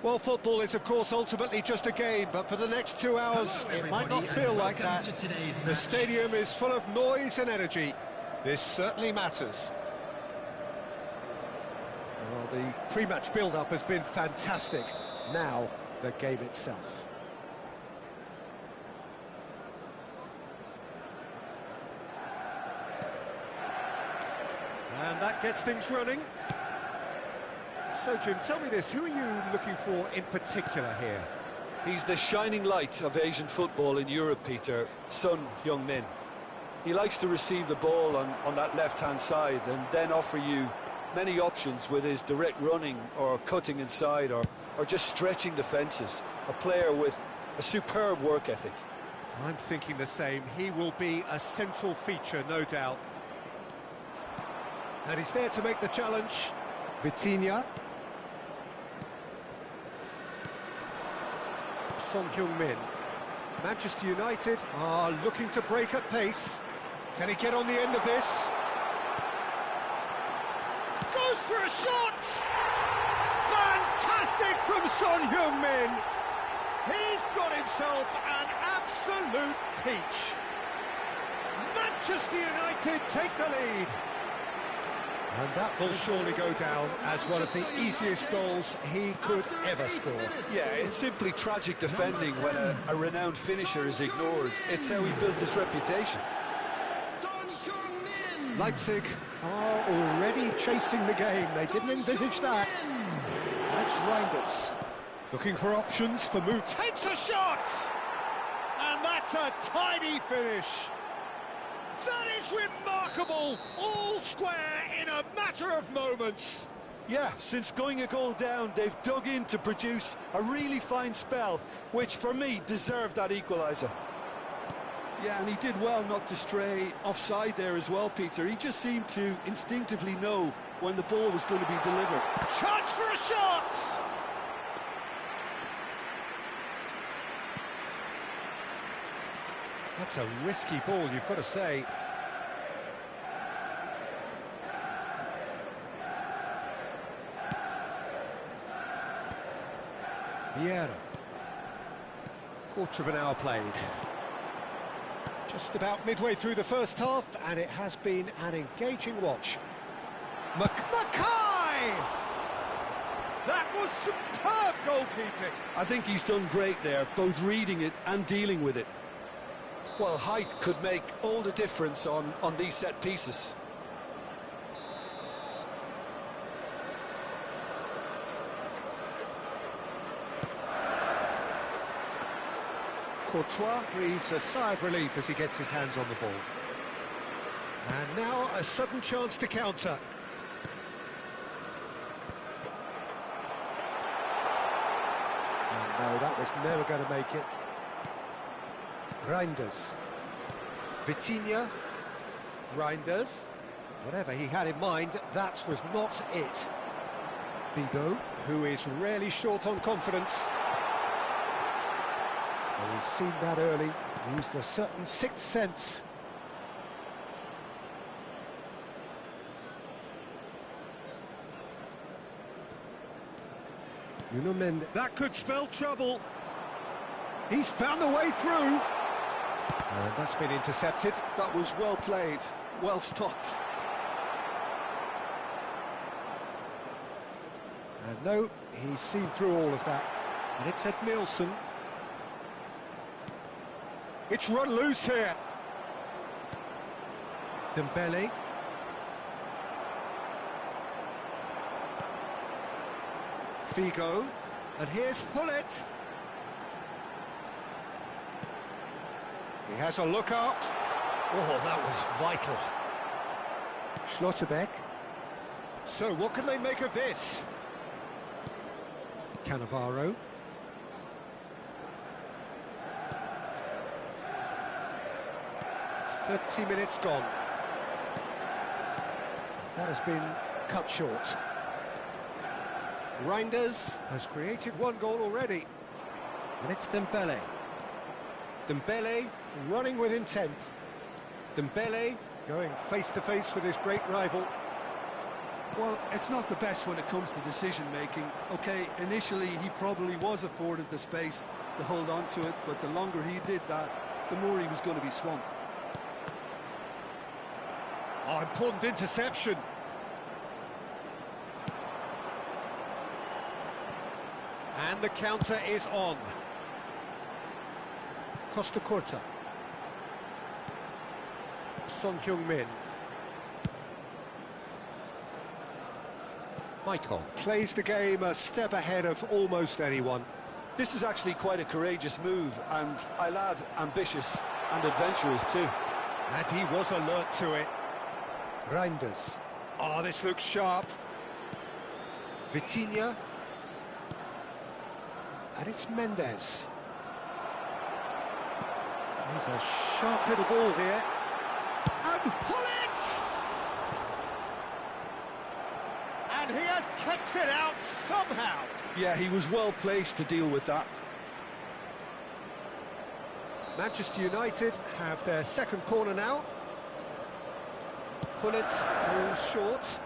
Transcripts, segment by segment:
Well, football is, of course, ultimately just a game, but for the next 2 hours, it might not feel like that. The stadium is full of noise and energy. This certainly matters. Well, the pre-match build-up has been fantastic. Now, the game itself. And that gets things running. So, Jim, tell me this, who are you looking for in particular here? He's the shining light of Asian football in Europe, Peter, Son Heung-min. He likes to receive the ball on that left-hand side and then offer you many options with his direct running or cutting inside or just stretching defences. A player with a superb work ethic. I'm thinking the same. He will be a central feature, no doubt. And he's there to make the challenge. Vitinha. Son Heung-min. Manchester United are looking to break at pace. Can he get on the end of this? Goes for a shot! Fantastic from Son Heung-min! He's got himself an absolute peach. Manchester United take the lead. And that will surely go down as one of the easiest goals he could ever score. Yeah, it's simply tragic defending when a renowned finisher is ignored. It's how he built his reputation. Leipzig are already chasing the game. They didn't envisage that. And it's Reinders. Looking for options for move. Takes a shot! And that's a tiny finish. That is remarkable! All square in a matter of moments. Yeah, since going a goal down, they've dug in to produce a really fine spell, which for me deserved that equaliser. Yeah, and he did well not to stray offside there as well, Peter. He just seemed to instinctively know when the ball was going to be delivered. Chance for a shot! That's a risky ball, you've got to say. Vieira. Quarter of an hour played. Just about midway through the first half, and it has been an engaging watch. Mackay! That was superb goalkeeping. I think he's done great there, both reading it and dealing with it. Well, height could make all the difference on these set pieces. Courtois breathes a sigh of relief as he gets his hands on the ball. And now a sudden chance to counter. And no, that was never going to make it. Reinders. Vitinha. Reinders. Whatever he had in mind, that was not it. Figo, who is rarely short on confidence. Well, he's seen that early, used a certain sixth sense. Nuno Mendes. That could spell trouble. He's found the way through. And that's been intercepted. That was well played, well stopped. And no, he's seen through all of that. And it's Ed Nielsen. It's run loose here. Dembele. Figo. And here's Hullet. He has a look up. Oh, that was vital. Schlotterbeck. So, what can they make of this? Cannavaro. "30 minutes gone." That has been cut short. Reinders has created one goal already. And it's Dembele. Dembele running with intent. Dembele going face-to-face with his great rival. Well, it's not the best when it comes to decision-making. OK, initially he probably was afforded the space to hold on to it, but the longer he did that, the more he was going to be swamped. Oh, important interception. And the counter is on. Costa Corta. Son Heung-min. Michael plays the game a step ahead of almost anyone. This is actually quite a courageous move, and I'll add ambitious and adventurous too. And he was alert to it. Reinders. Oh, this looks sharp. Vitinha. And it's Mendes. He's a sharp little ball here. And pull it! And he has kept it out somehow. Yeah, he was well placed to deal with that. Manchester United have their second corner now. Gullit goes short.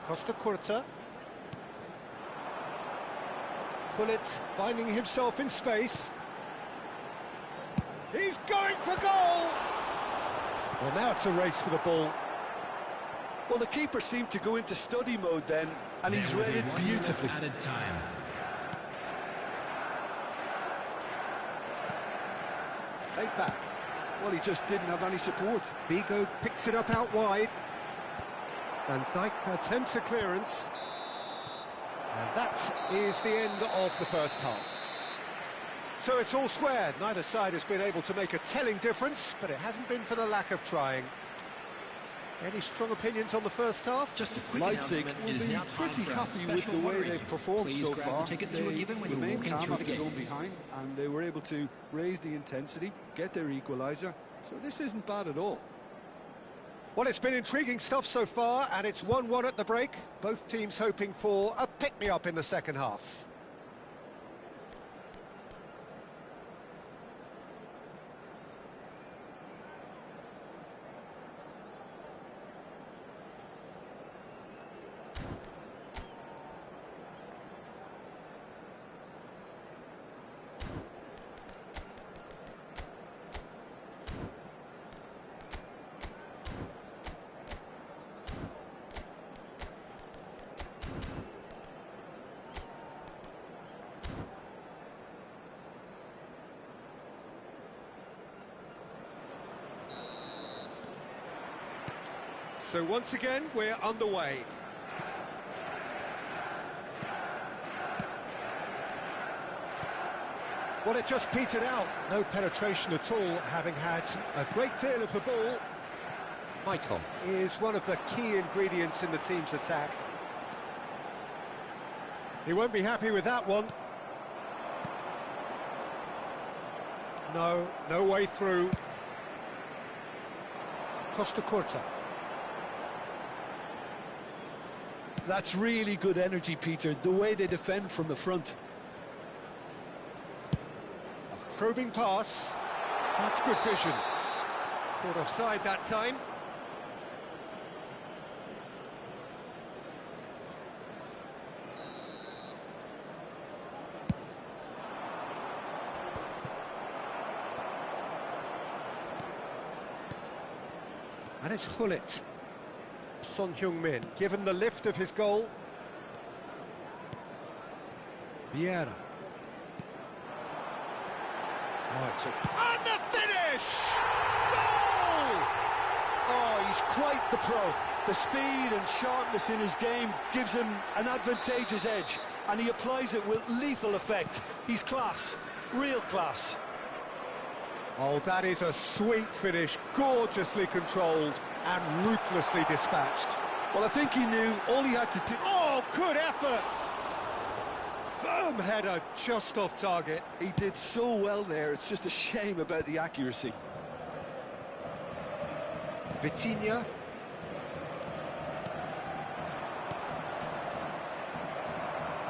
Costa Corta. Gullit finding himself in space. He's going for goal! Well, now it's a race for the ball. Well, the keeper seemed to go into study mode then, and he's read it beautifully. Added time. Played back. Well, he just didn't have any support. Vigo picks it up out wide. Van Dijk attempts a clearance. And that is the end of the first half. So it's all squared. Neither side has been able to make a telling difference, but it hasn't been for the lack of trying. Any strong opinions on the first half? Leipzig will be pretty happy with the way they've performed so far. They remained calm after going behind, and they were able to raise the intensity, get their equaliser. So this isn't bad at all. Well, it's been intriguing stuff so far, and it's 1-1 at the break. Both teams hoping for a pick-me-up in the second half. So once again, we're underway. Well, it just petered out. No penetration at all, having had a great deal of the ball. Michael is one of the key ingredients in the team's attack. He won't be happy with that one. No way through. Costa Corta. That's really good energy, Peter, the way they defend from the front. A probing pass. That's good vision. Caught offside that time. And it's Gullit. Son Heung-min, given the lift of his goal. Vieira. Oh, it's and the finish! Goal! Oh, he's quite the pro. The speed and sharpness in his game gives him an advantageous edge, and he applies it with lethal effect. He's class, real class. Oh, that is a sweet finish, gorgeously controlled and ruthlessly dispatched. Well, I think he knew all he had to do. Oh, good effort! Firm header, just off target. He did so well there, it's just a shame about the accuracy. Vitinha.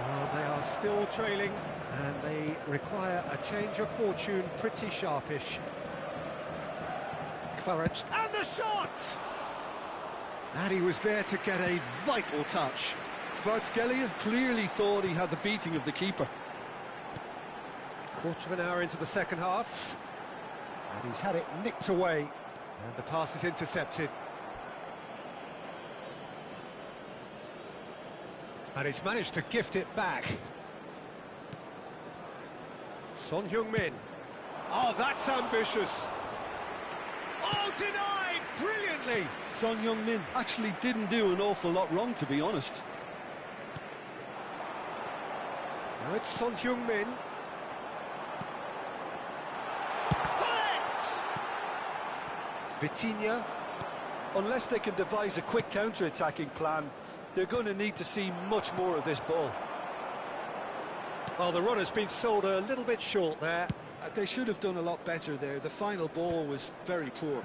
Well, they are still trailing, and they require a change of fortune, pretty sharpish. Kvaratskhelia. And the shot! And he was there to get a vital touch. Kvaratskhelia clearly thought he had the beating of the keeper. Quarter of an hour into the second half. And he's had it nicked away. And the pass is intercepted. And he's managed to gift it back. Son Heung-min. Oh, that's ambitious. Oh, denied brilliantly. Son Heung-min actually didn't do an awful lot wrong, to be honest. Now it's Son Heung-min. Vitinha. Unless they can devise a quick counter-attacking plan, they're going to need to see much more of this ball. Well, the runner's been sold a little bit short there. They should have done a lot better there. The final ball was very poor.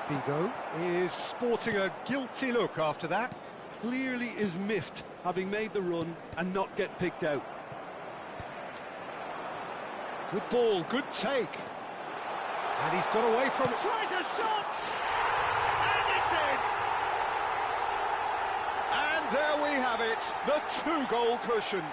Figo is sporting a guilty look after that. Clearly is miffed, having made the run and not get picked out. Good ball, good take. And he's got away from it. Tries a shot! And it's in! And there we have it, the two-goal cushion.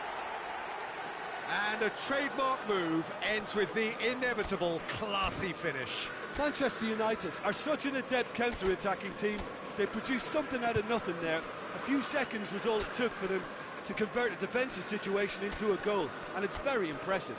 And a trademark move ends with the inevitable classy finish. Manchester United are such an adept counter-attacking team. They produced something out of nothing there. A few seconds was all it took for them to convert a defensive situation into a goal, and it's very impressive.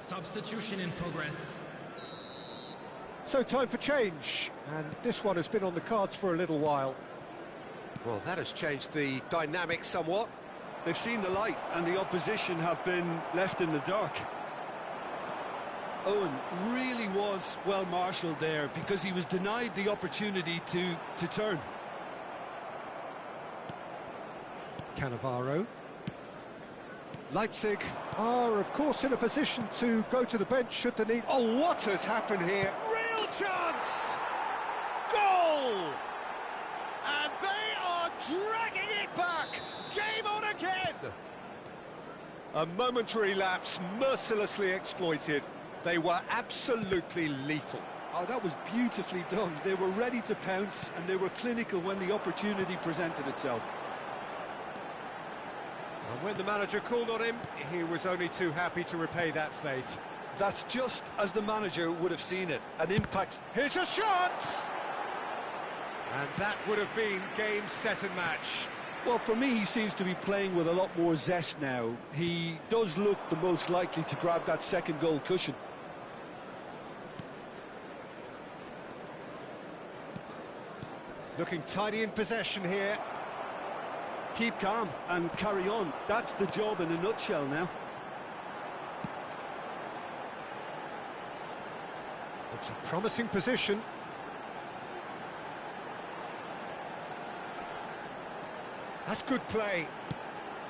Substitution in progress. So time for change, and this one has been on the cards for a little while. Well, that has changed the dynamic somewhat. They've seen the light, and the opposition have been left in the dark. Owen really was well marshalled there because he was denied the opportunity to turn. Cannavaro. Leipzig are, of course, in a position to go to the bench should the need... Oh, what has happened here? Real chance! Goal! And they are dragging it back! Game on again! A momentary lapse mercilessly exploited. They were absolutely lethal. Oh, that was beautifully done. They were ready to pounce, and they were clinical when the opportunity presented itself. And when the manager called on him, he was only too happy to repay that faith. That's just as the manager would have seen it. An impact. Here's a shot! And that would have been game, set and match. Well, for me, he seems to be playing with a lot more zest now. He does look the most likely to grab that second goal cushion. Looking tidy in possession here. Keep calm and carry on. That's the job in a nutshell now. It's a promising position. That's good play.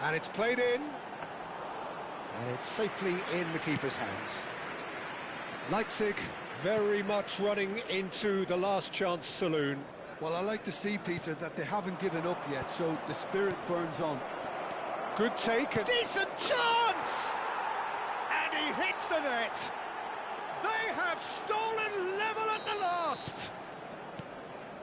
And it's played in. And it's safely in the keeper's hands. Leipzig very much running into the last chance saloon. Well, I like to see, Peter, that they haven't given up yet, so the spirit burns on. Good take, a decent chance! And he hits the net! They have stolen level at the last!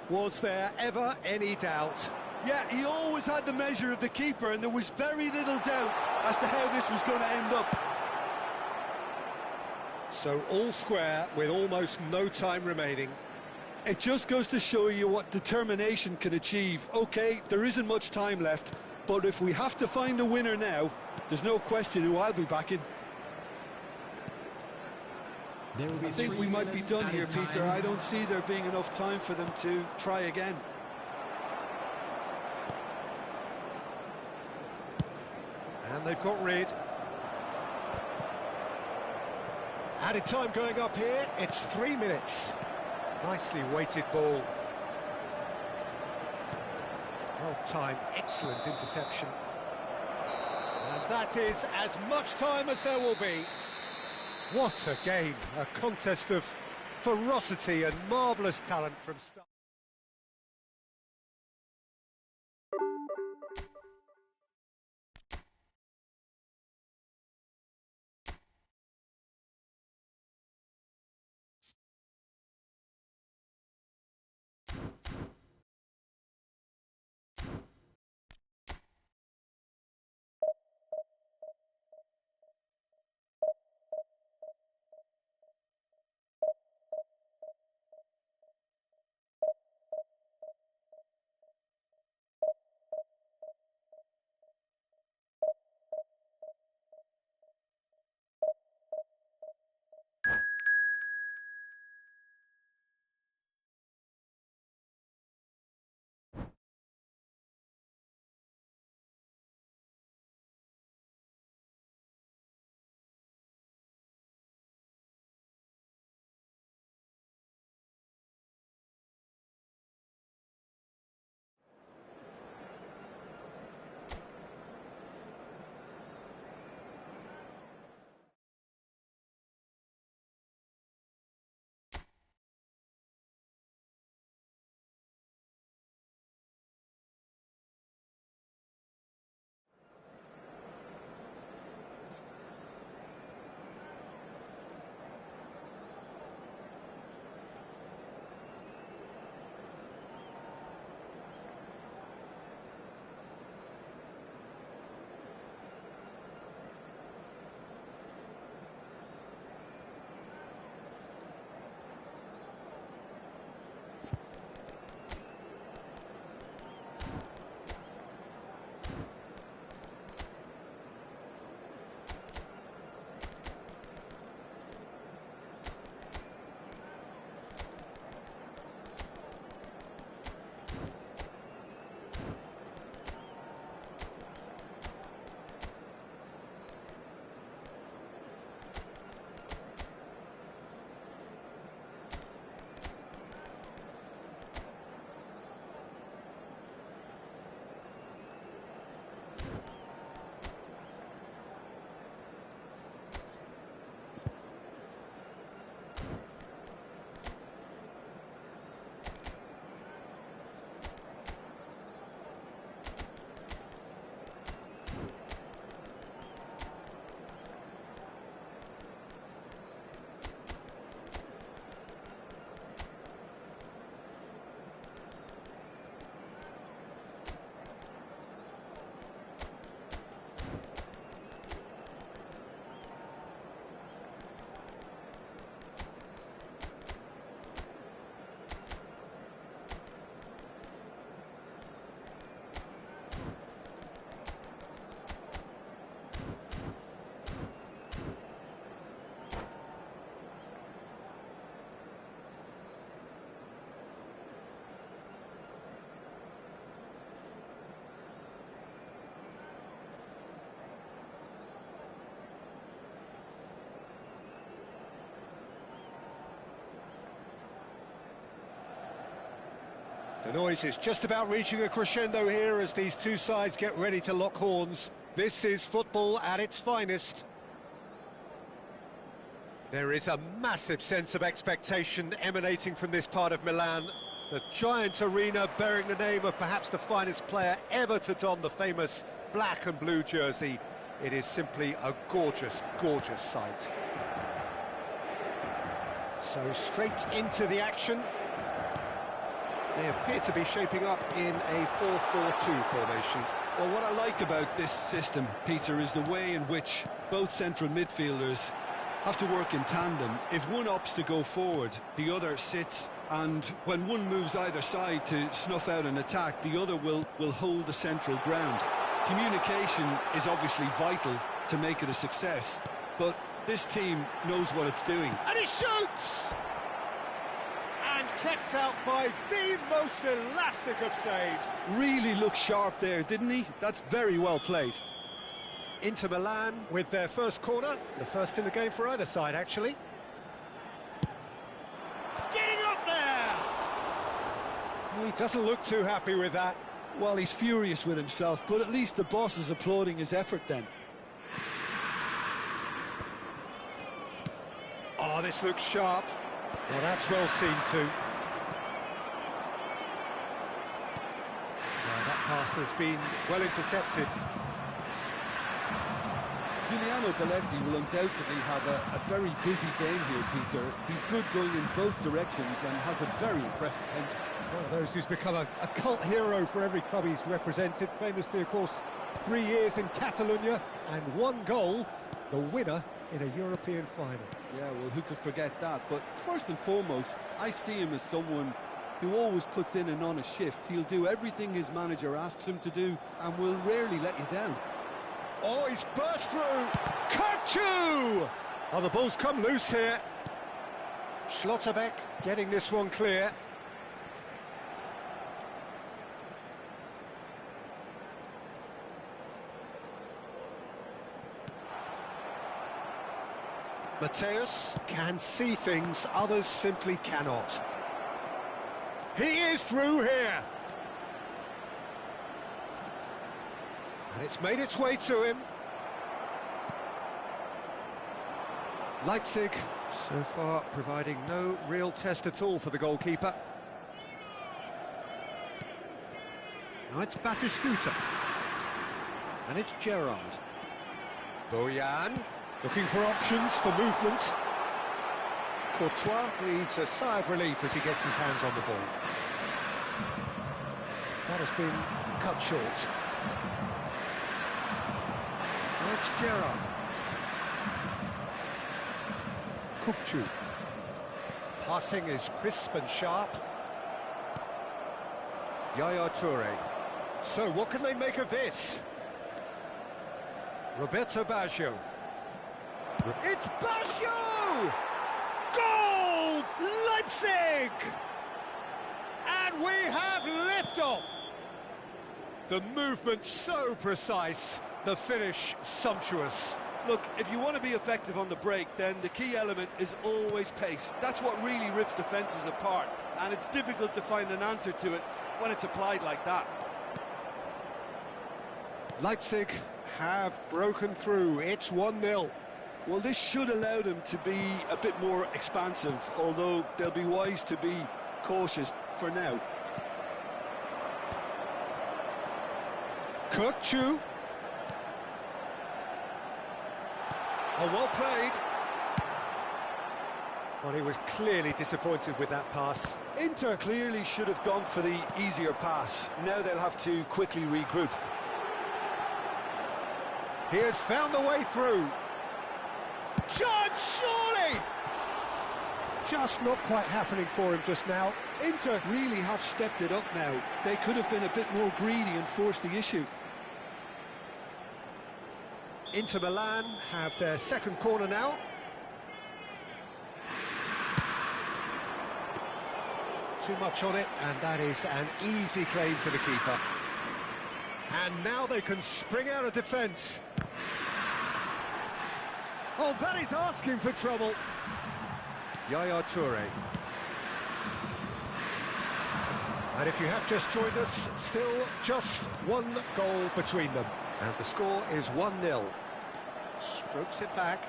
Was there ever any doubt? Yeah, he always had the measure of the keeper, and there was very little doubt as to how this was going to end up. So all square with almost no time remaining. It just goes to show you what determination can achieve. OK, there isn't much time left, but if we have to find a winner now, there's no question who I'll be backing. I think we might be done here, Peter. I don't see there being enough time for them to try again. And they've got rid. Added time going up here, it's 3 minutes. Nicely weighted ball. Well-timed, excellent interception. And that is as much time as there will be. What a game, a contest of ferocity and marvellous talent from start. The noise is just about reaching a crescendo here as these two sides get ready to lock horns. This is football at its finest. There is a massive sense of expectation emanating from this part of Milan. The giant arena bearing the name of perhaps the finest player ever to don the famous black and blue jersey. It is simply a gorgeous, gorgeous sight. So straight into the action. They appear to be shaping up in a 4-4-2 formation. Well, what I like about this system, Peter, is the way in which both central midfielders have to work in tandem. If one opts to go forward, the other sits, and when one moves either side to snuff out an attack, the other will hold the central ground. Communication is obviously vital to make it a success, but this team knows what it's doing. And he shoots! And kept out by the most elastic of saves. Really looked sharp there, didn't he? That's very well played. Inter Milan with their first corner, the first in the game for either side, actually. Getting up there! He doesn't look too happy with that. Well, he's furious with himself, but at least the boss is applauding his effort then. Oh, this looks sharp. Well, that's well seen too. That pass has been well intercepted. Giuliano Belletti will undoubtedly have a very busy game here, Peter. He's good going in both directions and has a very impressive engine. One of those who's become a cult hero for every club he's represented. Famously, of course, 3 years in Catalonia and 1 goal, the winner in a European final. Yeah, well, who could forget that? But first and foremost, I see him as someone who always puts in an honest shift. He'll do everything his manager asks him to do and will rarely let you down. Oh, he's burst through! Kachu! Oh, the ball's come loose here. Schlotterbeck getting this one clear. Mateus can see things others simply cannot. He is through here. And it's made its way to him. Leipzig, so far, providing no real test at all for the goalkeeper. Now it's Batistuta. And it's Gerrard. Bojan, looking for options for movement. Courtois breathes a sigh of relief as he gets his hands on the ball. That has been cut short. Now it's Gerrard. Kukçu. Passing is crisp and sharp. Yaya Toure. So what can they make of this? Roberto Baggio. It's Baggio! Goal! Leipzig! And we have liftoff! The movement so precise, the finish sumptuous. Look, if you want to be effective on the break, then the key element is always pace. That's what really rips defences apart, and it's difficult to find an answer to it when it's applied like that. Leipzig have broken through. It's 1-0. Well, this should allow them to be a bit more expansive, although they'll be wise to be cautious for now. Kukçu. Oh, well played. Well, he was clearly disappointed with that pass. Inter clearly should have gone for the easier pass. Now they'll have to quickly regroup. He has found the way through. Chance, surely! Just not quite happening for him just now. Inter really have stepped it up now. They could have been a bit more greedy and forced the issue. Inter Milan have their second corner now. Too much on it, and that is an easy claim for the keeper. And now they can spring out of defence. Oh, that is asking for trouble. Yaya Toure. And if you have just joined us, still just 1 goal between them. And the score is 1-0. Strokes it back.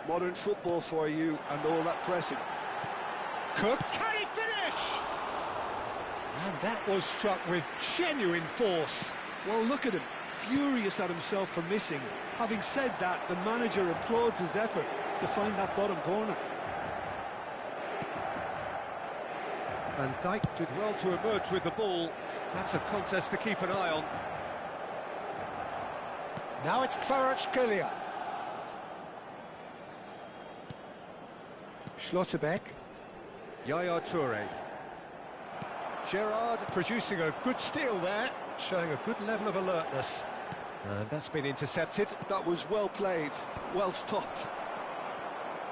Modern football for you and all that pressing. Cook, can he finish? And that was struck with genuine force. Well, look at him, furious at himself for missing. Having said that, the manager applauds his effort to find that bottom corner. Van Dijk did well to emerge with the ball. That's a contest to keep an eye on. Now it's Kvaratskhelia. Schlotterbeck. Yaya Toure. Gerrard producing a good steal there, showing a good level of alertness. And that's been intercepted. That was well played, well stopped.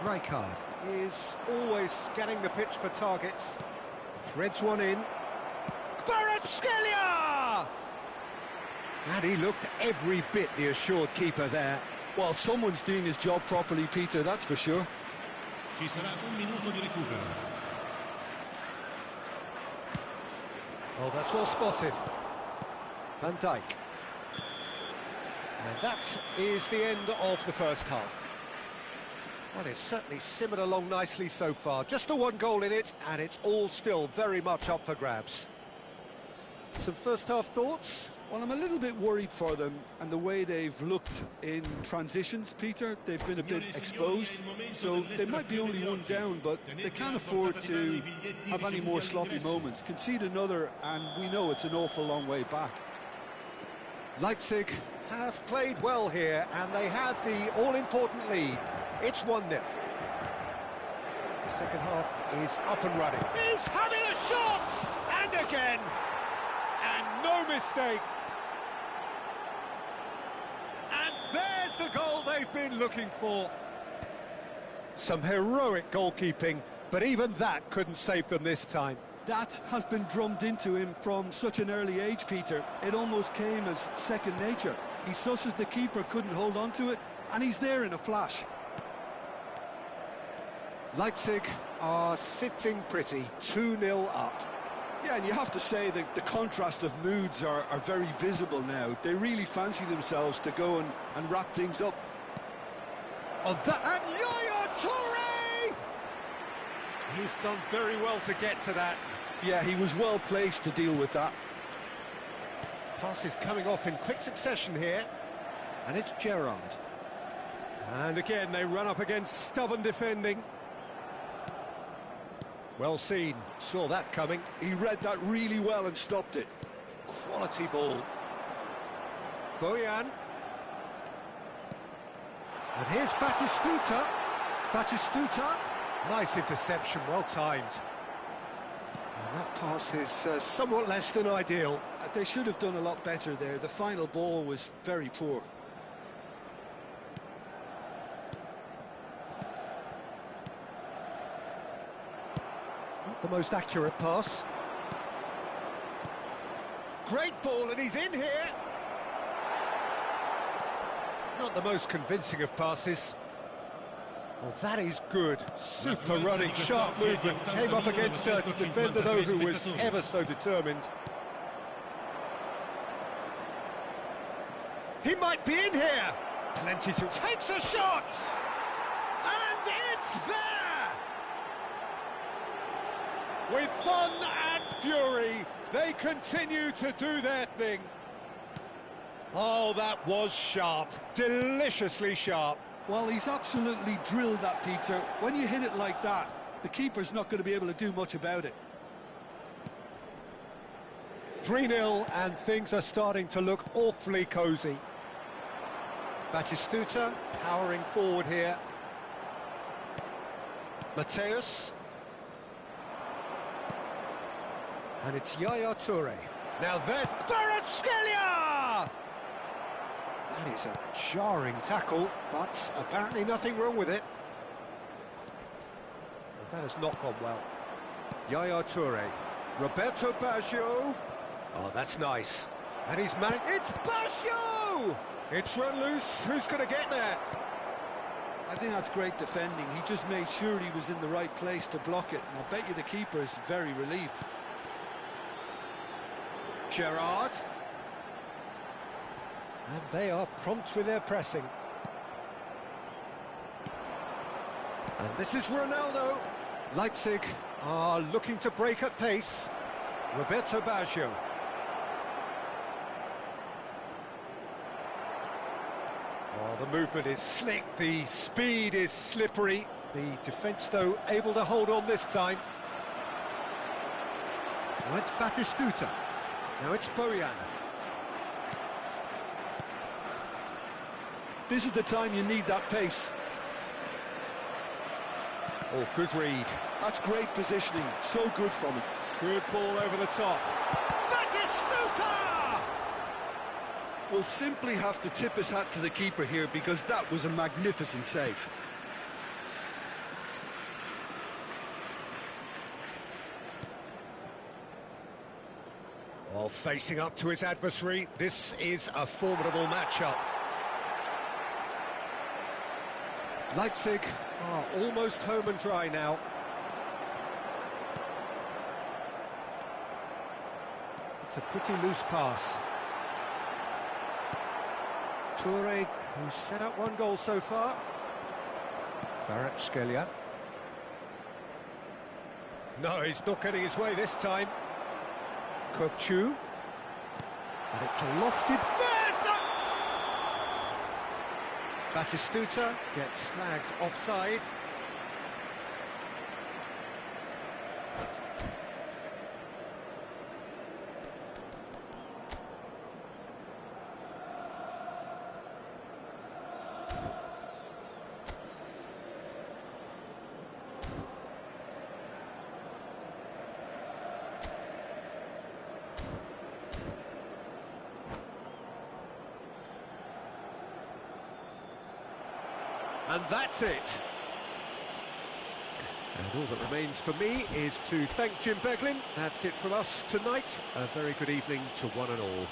Rijkaard is always scanning the pitch for targets. Threads one in. Kvaratskhelia! And he looked every bit the assured keeper there. Well, someone's doing his job properly, Peter, that's for sure. Ci sarà un minuto di recupero. Oh, that's well spotted. Van Dijk. And that is the end of the first half. Well, it's certainly simmered along nicely so far. Just the one goal in it, and it's all still very much up for grabs. Some first half thoughts? Well, I'm a little bit worried for them and the way they've looked in transitions, Peter. They've been a bit exposed, so they might be only one down, but they can't afford to have any more sloppy moments. Concede another, and we know it's an awful long way back. Leipzig have played well here, and they have the all-important lead. It's 1-0. The second half is up and running. He's having a shot! And again! And no mistake! And there's the goal they've been looking for. Some heroic goalkeeping, but even that couldn't save them this time. That has been drummed into him from such an early age, Peter. It almost came as second nature. He susses the keeper, couldn't hold on to it, and he's there in a flash. Leipzig are sitting pretty, 2-0 up. Yeah, and you have to say that the contrast of moods are very visible now. They really fancy themselves to go and wrap things up. Oh, that... And Yaya Toure! He's done very well to get to that. Yeah, he was well placed to deal with that. Pass is coming off in quick succession here. And it's Gerrard. And again, they run up against stubborn defending. Well seen, saw that coming. He read that really well and stopped it. Quality ball. Bojan. And here's Batistuta. Batistuta. Nice interception, well timed. And that pass is somewhat less than ideal. They should have done a lot better there. The final ball was very poor. Not the most accurate pass. Great ball, and he's in here. Not the most convincing of passes. Well, that is good. Super running, sharp movement. Came up against a defender, though, who was ever so determined. He might be in here. Plenty to... Takes a shot! And it's there! With fun and fury, they continue to do their thing. Oh, that was sharp. Deliciously sharp. Well, he's absolutely drilled that, Peter. When you hit it like that, the keeper's not going to be able to do much about it. 3-0, and things are starting to look awfully cosy. Batistuta powering forward here. Mateus. And it's Yaya Toure. Now there's Kvaratskhelia! That is a jarring tackle, but apparently nothing wrong with it. Well, that has not gone well. Yaya Toure. Roberto Baggio. Oh, that's nice. And he's managed... It's Baggio! It's run loose. Who's going to get there? I think that's great defending. He just made sure he was in the right place to block it. And I bet you the keeper is very relieved. Gerrard. And they are prompt with their pressing. And this is Ronaldo. Leipzig are looking to break at pace. Roberto Baggio. Oh, the movement is slick, the speed is slippery. The defence, though, able to hold on this time. Now it's Batistuta. Now it's Bojan. This is the time you need that pace. Oh, good read. That's great positioning, so good from him. Good ball over the top. Batistuta! Will simply have to tip his hat to the keeper here because that was a magnificent save. Oh, facing up to his adversary, this is a formidable matchup. Leipzig are almost home and dry now. It's a pretty loose pass. Toure, who's set up one goal so far. Kvaratskhelia. No, he's not getting his way this time. Kokchu. And it's lofted. There's the... Batistuta gets flagged offside. And that's it. And all that remains for me is to thank Jim Beglin. That's it from us tonight. A very good evening to one and all.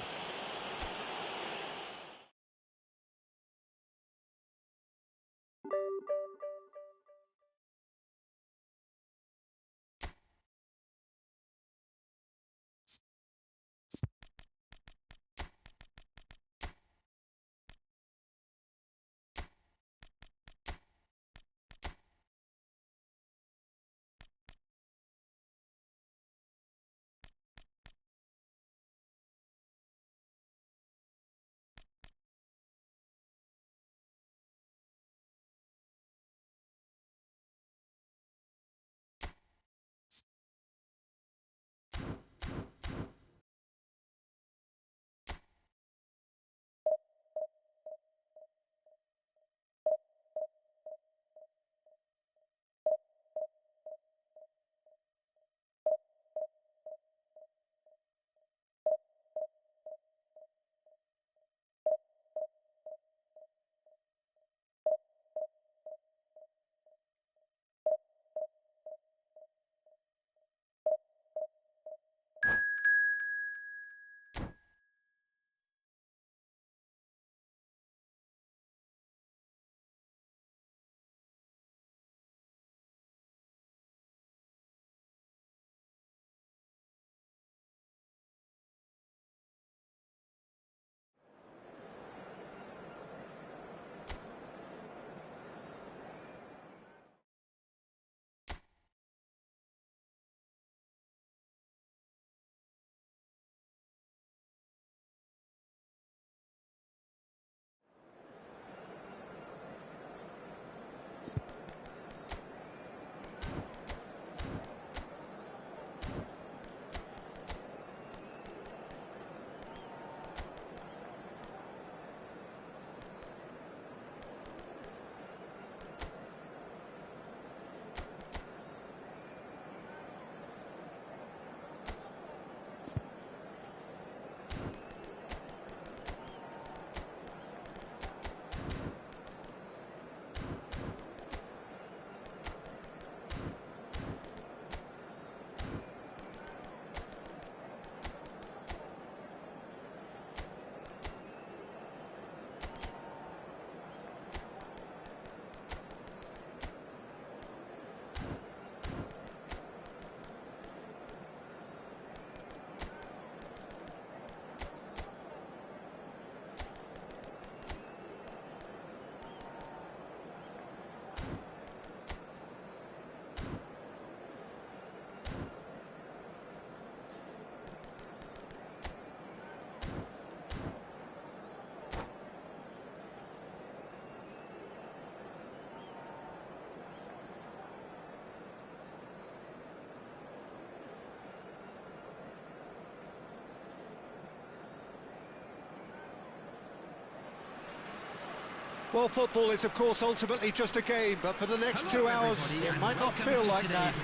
Well, football is, of course, ultimately just a game, but for the next 2 hours, it might not feel like that.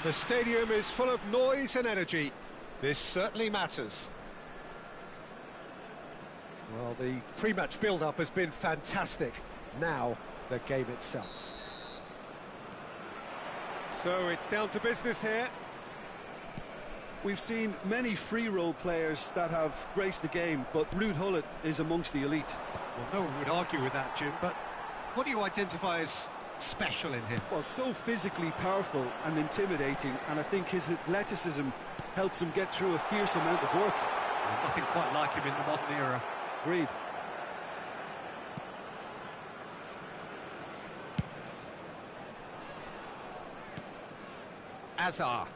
The stadium is full of noise and energy. This certainly matters. Well, the pre-match build-up has been fantastic. Now, the game itself. So, it's down to business here. We've seen many free role players that have graced the game, but Ruud Gullit is amongst the elite. Well, no one would argue with that, Jim, but what do you identify as special in him? Well, so physically powerful and intimidating, and I think his athleticism helps him get through a fierce amount of work. Nothing quite like him in the modern era. Agreed. Azar.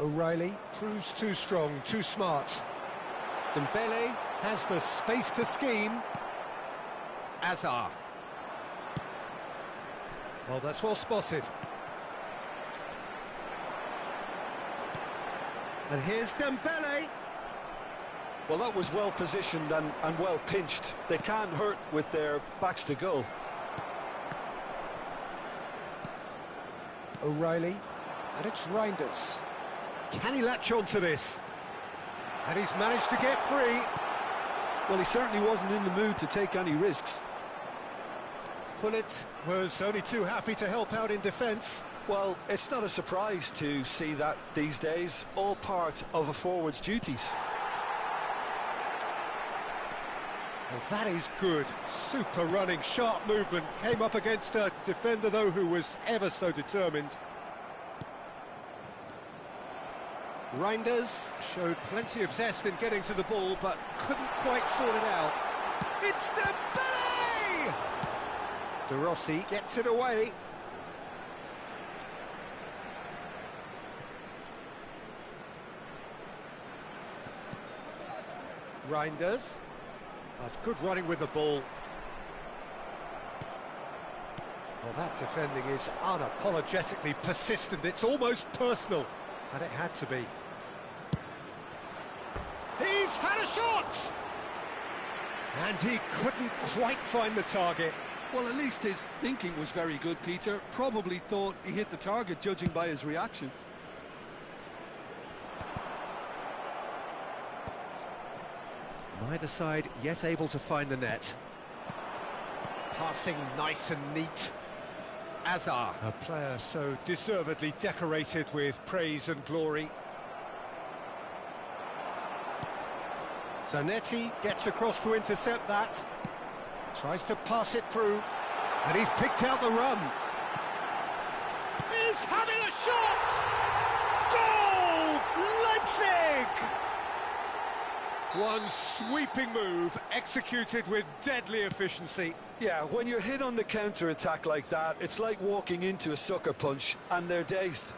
O'Reilly proves too strong, too smart. Dembele has the space to scheme. Azar. Well, that's well spotted. And here's Dembele. Well, that was well positioned and well pinched. They can't hurt with their backs to goal. O'Reilly. And it's Reinders. Can he latch on to this? And he's managed to get free. Well, he certainly wasn't in the mood to take any risks. Gullit was only too happy to help out in defence. Well, it's not a surprise to see that these days, all part of a forward's duties. Well, that is good. Super running, sharp movement. Came up against a defender, though, who was ever so determined. Reinders showed plenty of zest in getting to the ball, but couldn't quite sort it out. It's Dembele! De Rossi gets it away. Reinders. That's good running with the ball. Well, that defending is unapologetically persistent. It's almost personal, and it had to be. He's had a shot! And he couldn't quite find the target. Well, at least his thinking was very good, Peter. Probably thought he hit the target, judging by his reaction. Neither side yet able to find the net. Passing nice and neat. Azar, a player so deservedly decorated with praise and glory. Zanetti gets across to intercept that. Tries to pass it through. And he's picked out the run. He's having a shot! Goal! Leipzig! One sweeping move, executed with deadly efficiency. Yeah, when you're hit on the counter-attack like that, it's like walking into a sucker punch, and they're dazed.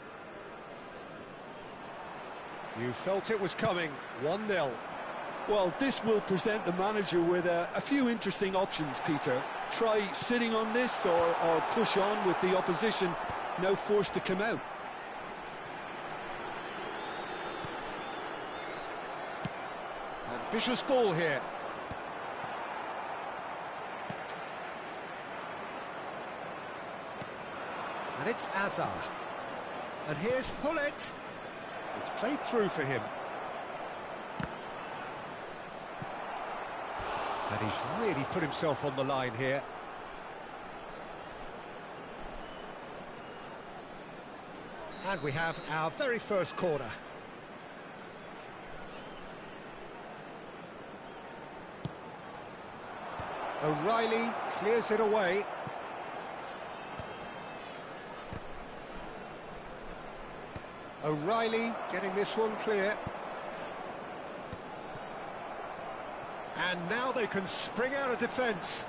You felt it was coming, 1-0. Well, this will present the manager with a few interesting options, Peter. Try sitting on this or push on with the opposition now forced to come out. Ambitious ball here. And it's Azar. And here's Gullit. It's played through for him. And he's really put himself on the line here. And we have our very first corner. O'Reilly clears it away. O'Reilly getting this one clear. And now they can spring out of defence.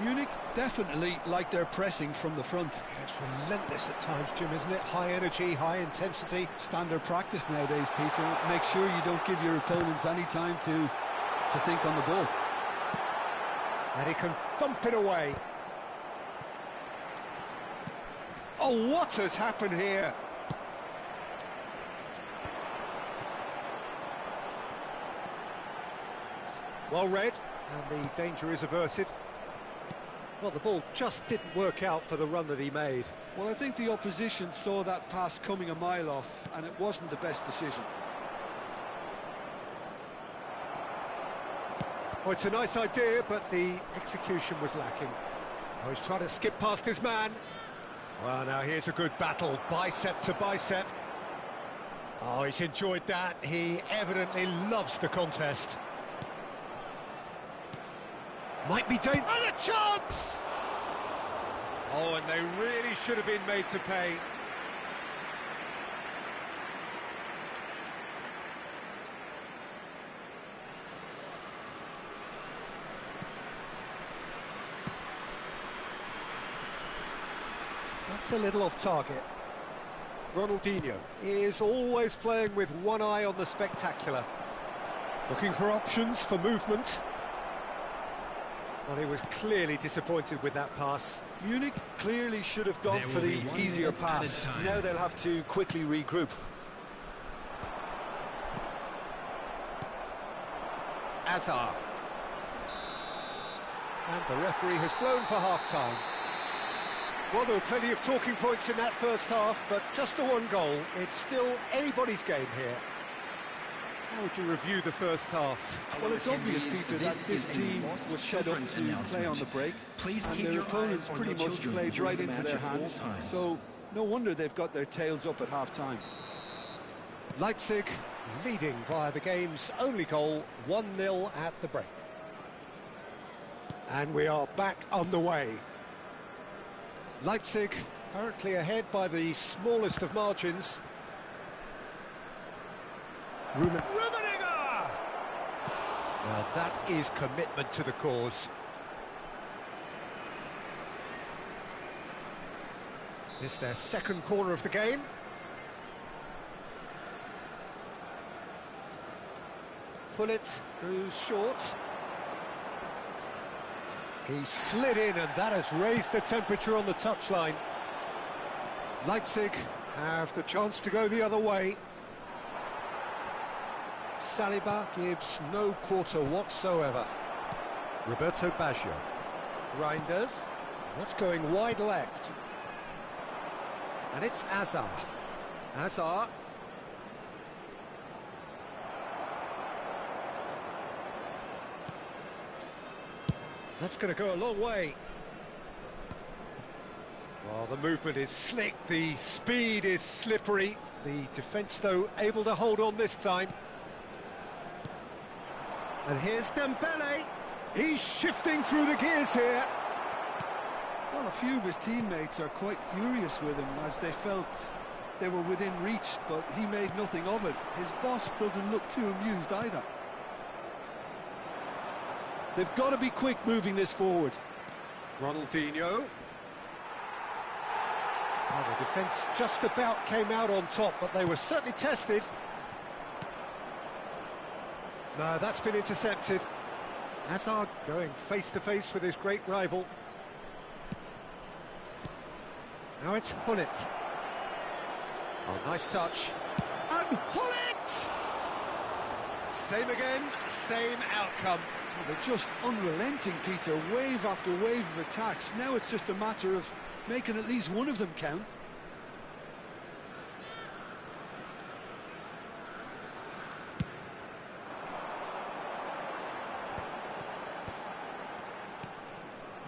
Munich definitely like their pressing from the front. Yeah, it's relentless at times, Jim, isn't it? High energy, high intensity. Standard practice nowadays, Peter. Make sure you don't give your opponents any time to think on the ball. And he can thump it away. Oh, what has happened here? Well read, and the danger is averted. Well, the ball just didn't work out for the run that he made. Well, I think the opposition saw that pass coming a mile off, and it wasn't the best decision. Oh, it's a nice idea, but the execution was lacking. Oh, he's trying to skip past his man. Well, now here's a good battle, bicep to bicep. Oh, he's enjoyed that. He evidently loves the contest. Might be dangerous. And a chance! Oh, and they really should have been made to pay. That's a little off target. Ronaldinho is always playing with one eye on the spectacular. Looking for options for movement. Well, he was clearly disappointed with that pass. Munich clearly should have gone for the easier pass. Now they'll have to quickly regroup. Hazard. And the referee has blown for half-time. Well, there were plenty of talking points in that first half, but just the one goal. It's still anybody's game here. How would you review the first half? Well, it's obvious, Peter, that this team was set up to play on the break, and their opponents pretty much played right into their hands, so no wonder they've got their tails up at half-time. Leipzig leading via the game's only goal, 1-0 at the break. And we are back on the way. Leipzig currently ahead by the smallest of margins. Rummenigge! Well, that is commitment to the cause. It's their second corner of the game. Gullit goes short. He slid in, and that has raised the temperature on the touchline. Leipzig have the chance to go the other way. Saliba gives no quarter whatsoever. Roberto Baggio. Reinders. That's going wide left. And it's Hazard. Hazard. That's going to go a long way. Well, the movement is slick, the speed is slippery. The defence, though, able to hold on this time. And here's Dembele. He's shifting through the gears here. Well, a few of his teammates are quite furious with him as they felt they were within reach, but he made nothing of it. His boss doesn't look too amused either. They've got to be quick moving this forward. Ronaldinho. Well, the defence just about came out on top, but they were certainly tested. No, that's been intercepted. Hazard going face-to-face with his great rival. Now it's Gullit. Oh, nice touch. And Gullit! Same again, same outcome. Well, they're just unrelenting, Peter. Wave after wave of attacks. Now it's just a matter of making at least one of them count.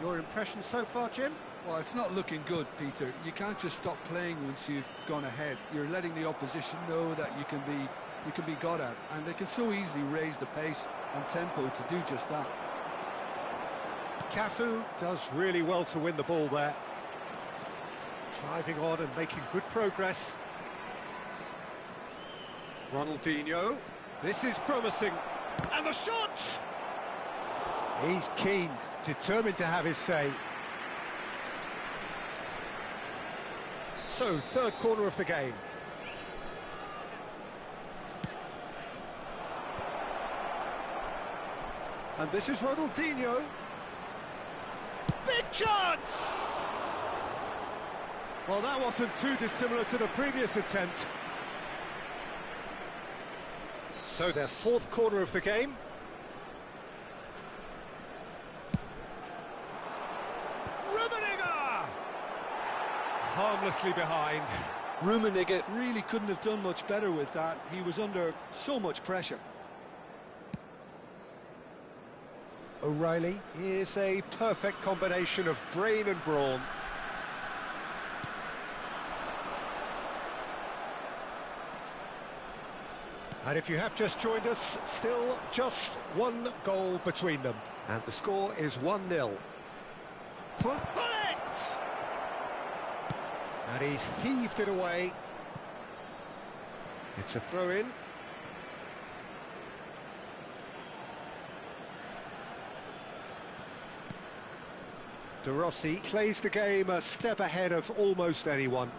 Your impression so far, Jim? Well, it's not looking good, Peter. You can't just stop playing once you've gone ahead. You're letting the opposition know that you can be got at, and they can so easily raise the pace and tempo to do just that. Cafu does really well to win the ball there. Driving on and making good progress. Ronaldinho. This is promising. And the shot! He's keen, determined to have his say. So, third corner of the game. And this is Ronaldinho. Big chance! Well, that wasn't too dissimilar to the previous attempt. So, their fourth corner of the game. Rummenigge! Harmlessly behind. Rummenigge really couldn't have done much better with that. He was under so much pressure. O'Reilly is a perfect combination of brain and brawn. And if you have just joined us, still just one goal between them. And the score is 1-0. Gullit! And he's heaved it away. It's a throw-in. De Rossi plays the game a step ahead of almost anyone.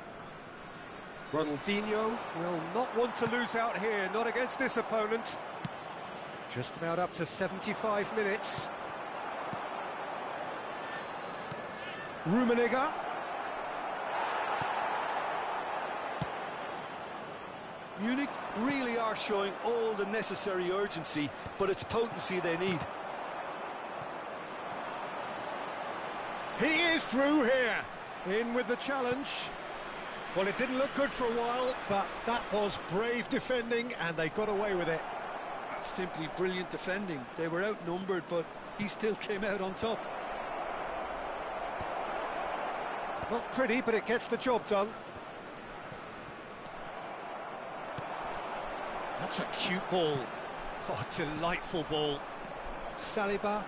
Ronaldinho will not want to lose out here, not against this opponent. Just about up to 75 minutes. Rummenigge. Munich really are showing all the necessary urgency, but it's potency they need. He is through here. In with the challenge. Well, it didn't look good for a while, but that was brave defending, and they got away with it. That's simply brilliant defending. They were outnumbered, but he still came out on top. Not pretty, but it gets the job done. That's a cute ball. Oh, delightful ball. Saliba.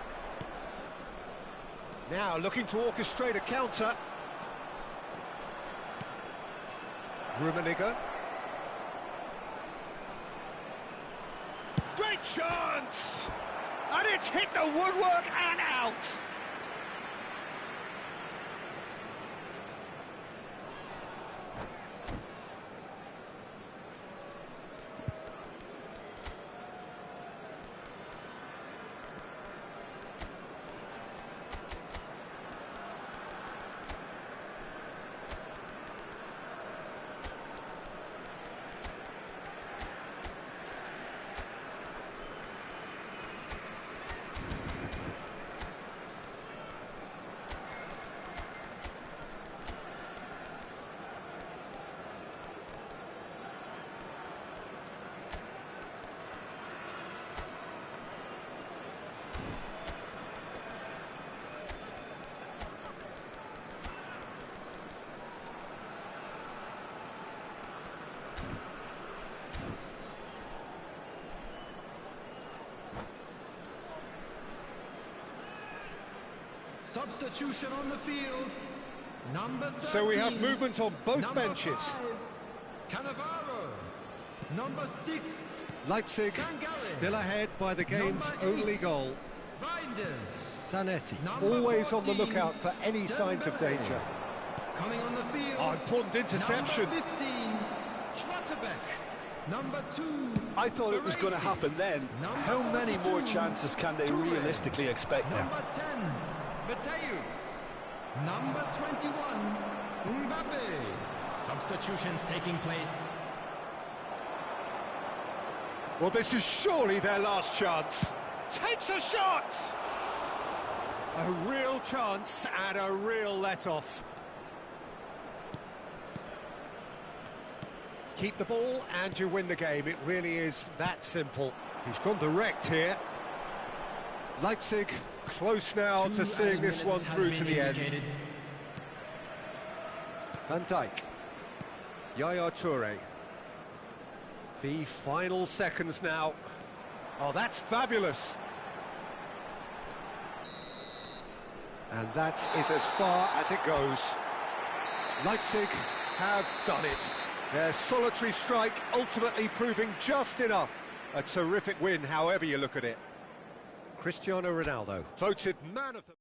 Now looking to orchestrate a counter. Rummenigge. Great chance! And it's hit the woodwork and out! Substitution on the field. Number 13. So we have movement on both Number benches. 5, Cannavaro. Number 6. Leipzig Sangare. still ahead by the game's Number 8, only goal. Reinders. Zanetti Number always on the 14, lookout for any signs of Dembele. danger. Coming on the field. Oh, important interception. Number 15. Schlotterbeck. Number 2. I thought it was going to happen then. Number How many more 42, chances can they Toure. realistically expect now? Number 10. Mateus. Number 21. Mbappe. Substitutions taking place. Well, this is surely their last chance. Takes a shot! A real chance and a real let-off. Keep the ball and you win the game. It really is that simple. He's gone direct here. Leipzig close now to seeing this one through to the end. Van Dijk. Yaya Toure. The final seconds now. Oh, that's fabulous. And that is as far as it goes. Leipzig have done it. Their solitary strike ultimately proving just enough. A terrific win, however you look at it. Cristiano Ronaldo, voted man of the...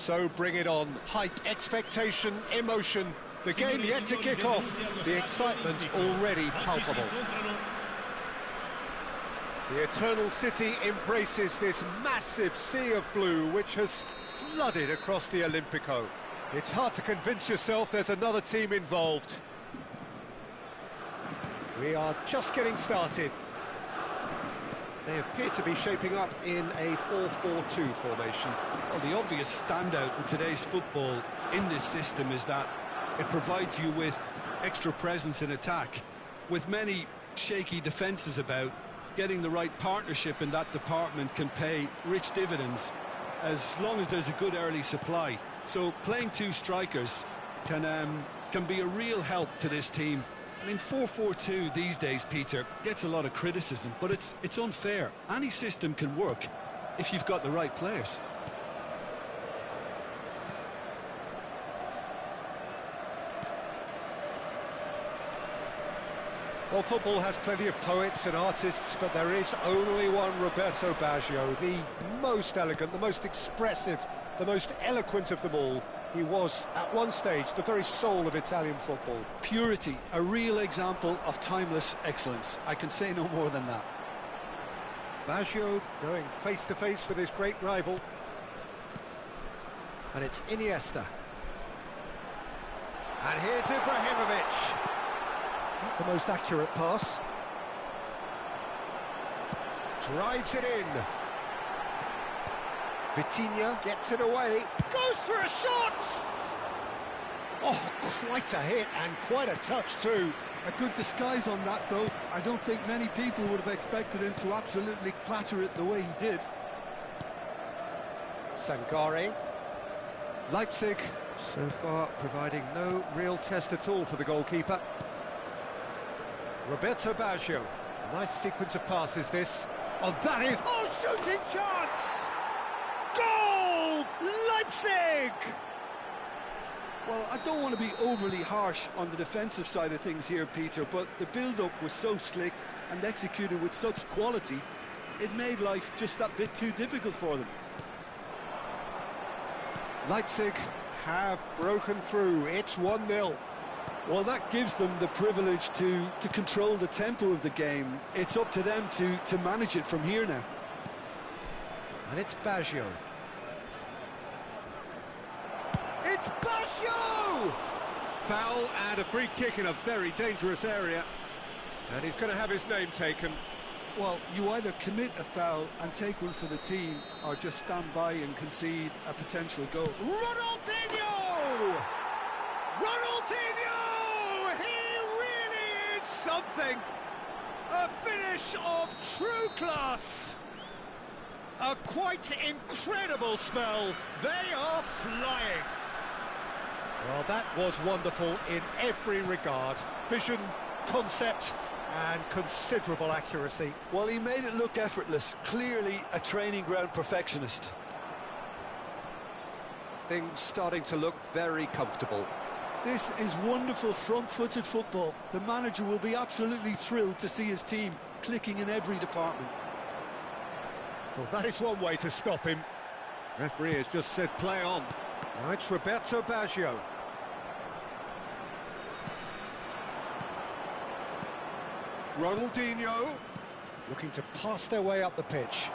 So bring it on. Hype, expectation, emotion. The game yet to kick off. The excitement already palpable. The Eternal City embraces this massive sea of blue which has flooded across the Olympico. It's hard to convince yourself there's another team involved. We are just getting started. They appear to be shaping up in a 4-4-2 formation. Well, the obvious standout in today's football in this system is that it provides you with extra presence in attack. With many shaky defences about, getting the right partnership in that department can pay rich dividends as long as there's a good early supply. So playing two strikers can be a real help to this team. I mean, 4-4-2 these days, Peter, gets a lot of criticism, but it's unfair. Any system can work if you've got the right players. Well, football has plenty of poets and artists, but there is only one Roberto Baggio, the most elegant, the most expressive, the most eloquent of them all. He was, at one stage, the very soul of Italian football. Purity, a real example of timeless excellence. I can say no more than that. Baggio going face-to-face with his great rival. And it's Iniesta. And here's Ibrahimovic. Not the most accurate pass. Drives it in. Vitinha gets it away. Goes for a shot! Oh, quite a hit and quite a touch too. A good disguise on that, though. I don't think many people would have expected him to absolutely clatter it the way he did. Sangare. Leipzig, so far, providing no real test at all for the goalkeeper. Roberto Baggio. Nice sequence of passes, this. Oh, that is... Oh, shooting chance! Goal! Leipzig! Well, I don't want to be overly harsh on the defensive side of things here, Peter, but the build-up was so slick and executed with such quality, it made life just that bit too difficult for them. Leipzig have broken through. It's 1-0. Well, that gives them the privilege to control the tempo of the game. It's up to them to manage it from here now. And it's Baggio. It's Baggio! Foul and a free kick in a very dangerous area. And he's going to have his name taken. Well, you either commit a foul and take one for the team, or just stand by and concede a potential goal. Ronaldinho! Ronaldinho! He really is something! A finish of true class! A quite incredible spell. They are flying. Well, that was wonderful in every regard. Vision, concept, and considerable accuracy. Well, he made it look effortless. Clearly a training ground perfectionist. Things starting to look very comfortable. This is wonderful front-footed football. The manager will be absolutely thrilled to see his team clicking in every department. Well, that is one way to stop him. Referee has just said play on. Now it's Roberto Baggio. Ronaldinho looking to pass their way up the pitch.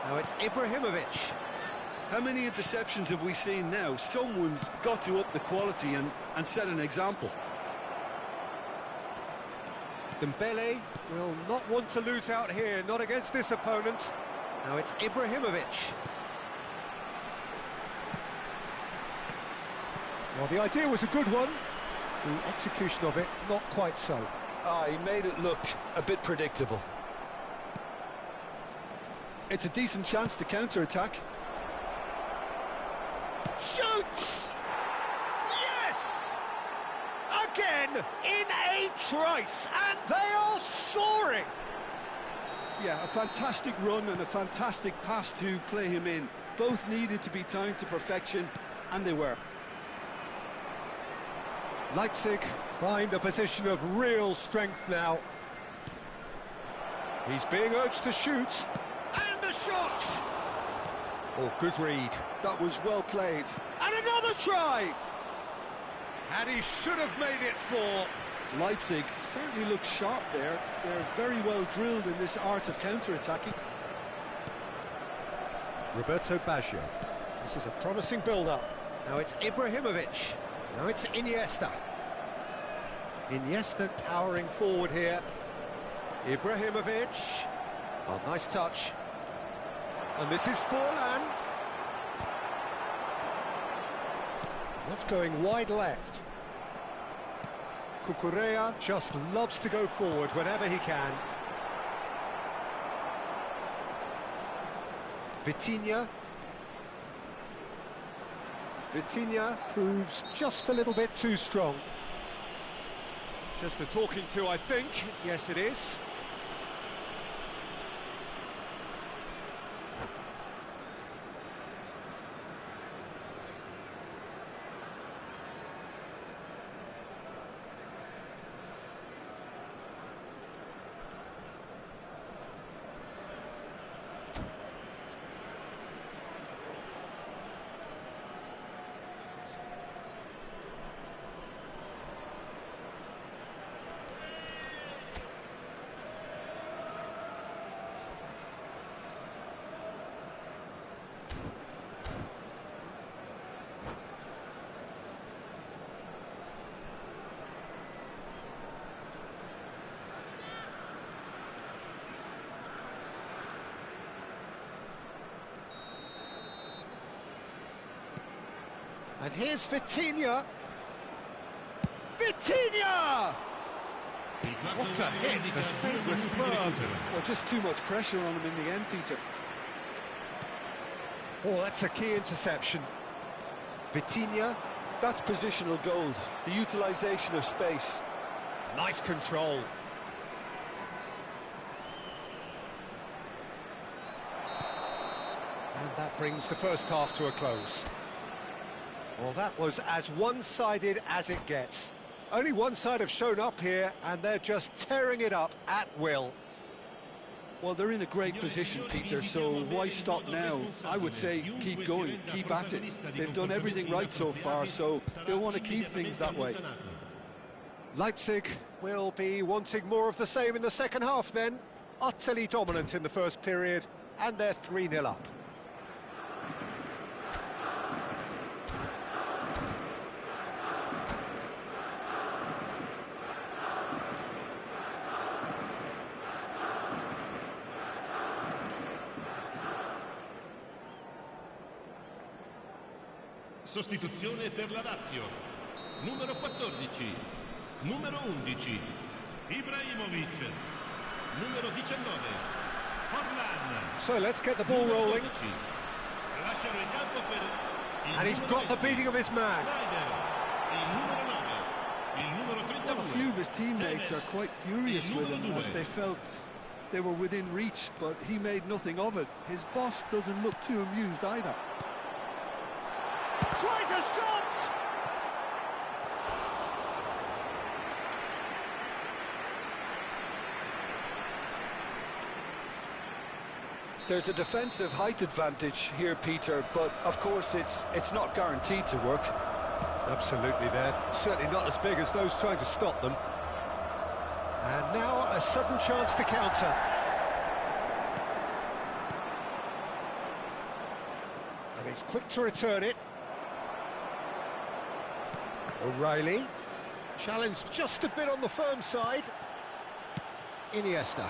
Now it's Ibrahimovic. How many interceptions have we seen now? Someone's got to up the quality and set an example. Dembele will not want to lose out here, not against this opponent. Now it's Ibrahimovic. Well, the idea was a good one. The execution of it, not quite so. He made it look a bit predictable. It's a decent chance to counter-attack. Shoots! Yes! Again, in a trice, and they are soaring! Yeah, a fantastic run and a fantastic pass to play him in. Both needed to be timed to perfection, and they were. Leipzig find a position of real strength now. He's being urged to shoot, and the shot! Oh, good read. That was well played. And another try! And he should have made it 4. Leipzig certainly look sharp there. They're very well drilled in this art of counter-attacking. Roberto Baggio. This is a promising build-up. Now it's Ibrahimovic. Now it's Iniesta. Iniesta powering forward here. Ibrahimovic. Oh, nice touch. And this is Forlan. That's going wide left. Cucurella just loves to go forward whenever he can. Vitinha. Vitinha proves just a little bit too strong. Just a talking to, I think. Yes, it is. And here's Vitinha. Vitinha! What a hit, the save was superb. Well, just too much pressure on him in the end, Peter. Oh, that's a key interception. Vitinha. That's positional gold, the utilisation of space. Nice control. And that brings the first half to a close. Well, that was as one-sided as it gets. Only one side have shown up here, and they're just tearing it up at will. Well, they're in a great position, Peter, so why stop now? I would say keep going, keep at it. They've done everything right so far, so they'll want to keep things that way. Leipzig will be wanting more of the same in the second half then. Utterly dominant in the first period, and they're 3-0 up. Sostituzione per la Lazio. Numero 14. Numero 11. Ibrahimovic. Numero 19. Forlan. So let's get the ball rolling. Lasciano il campo per And he's got the beating of his man. Il numero 9. Il numero 32. Well, a few of his teammates are quite furious with him as they felt they were within reach, but he made nothing of it. His boss doesn't look too amused either. Tries a shot! There's a defensive height advantage here, Peter, but of course it's not guaranteed to work. Absolutely, they're certainly not as big as those trying to stop them. And now a sudden chance to counter. And he's quick to return it. O'Reilly. Challenged just a bit on the firm side. Iniesta.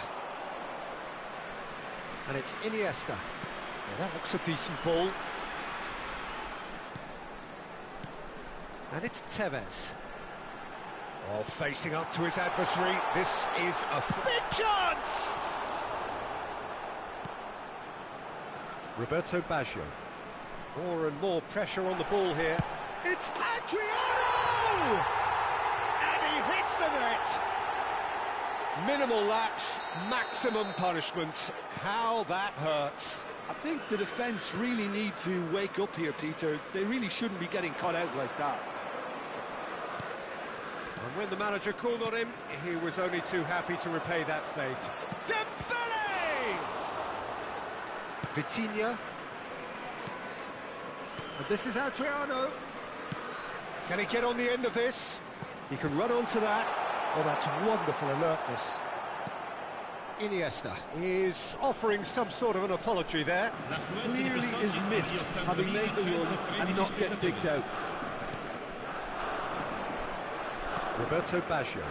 And it's Iniesta. Well, that looks a decent ball. And it's Tevez. Oh, facing up to his adversary. This is a big chance! Roberto Baggio. More and more pressure on the ball here. It's Adriano! And he hits the net! Minimal lapse, maximum punishment. How that hurts. I think the defence really need to wake up here, Peter. They really shouldn't be getting caught out like that. And when the manager called on him, he was only too happy to repay that faith. Dembele! Vitinha. And this is Adriano. Can he get on the end of this? He can run onto that. Oh, that's wonderful alertness. Iniesta is offering some sort of an apology there. Clearly is miffed, having made the run and not get digged out. Roberto Baggio.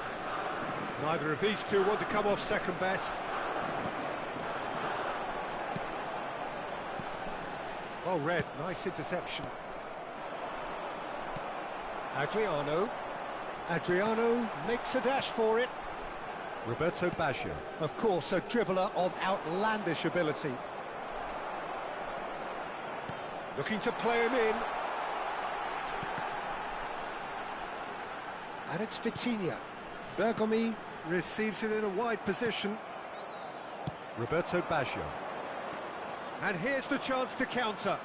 Neither of these two want to come off second best. Well read, nice interception. Adriano. Adriano makes a dash for it. Roberto Baggio, of course, a dribbler of outlandish ability. Looking to play him in. And it's Vitinha. Bergomi receives it in a wide position. Roberto Baggio. And here's the chance to counter.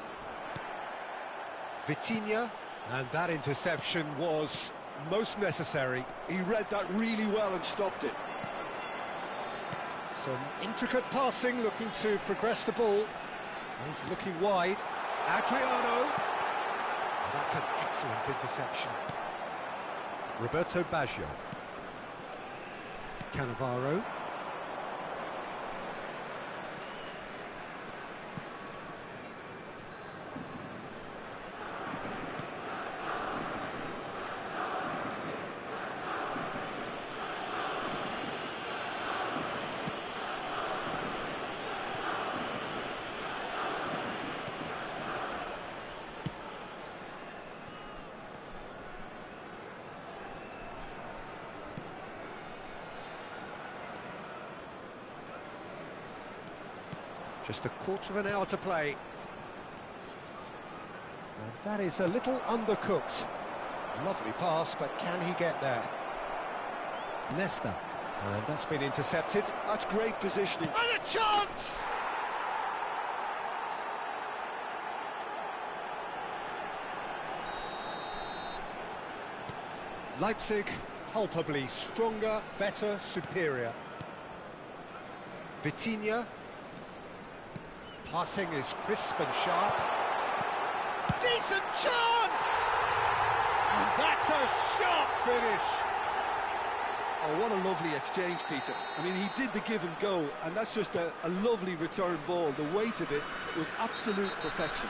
Vitinha, and that interception was most necessary. He read that really well and stopped it. Some intricate passing, looking to progress the ball. He's looking wide. Adriano. And that's an excellent interception. Roberto Baggio. Cannavaro. Just a quarter of an hour to play. And that is a little undercooked. Lovely pass, but can he get there? Nesta. And that's been intercepted. That's great positioning. And a chance! Leipzig, palpably stronger, better, superior. Vitinha. Passing is crisp and sharp. Decent chance! And that's a sharp finish. Oh, what a lovely exchange, Peter. I mean, he did the give and go, and that's just a lovely return ball. The weight of it was absolute perfection.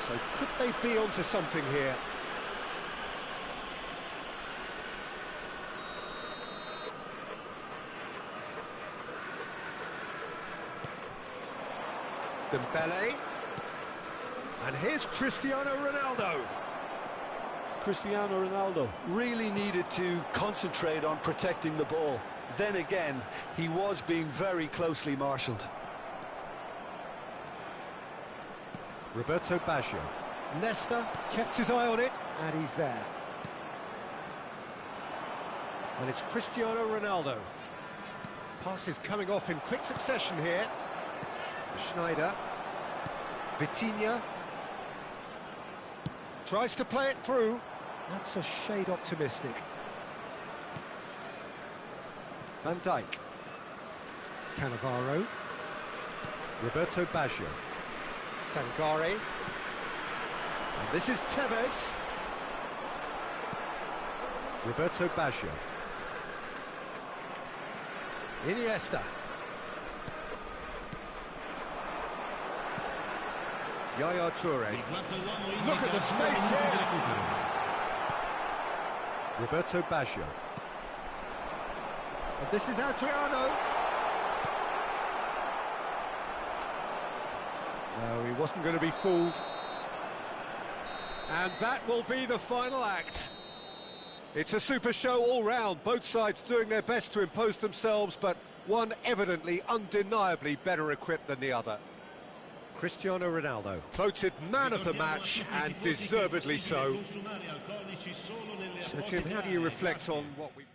So could they be onto something here? Dembele. And here's Cristiano Ronaldo. Cristiano Ronaldo really needed to concentrate on protecting the ball. Then again, he was being very closely marshalled. Roberto Baggio. Nesta kept his eye on it, and he's there. And it's Cristiano Ronaldo. Pass is coming off in quick succession here. Schneider. Vitinha. Tries to play it through. That's a shade optimistic. Van Dijk. Cannavaro. Roberto Baggio. Sangare. And this is Tevez. Roberto Baggio. Iniesta. Yaya Toure. Look at the space here. Roberto Baggio. And this is Adriano. No, he wasn't going to be fooled. And that will be the final act. It's a super show all round, both sides doing their best to impose themselves, but one evidently, undeniably better equipped than the other. Cristiano Ronaldo, voted man of the match, and deservedly so. So, Jim, how do you reflect on what we've...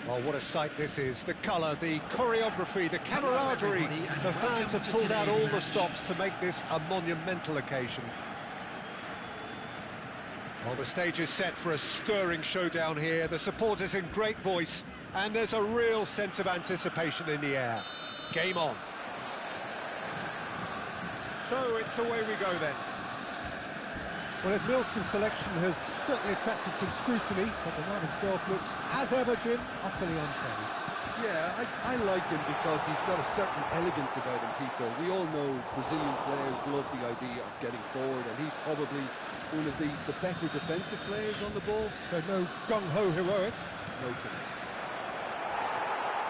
Well, what a sight this is. The colour, the choreography, the camaraderie. The fans have pulled out all the stops to make this a monumental occasion. Well, the stage is set for a stirring showdown here. The supporters in great voice, and there's a real sense of anticipation in the air. Game on. So it's away we go then. Well, Milson's selection has certainly attracted some scrutiny, but the man himself looks, as ever, Jim, utterly unfazed. Yeah, I like him because he's got a certain elegance about him, Peter. We all know Brazilian players love the idea of getting forward, and he's probably one of the better defensive players on the ball. So no gung-ho heroics. No chance.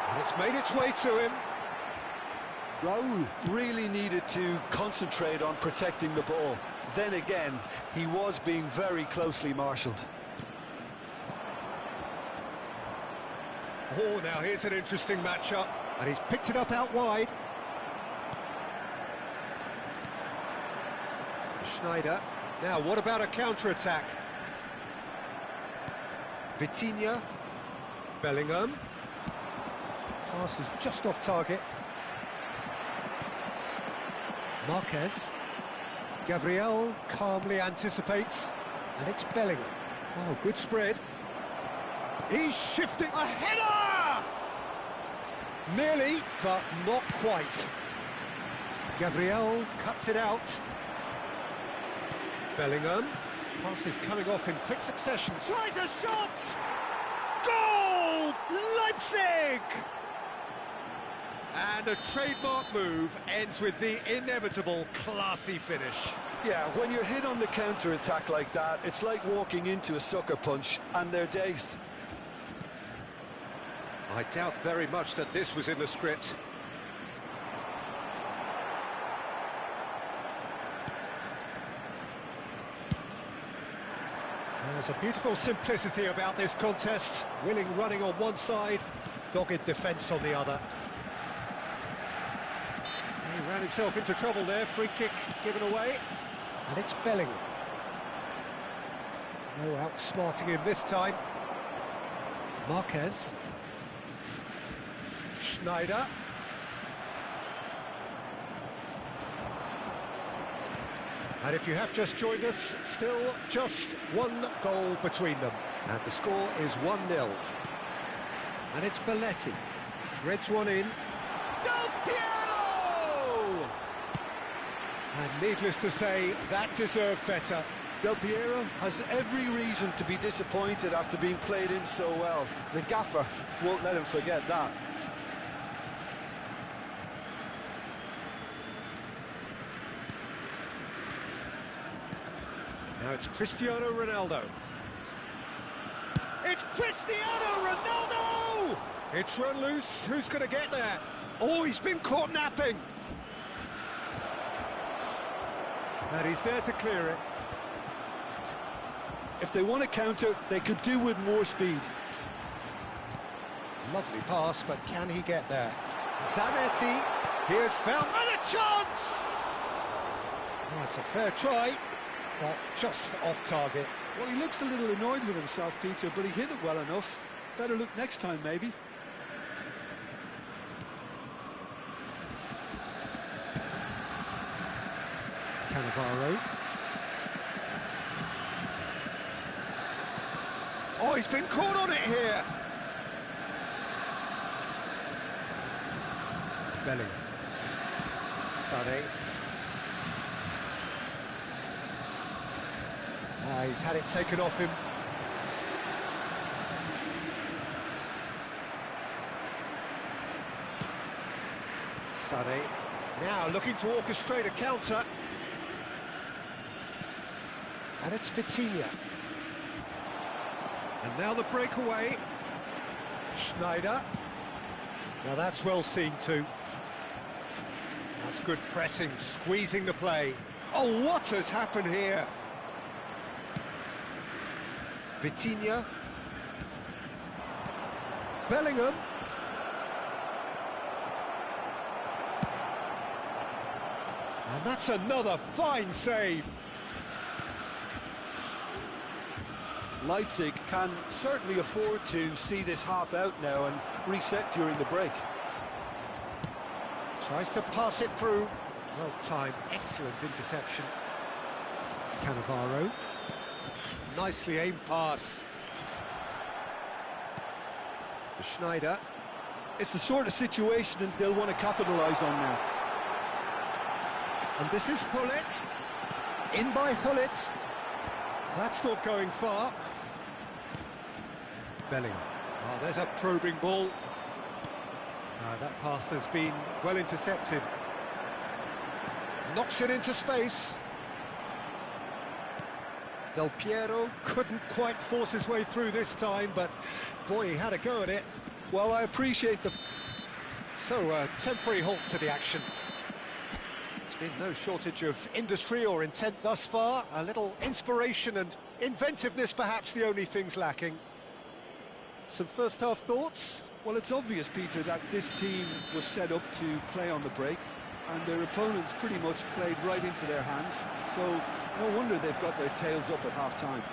And it's made its way to him. Raul really needed to concentrate on protecting the ball. Then again, he was being very closely marshalled. Oh, now here's an interesting matchup. And he's picked it up out wide. Schneider. Now, what about a counter-attack? Vitinha. Bellingham. Pass is just off target. Marquez. Gabriel calmly anticipates, and it's Bellingham. Oh, good spread. He's shifting. A header! Nearly, but not quite. Gabriel cuts it out. Bellingham. Pass is coming off in quick succession. Tries a shot! Goal! Leipzig! And a trademark move ends with the inevitable classy finish. Yeah, when you're hit on the counter-attack like that, it's like walking into a sucker punch, and they're dazed. I doubt very much that this was in the script. There's a beautiful simplicity about this contest. Willing running on one side, dogged defence on the other. He ran himself into trouble there, free kick given away. And it's Bellingham. No outsmarting him this time. Marquez. Schneider. And if you have just joined us, still just one goal between them. And the score is 1-0. And it's Belletti. Threads one in. Del Piero! And needless to say, that deserved better. Del Piero has every reason to be disappointed after being played in so well. The gaffer won't let him forget that. Now it's Cristiano Ronaldo. It's Cristiano Ronaldo! It's run loose. Who's going to get there? Oh, he's been caught napping. And he's there to clear it. If they want to counter, they could do with more speed. Lovely pass, but can he get there? Zanetti, here's found, and a chance! Oh, it's a fair try, but just off target. Well, he looks a little annoyed with himself, Peter, but he hit it well enough. Better look next time, maybe. Cannavaro. Oh, he's been caught on it here. Bellingham. Sané. He's had it taken off him. Sané. Now looking to orchestrate a counter. And it's Vitinha. And now the breakaway. Schneider. Now that's well seen too. That's good pressing, squeezing the play. Oh, what has happened here? Vitinha. Bellingham. And that's another fine save. Leipzig can certainly afford to see this half out now and reset during the break. Tries to pass it through. Well timed, excellent interception. Cannavaro. Nicely aimed pass. Schneider. It's the sort of situation that they'll want to capitalise on now. And this is Hullet. In by Hullet. That's not going far. Bellingham. Oh, there's a probing ball. That pass has been well intercepted. Knocks it into space. Del Piero couldn't quite force his way through this time, but boy, he had a go at it. Well, I appreciate the... So, temporary halt to the action. There's been no shortage of industry or intent thus far. A little inspiration and inventiveness, perhaps the only things lacking. Some first-half thoughts? Well, it's obvious, Peter, that this team was set up to play on the break, and their opponents pretty much played right into their hands, so no wonder they've got their tails up at half-time.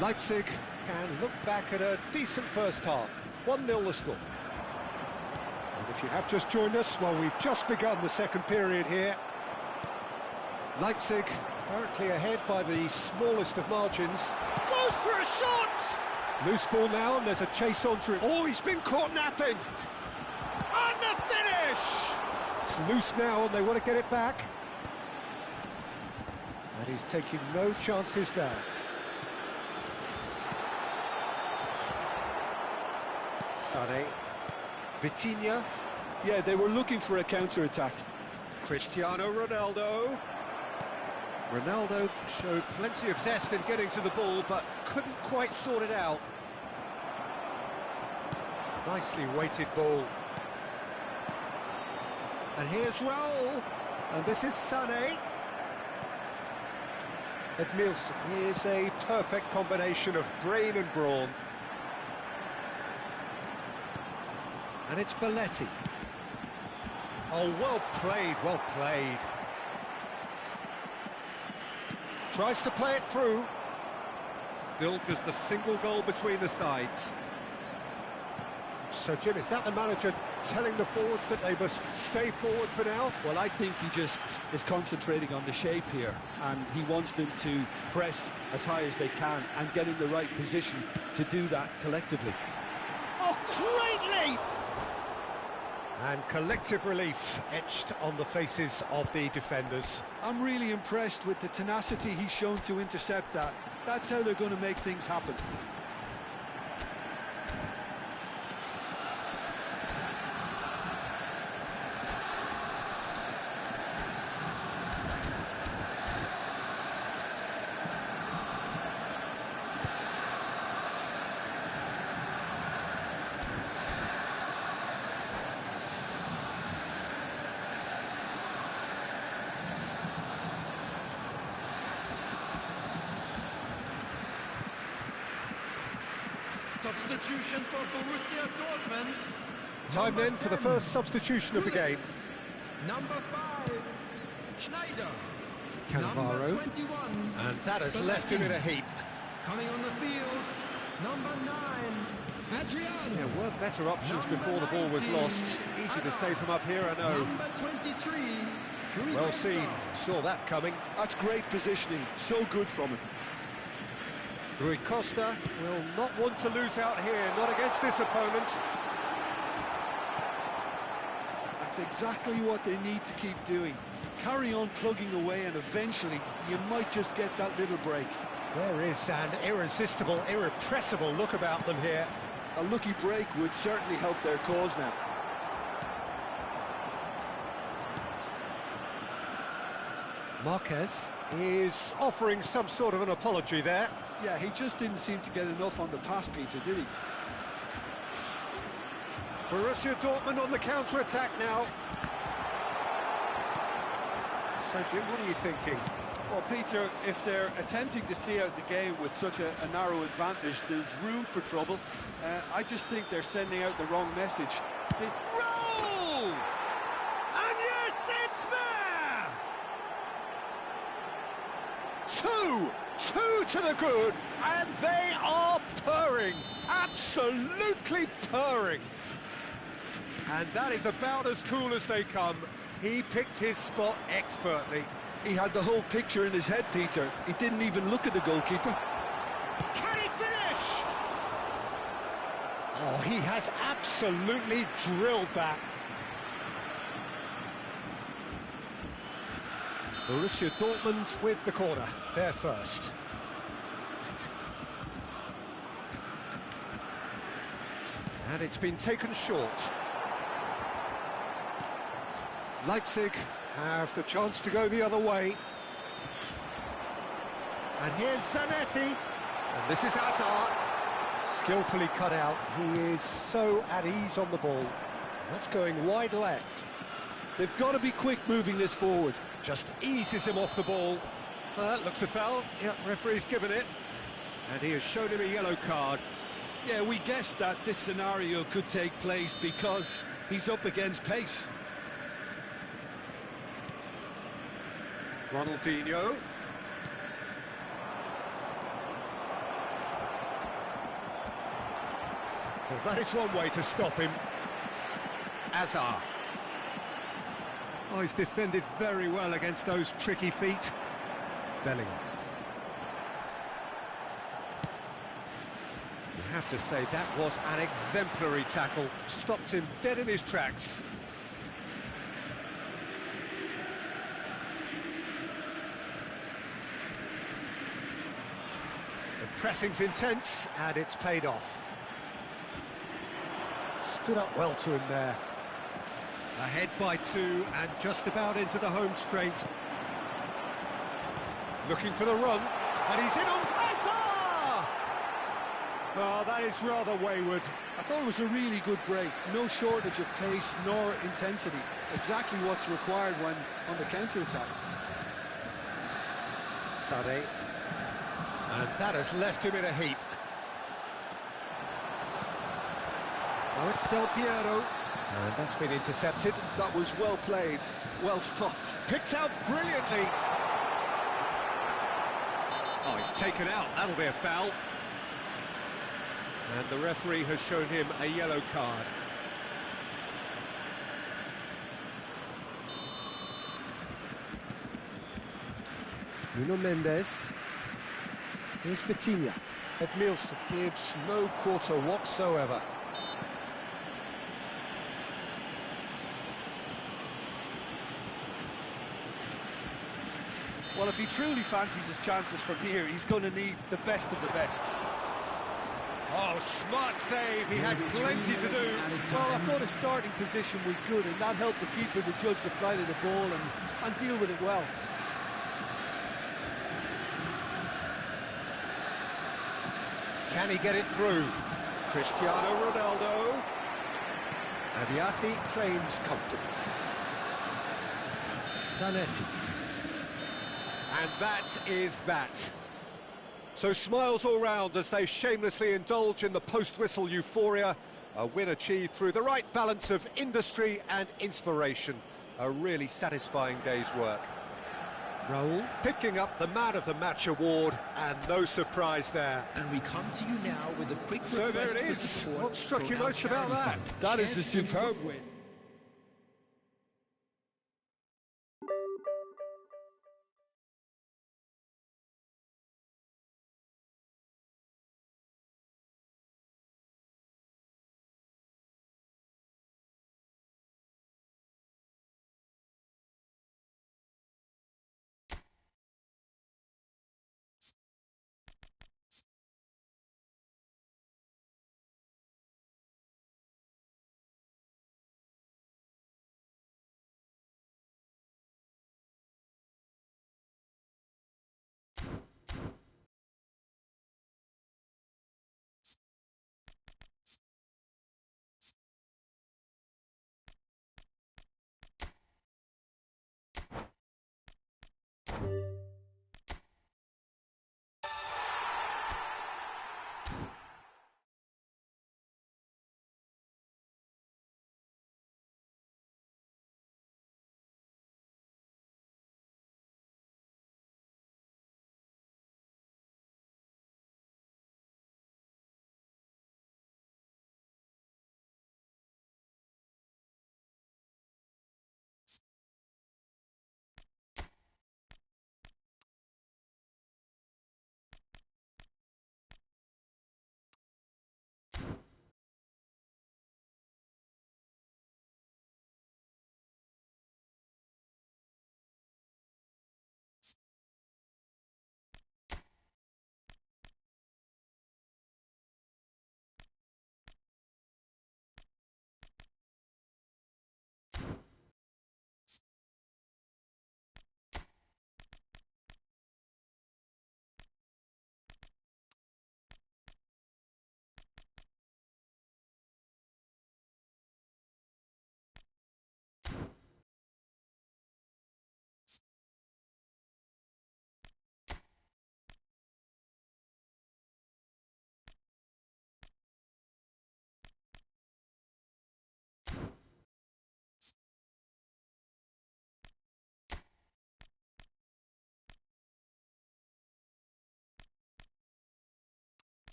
Leipzig can look back at a decent first half. 1-0 the score. And if you have just joined us, well, we've just begun the second period here. Leipzig currently ahead by the smallest of margins. Goes for a shot! Loose ball now, and there's a chase onto it. Oh, he's been caught napping! And the finish! It's loose now, and they want to get it back. And he's taking no chances there. Sané. Vitinha. Yeah, they were looking for a counter-attack. Cristiano Ronaldo. Ronaldo showed plenty of zest in getting to the ball, but couldn't quite sort it out. Nicely weighted ball. And here's Raul. And this is Sané. Edmilson is a perfect combination of brain and brawn. And it's Belletti. Oh, well played, well played. Tries to play it through. Still just the single goal between the sides. So, Jim, is that the manager telling the forwards that they must stay forward for now? Well, I think he just is concentrating on the shape here, and he wants them to press as high as they can and get in the right position to do that collectively. Oh, great leap! And collective relief etched on the faces of the defenders. I'm really impressed with the tenacity he's shown to intercept that. That's how they're going to make things happen. Substitution for Borussia Dortmund. Time then for the first substitution of the game. Number 5, Schneider. Cannavaro. Number 21. And that has left him in a heap. Coming on the field, number 9, Adrian. There were better options before the ball was lost. Easy to say from up here, I know. Number 23, Well seen, saw that coming. That's great positioning, so good from him. Rui Costa will not want to lose out here, not against this opponent. That's exactly what they need to keep doing. Carry on plugging away, and eventually you might just get that little break. There is an irresistible, irrepressible look about them here. A lucky break would certainly help their cause now. Marquez is offering some sort of an apology there. Yeah, he just didn't seem to get enough on the pass, Peter, did he? Borussia Dortmund on the counter-attack now. So, Jim, what are you thinking? Well, Peter, if they're attempting to see out the game with such a narrow advantage, there's room for trouble. I just think they're sending out the wrong message. Roll! And yes, it's there! Two to the good. And they are purring, absolutely purring. And that is about as cool as they come. He picked his spot expertly. He had the whole picture in his head, Peter. He didn't even look at the goalkeeper. Can he finish? Oh, he has absolutely drilled that. Borussia Dortmund with the corner. They're first. And it's been taken short. Leipzig have the chance to go the other way. And here's Zanetti. And this is Hazard. Skillfully cut out. He is so at ease on the ball. That's going wide left. They've got to be quick moving this forward. Just eases him off the ball. That looks a foul. Yep, referee's given it. And he has shown him a yellow card. Yeah, we guessed that this scenario could take place because he's up against pace. Ronaldinho. Well, that is one way to stop him. Hazard. Oh, he's defended very well against those tricky feet. Bellingham. You have to say that was an exemplary tackle. Stopped him dead in his tracks. The pressing's intense, and it's paid off. Stood up well to him there. Ahead by 2 and just about into the home straight. Looking for the run, and he's in on Hazard! Oh, that is rather wayward. I thought it was a really good break. No shortage of pace nor intensity. Exactly what's required when on the counter-attack. Sade. And that has left him in a heap. Oh, it's Del Piero. And that's been intercepted. That was well played, well stopped. Picked out brilliantly. Oh, he's taken out. That'll be a foul. And the referee has shown him a yellow card. Nuno Mendes. Here's Vitinha. Edmilson gives no quarter whatsoever. Well, if he truly fancies his chances from here, he's going to need the best of the best. Oh, smart save. He had plenty to do. Well, I thought his starting position was good, and that helped the keeper to judge the flight of the ball and deal with it well. Can he get it through? Cristiano Ronaldo. Aviati claims comfortably. Zanetti. And that is that. So smiles all round as they shamelessly indulge in the post-whistle euphoria. A win achieved through the right balance of industry and inspiration. A really satisfying day's work. Raul picking up the Man of the Match award, and no surprise there. And we come to you now with a quick So there it is. What struck you most about that? That is a superb win.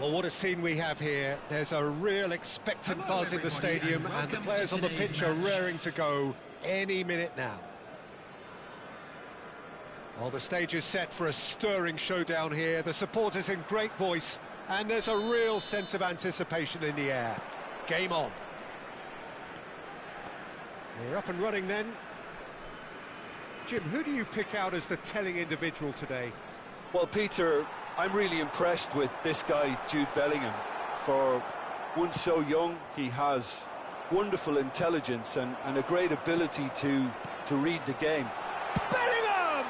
Well, what a scene we have here. There's a real expectant buzz in the stadium, and the players on the pitch are raring to go any minute now. Well, the stage is set for a stirring showdown here. The supporters in great voice, and there's a real sense of anticipation in the air. Game on. We're up and running then. Jim, who do you pick out as the telling individual today? Well, Peter, I'm really impressed with this guy, Jude Bellingham. For one so young, he has wonderful intelligence and a great ability to read the game. Bellingham!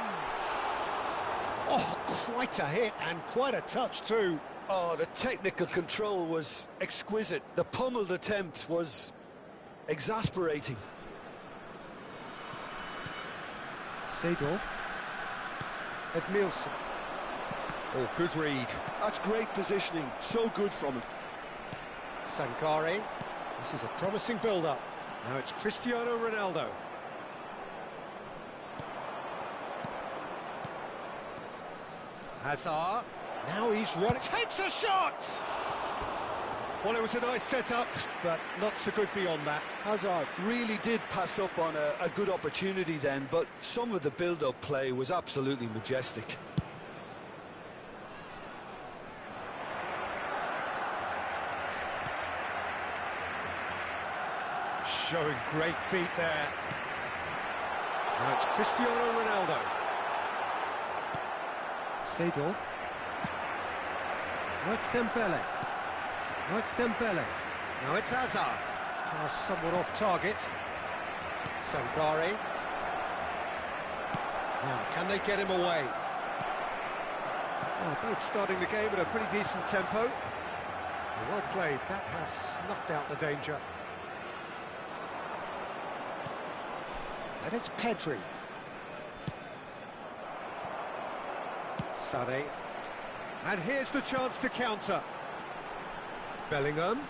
Oh, quite a hit and quite a touch too. Oh, the technical control was exquisite. The pummeled attempt was exasperating. Seedorf. Edmilson. Oh, good read. That's great positioning. So good from him. Sankari. This is a promising build-up. Now it's Cristiano Ronaldo. Hazard. Now he's running. Takes a shot! Well, it was a nice setup, but not so good beyond that. Hazard really did pass up on a good opportunity then, but some of the build-up play was absolutely majestic. Showing great feet there. Now it's Cristiano Ronaldo. Seedorf. Now it's Dembele. Now it's Dembele. Now it's Hazard. Pass somewhat off target. Sankari. Now, can they get him away? Well, both starting the game at a pretty decent tempo. Well played. That has snuffed out the danger. And it's Pedri. Sane. And here's the chance to counter. Bellingham.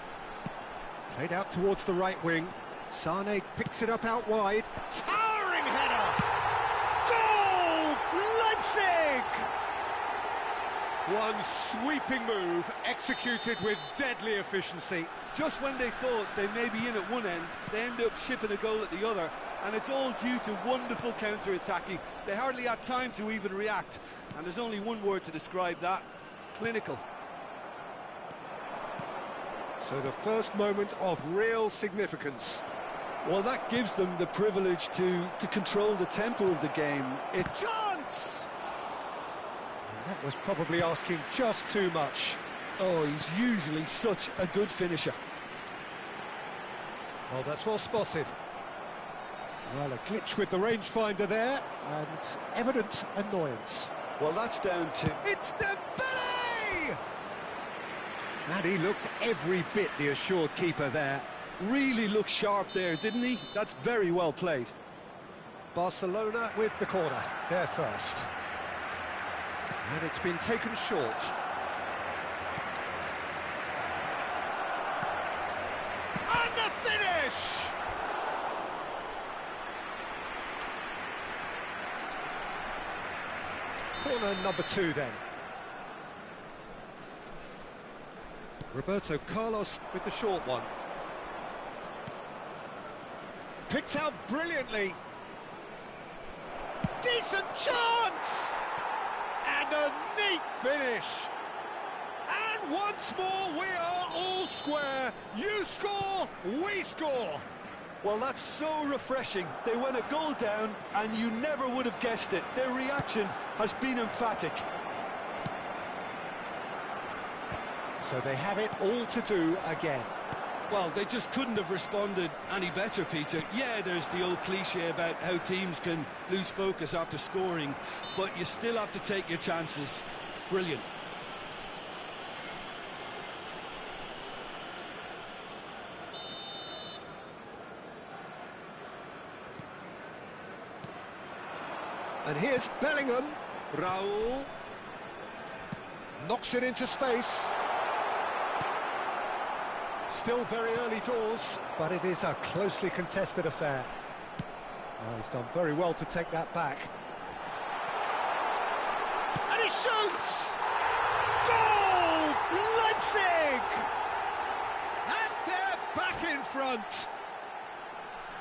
Played out towards the right wing. Sane picks it up out wide. Towering header! Goal! Leipzig! One sweeping move, executed with deadly efficiency. Just when they thought they may be in at one end, they end up shipping a goal at the other, and it's all due to wonderful counter-attacking. They hardly had time to even react, and there's only one word to describe that: clinical. So the first moment of real significance. Well, that gives them the privilege to control the tempo of the game. It's chance! That was probably asking just too much. Oh, he's usually such a good finisher. Well, that's well spotted. Well, a glitch with the rangefinder there, and evident annoyance. Well, that's down to... It's Dembele! And he looked every bit the assured keeper there. Really looked sharp there, didn't he? That's very well played. Barcelona with the corner, there first. And it's been taken short. And the finish! Corner number 2 then. Roberto Carlos with the short one. Picked out brilliantly. Decent chance! And a neat finish. And once more we are all square. You score, we score. Well, that's so refreshing. They went a goal down and you never would have guessed it. Their reaction has been emphatic. So they have it all to do again. Well, they just couldn't have responded any better, Peter. Yeah, there's the old cliche about how teams can lose focus after scoring, but you still have to take your chances. Brilliant. And here's Bellingham. Raul knocks it into space. Still very early doors, but it is a closely contested affair. Oh, he's done very well to take that back. And he shoots! Goal! Leipzig! And they're back in front.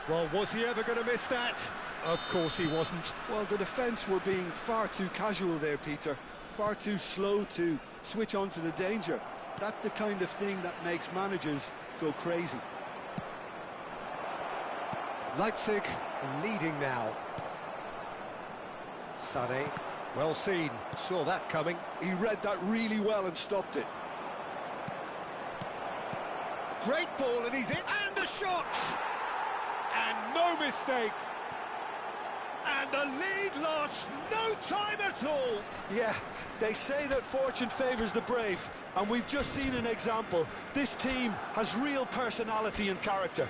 Well, was he ever going to miss that? Of course he wasn't. Well, the defence were being far too casual there, Peter. Far too slow to switch on to the danger. That's the kind of thing that makes managers go crazy. Leipzig leading now. Sané, well seen, saw that coming. He read that really well and stopped it. Great ball and he's in, and the shot! And no mistake. And the lead lost no time at all. Yeah, they say that fortune favours the brave, and we've just seen an example. This team has real personality and character.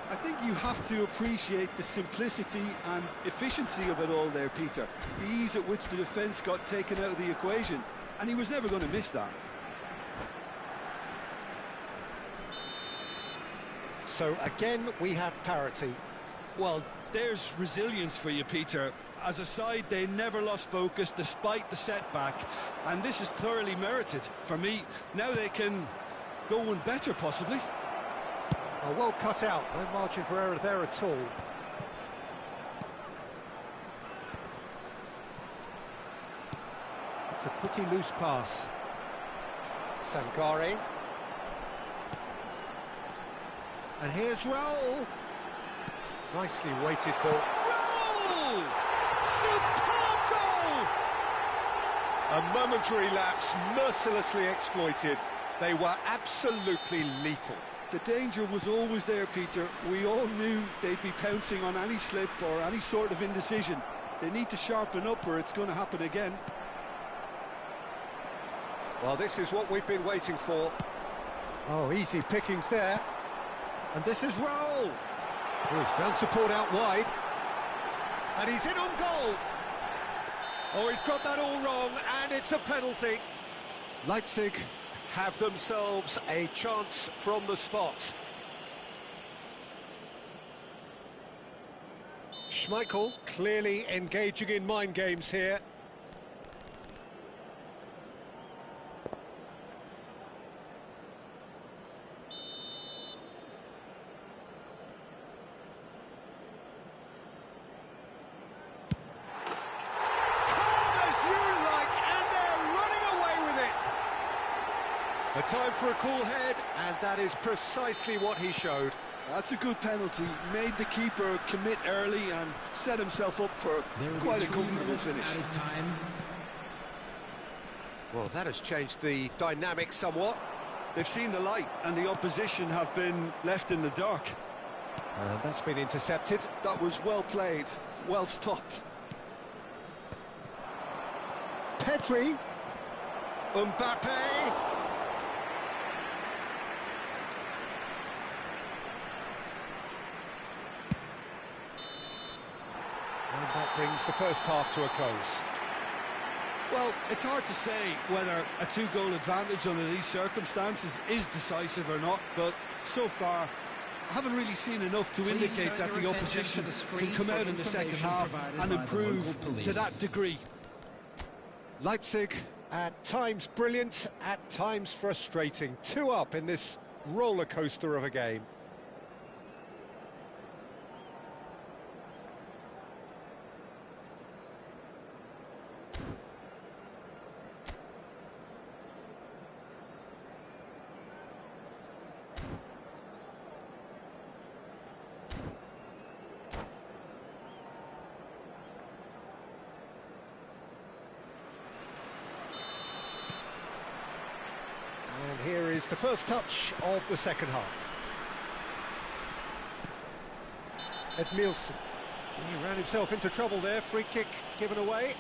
I think you have to appreciate the simplicity and efficiency of it all there, Peter. The ease at which the defence got taken out of the equation, and he was never going to miss that. So again, we have parity. Well, there's resilience for you, Peter. As a side, they never lost focus despite the setback, and this is thoroughly merited. For me, now they can go one better, possibly. Oh, well cut out, no margin for error there at all. It's a pretty loose pass. Sangare. And here's Raul. Nicely weighted ball. Raul! Superb goal! A momentary lapse, mercilessly exploited. They were absolutely lethal. The danger was always there, Peter. We all knew they'd be pouncing on any slip or any sort of indecision. They need to sharpen up or it's going to happen again. Well, this is what we've been waiting for. Oh, easy pickings there. And this is Raul. Oh, he's found support out wide. And he's in on goal. Oh, he's got that all wrong, and it's a penalty. Leipzig have themselves a chance from the spot. Schmeichel clearly engaging in mind games here. A time for a cool head, and that is precisely what he showed. That's a good penalty. Made the keeper commit early and set himself up for quite a comfortable finish. Well, that has changed the dynamic somewhat. They've seen the light, and the opposition have been left in the dark. And that's been intercepted. That was well played, well stopped. Pedri. Mbappe. And that brings the first half to a close. Well, it's hard to say whether a two-goal advantage under these circumstances is decisive or not, but so far I haven't really seen enough to indicate that the opposition can come out in the second half and improve to that degree. Leipzig, at times brilliant, at times frustrating. 2 up in this roller coaster of a game. And here is the first touch of the second half. Edmilson. He ran himself into trouble there. Free kick given away.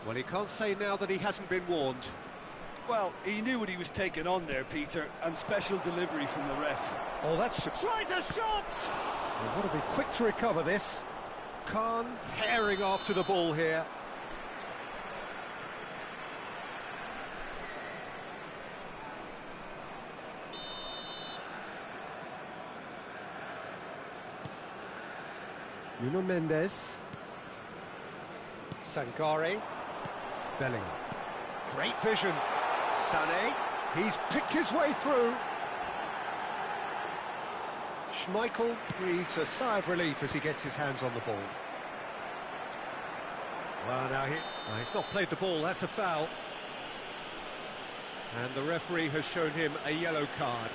Well, he can't say now that he hasn't been warned. Well, he knew what he was taking on there, Peter, and special delivery from the ref. Oh, that's... Tries a shot! They've got to be quick to recover this. Khan herring after the ball here. Nuno Mendes. Sankari. Bellingham. Great vision. Sané. He's picked his way through. Schmeichel breathes a sigh of relief as he gets his hands on the ball. Well, now he's not played the ball, that's a foul. And the referee has shown him a yellow card.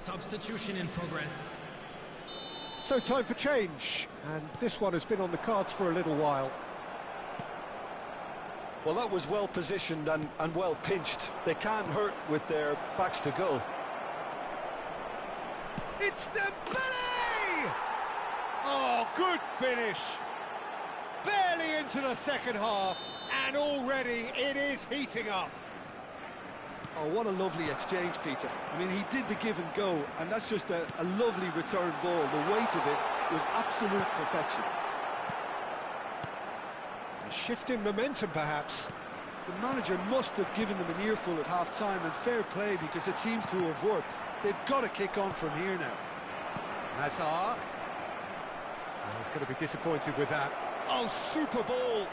Substitution in progress. So time for change, and this one has been on the cards for a little while. Well, that was well positioned and well pinched. They can't hurt with their backs to goal. It's Dembele! Oh, good finish. Barely into the second half, and already it is heating up. Oh, what a lovely exchange, Peter. I mean, he did the give and go, and that's just a lovely return ball. The weight of it was absolute perfection. A shift in momentum, perhaps. The manager must have given them an earful at half-time, and fair play, because it seems to have worked. They've got to kick on from here now. Hazard. Oh, he's going to be disappointed with that. Oh, super ball.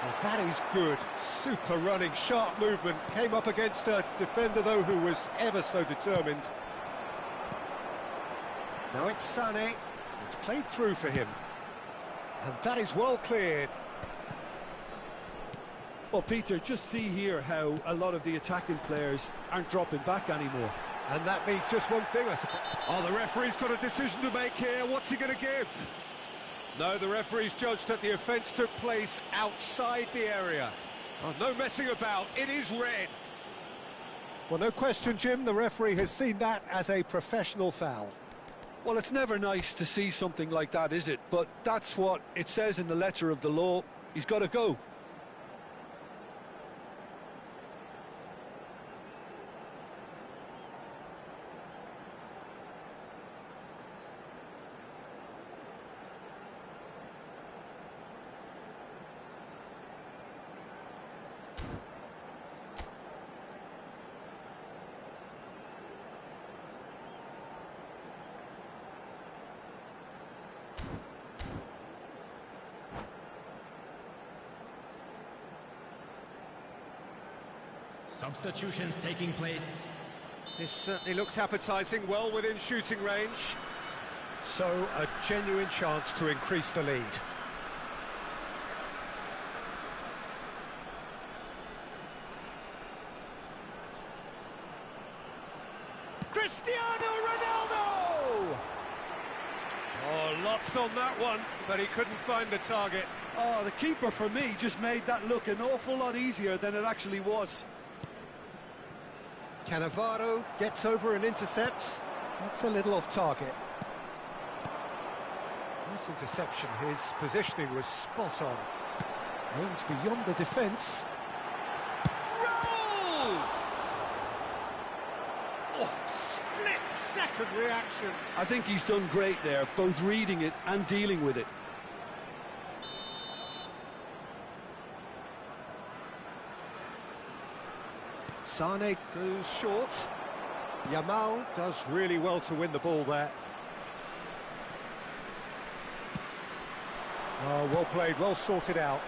Well, that is good. Super running, sharp movement. Came up against a defender, though, who was ever so determined. Now it's Sané. It's played through for him. And that is well cleared. Well, Peter, just see here how a lot of the attacking players aren't dropping back anymore. And that means just one thing, I suppose. Oh, the referee's got a decision to make here. What's he going to give? No, the referee's judged that the offence took place outside the area. Oh, no messing about. It is red. Well, no question, Jim. The referee has seen that as a professional foul. Well, it's never nice to see something like that, is it? But that's what it says in the letter of the law. He's got to go. Substitutions taking place. This certainly looks appetising, well within shooting range. So, a genuine chance to increase the lead. Cristiano Ronaldo! Oh, lots on that one, but he couldn't find the target. Oh, the keeper, for me, just made that look an awful lot easier than it actually was. Cannavaro gets over and intercepts. That's a little off target. Nice interception. His positioning was spot on. Aims beyond the defence. Roll! Oh, split-second reaction. I think he's done great there, both reading it and dealing with it. Sané goes short. Yamal does really well to win the ball there. Oh, well played, well sorted out.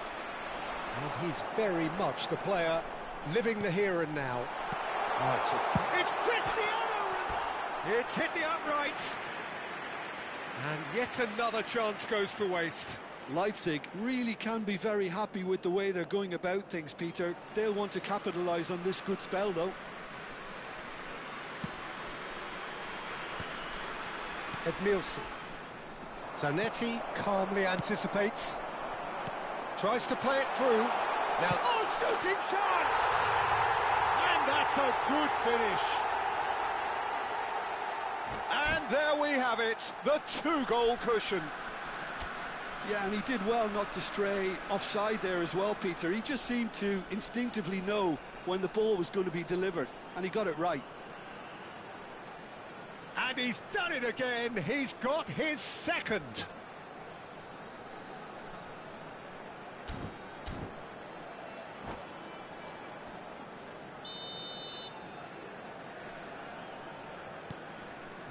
And he's very much the player living the here and now. Oh, it's Cristiano Ronaldo! It's hit the upright. And yet another chance goes to waste. Leipzig really can be very happy with the way they're going about things, Peter. They'll want to capitalise on this good spell, though. Edmilson. Zanetti calmly anticipates. Tries to play it through. Now, Oh, shooting chance! And that's a good finish. And there we have it, the two-goal cushion. Yeah, and he did well not to stray offside there as well, Peter. He just seemed to instinctively know when the ball was going to be delivered, and he got it right. And he's done it again, he's got his second.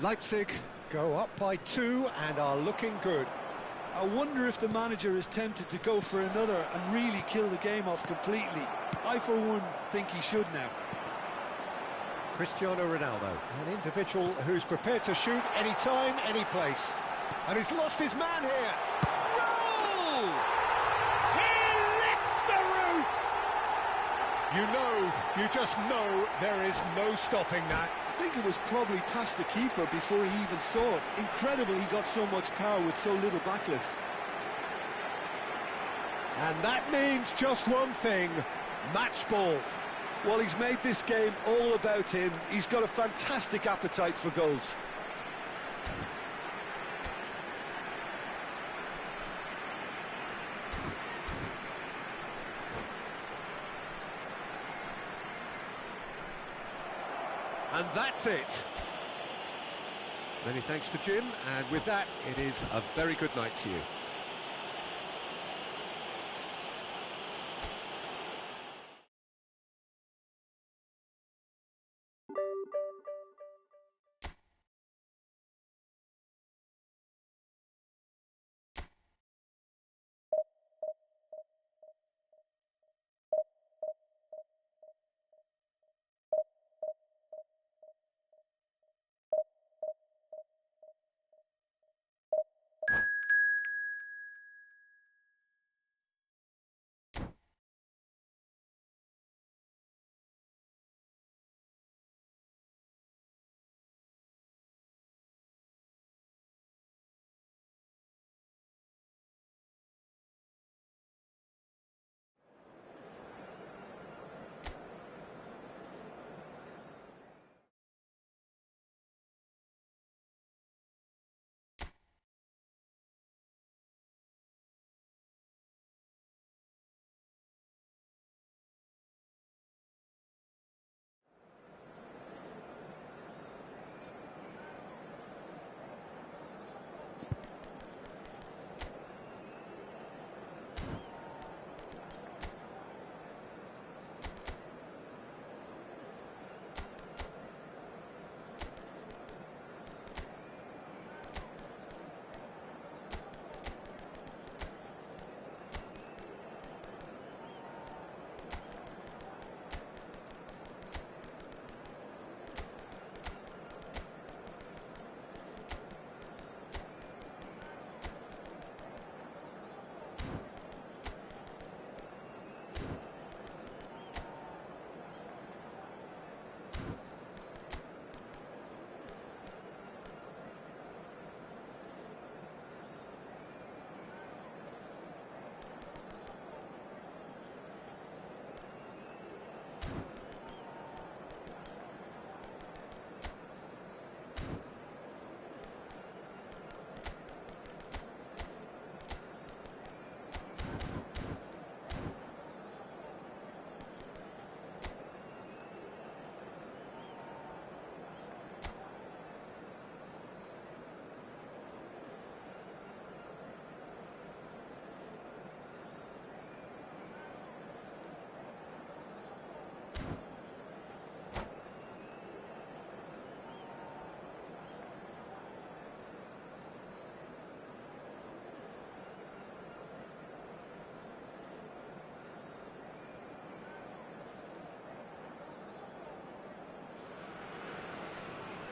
Leipzig go up by 2 and are looking good. I wonder if the manager is tempted to go for another and really kill the game off completely. I, for one, think he should now. Cristiano Ronaldo. An individual who's prepared to shoot any time, any place. And he's lost his man here. Goal! He lifts the roof! You just know there is no stopping that. I think it was probably past the keeper before he even saw it. Incredible he got so much power with so little backlift. And that means just one thing, match ball. Well, he's made this game all about him. He's got a fantastic appetite for goals. And that's it. Many thanks to Jim, and with that, it is a very good night to you.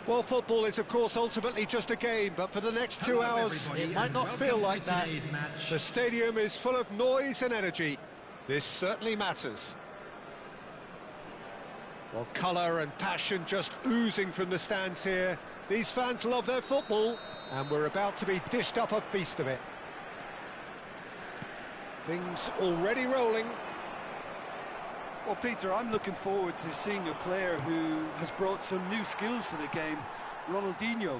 Well, football is, of course, ultimately just a game, but for the next 2 hours, it might not feel like that. The stadium is full of noise and energy. This certainly matters. Well, colour and passion just oozing from the stands here. These fans love their football, and we're about to be dished up a feast of it. Things already rolling. Well, Peter, I'm looking forward to seeing a player who has brought some new skills to the game. Ronaldinho.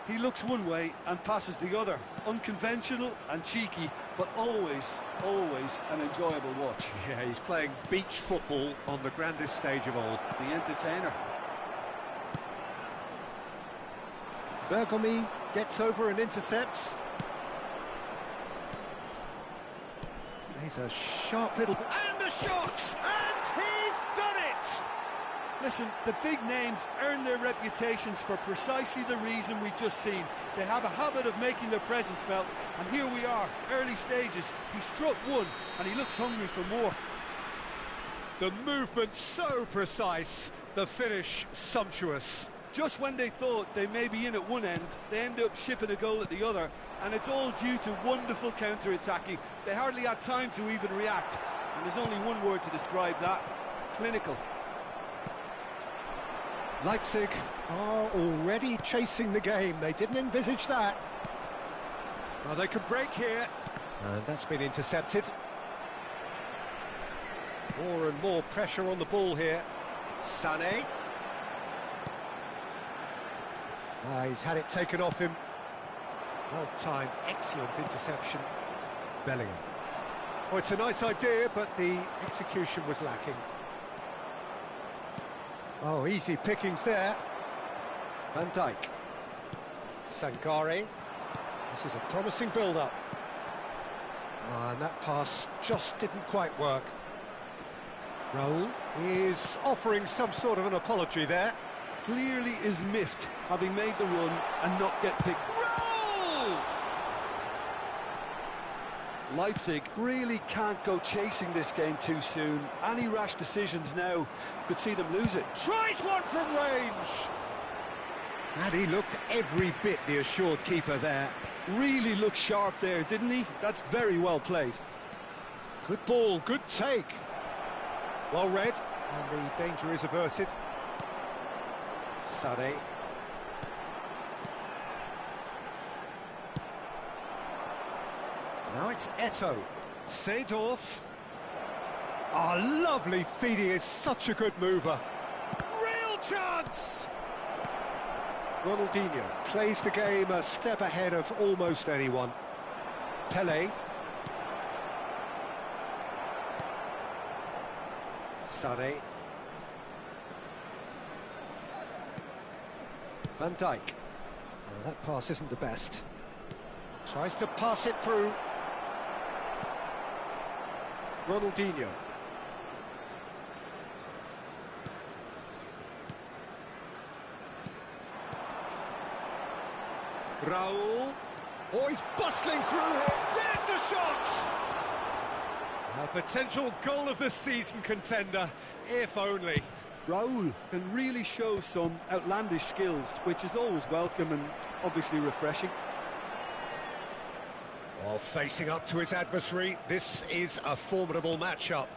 He looks one way and passes the other. Unconventional and cheeky, but always, always an enjoyable watch. Yeah, he's playing beach football on the grandest stage of all. The entertainer. Bergomi gets over and intercepts. He's a sharp little... And the shot! And he's done it! Listen, the big names earn their reputations for precisely the reason we've just seen. They have a habit of making their presence felt, and here we are, early stages. He struck one, and he looks hungry for more. The movement so precise, the finish sumptuous. Just when they thought they may be in at one end, they end up shipping a goal at the other, and it's all due to wonderful counter-attacking. They hardly had time to even react, and there's only one word to describe that: clinical. Leipzig are already chasing the game. They didn't envisage that. Well, they could break here. And that's been intercepted. More and more pressure on the ball here. Sané. He's had it taken off him. Well timed, excellent interception. Bellingham. Oh, it's a nice idea, but the execution was lacking. Oh, easy pickings there. Van Dijk. Sangare. This is a promising build-up. And that pass just didn't quite work. Raul is offering some sort of an apology there. Clearly is miffed, having made the run and not get picked. Roll! Leipzig really can't go chasing this game too soon. Any rash decisions now could see them lose it. Tries one from range! And he looked every bit the assured keeper there. Really looked sharp there, didn't he? That's very well played. Good ball, good take. Well read, and the danger is averted. Sané. Now it's Eto'o. Seedorf. Oh, lovely feed. He is such a good mover. Real chance! Ronaldinho plays the game a step ahead of almost anyone. Pelé. Sané. Van Dijk. Oh, that pass isn't the best. Tries to pass it through. Ronaldinho. Raul. Oh, he's bustling through here. There's the shot! A potential goal of the season contender, if only. Raul can really show some outlandish skills, which is always welcome and obviously refreshing. While facing up to his adversary, this is a formidable matchup.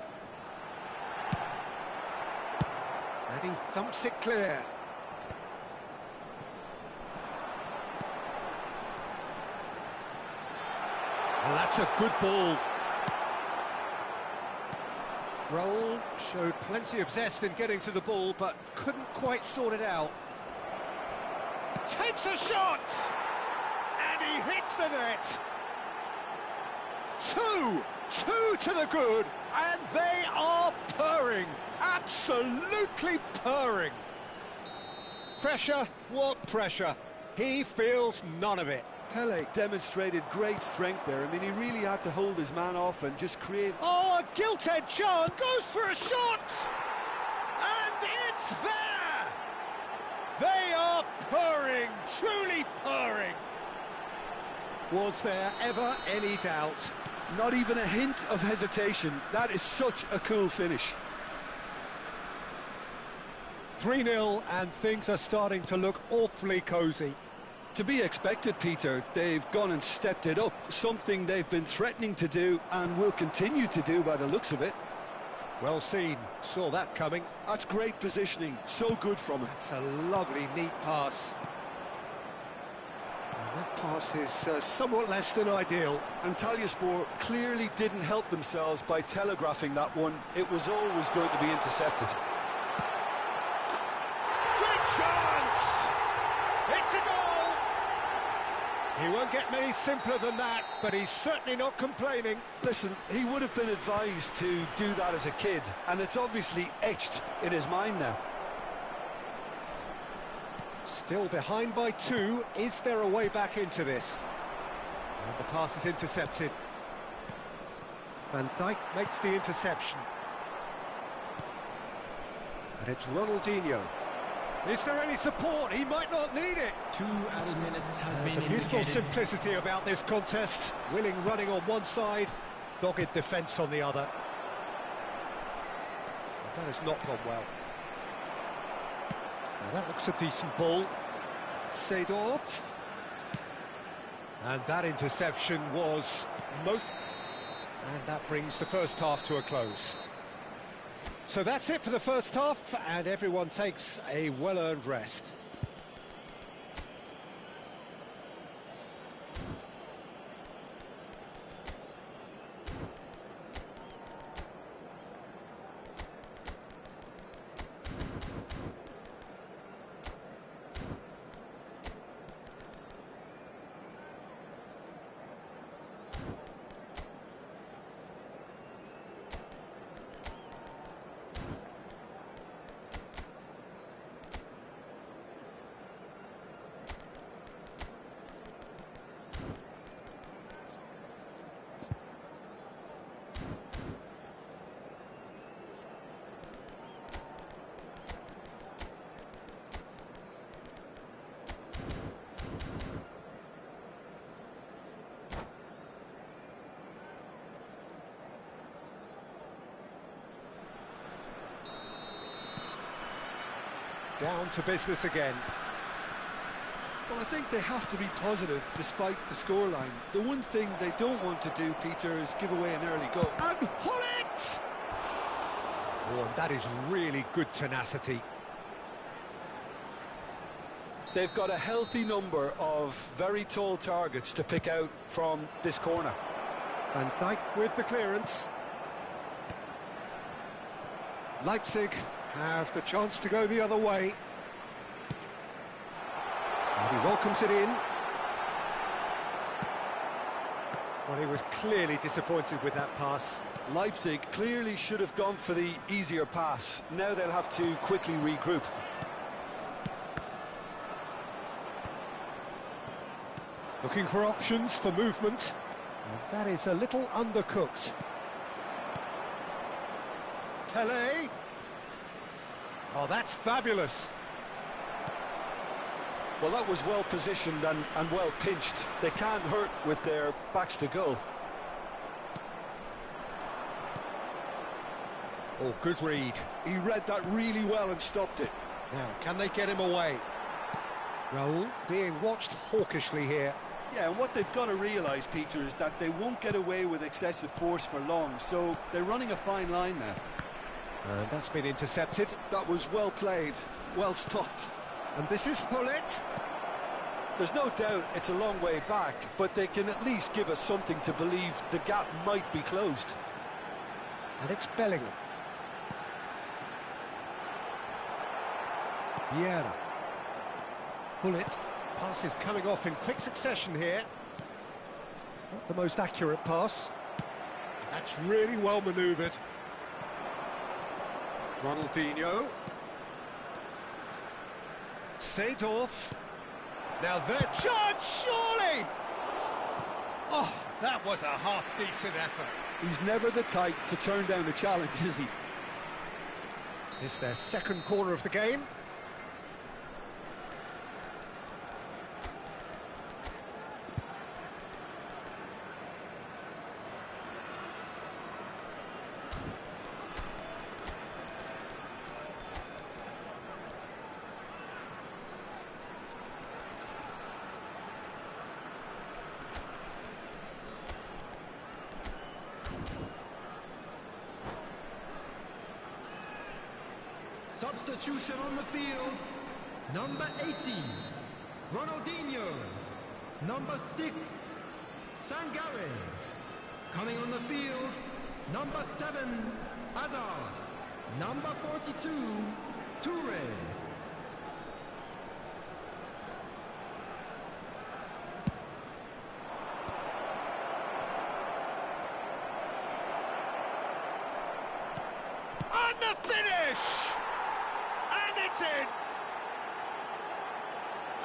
And he thumps it clear. Well, that's a good ball. Raul showed plenty of zest in getting to the ball, but couldn't quite sort it out. Takes a shot! And he hits the net! Two to the good, and they are purring, absolutely purring. Pressure, what pressure? He feels none of it. Pelé demonstrated great strength there. I mean, he really had to hold his man off and just create... Oh, a gilt-edged chance, goes for a shot! And it's there! They are purring, truly purring. Was there ever any doubt? Not even a hint of hesitation. That is such a cool finish. 3-0, and things are starting to look awfully cosy. To be expected, Peter. They've gone and stepped it up, something they've been threatening to do and will continue to do by the looks of it. Well seen, saw that coming. That's great positioning, so good from him. It's a lovely, neat pass. That pass is somewhat less than ideal. And Talyaspor clearly didn't help themselves by telegraphing that one. It was always going to be intercepted. Good chance! It's a goal! He won't get many simpler than that, but he's certainly not complaining. Listen, he would have been advised to do that as a kid, and it's obviously etched in his mind now. Still behind by 2. Is there a way back into this? And the pass is intercepted. Van Dijk makes the interception. And it's Ronaldinho. Is there any support? He might not need it. 2 added minutes has There's been a beautiful indicated. simplicity about this contest. Willing running on one side, dogged defence on the other. That has not gone well. Now that looks a decent ball. Seedorf. And that interception was most... And that brings the first half to a close. So that's it for the first half, and everyone takes a well-earned rest. Down to business again. Well, I think they have to be positive despite the scoreline. The one thing they don't want to do, Peter, is give away an early goal. And Hullet! Oh, and that is really good tenacity. They've got a healthy number of very tall targets to pick out from this corner. Van Dijk with the clearance. Leipzig have the chance to go the other way. And he welcomes it in. Well, he was clearly disappointed with that pass. Leipzig clearly should have gone for the easier pass. Now they'll have to quickly regroup. Looking for options for movement. And that is a little undercooked. Pele. Oh, that's fabulous. Well, that was well positioned and well pinched. They can't hurt with their backs to goal. Oh, good read. He read that really well and stopped it. Now, can they get him away? Raul being watched hawkishly here. Yeah, and what they've got to realise, Peter, is that they won't get away with excessive force for long, so they're running a fine line now. And that's been intercepted. That was well played, well stopped. And this is Hullet. There's no doubt it's a long way back, but they can at least give us something to believe the gap might be closed. And it's Bellingham. Vieira. Hullet. Pass is coming off in quick succession here. Not the most accurate pass. That's really well manoeuvred. Ronaldinho. Seedorf. Now there's chance, surely! Oh, that was a half-decent effort. He's never the type to turn down a challenge, is he? It's their second corner of the game. Substitution on the field. Number 18, Ronaldinho. number 6, Sangare. Coming on the field, number 7, Hazard. Number 42, Toure. And the finish! And it's in!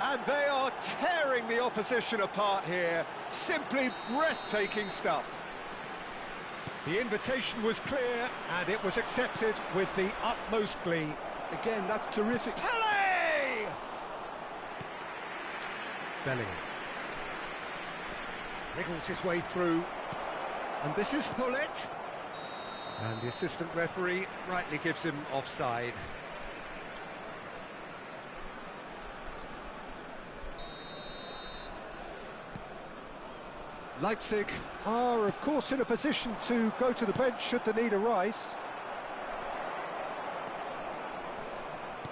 And they are tearing the opposition apart here. Simply breathtaking stuff. The invitation was clear, and it was accepted with the utmost glee. Again, that's terrific. Pele! Bellingham. Wriggles his way through. And this is Hullet. And the assistant referee rightly gives him offside. Leipzig are, of course, in a position to go to the bench should the need arise.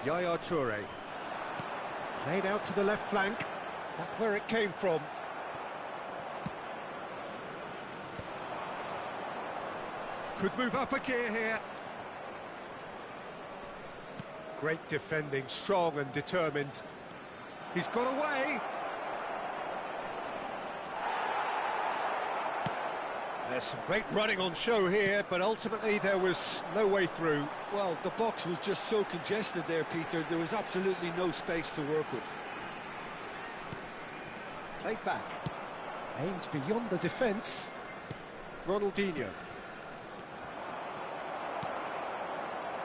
Yaya Toure. Played out to the left flank. Not where it came from. Could move up a gear here. Great defending, strong and determined. He's got away. There's some great running on show here, but ultimately there was no way through. Well, the box was just so congested there, Peter. There was absolutely no space to work with. Played back. Aimed beyond the defence. Ronaldinho.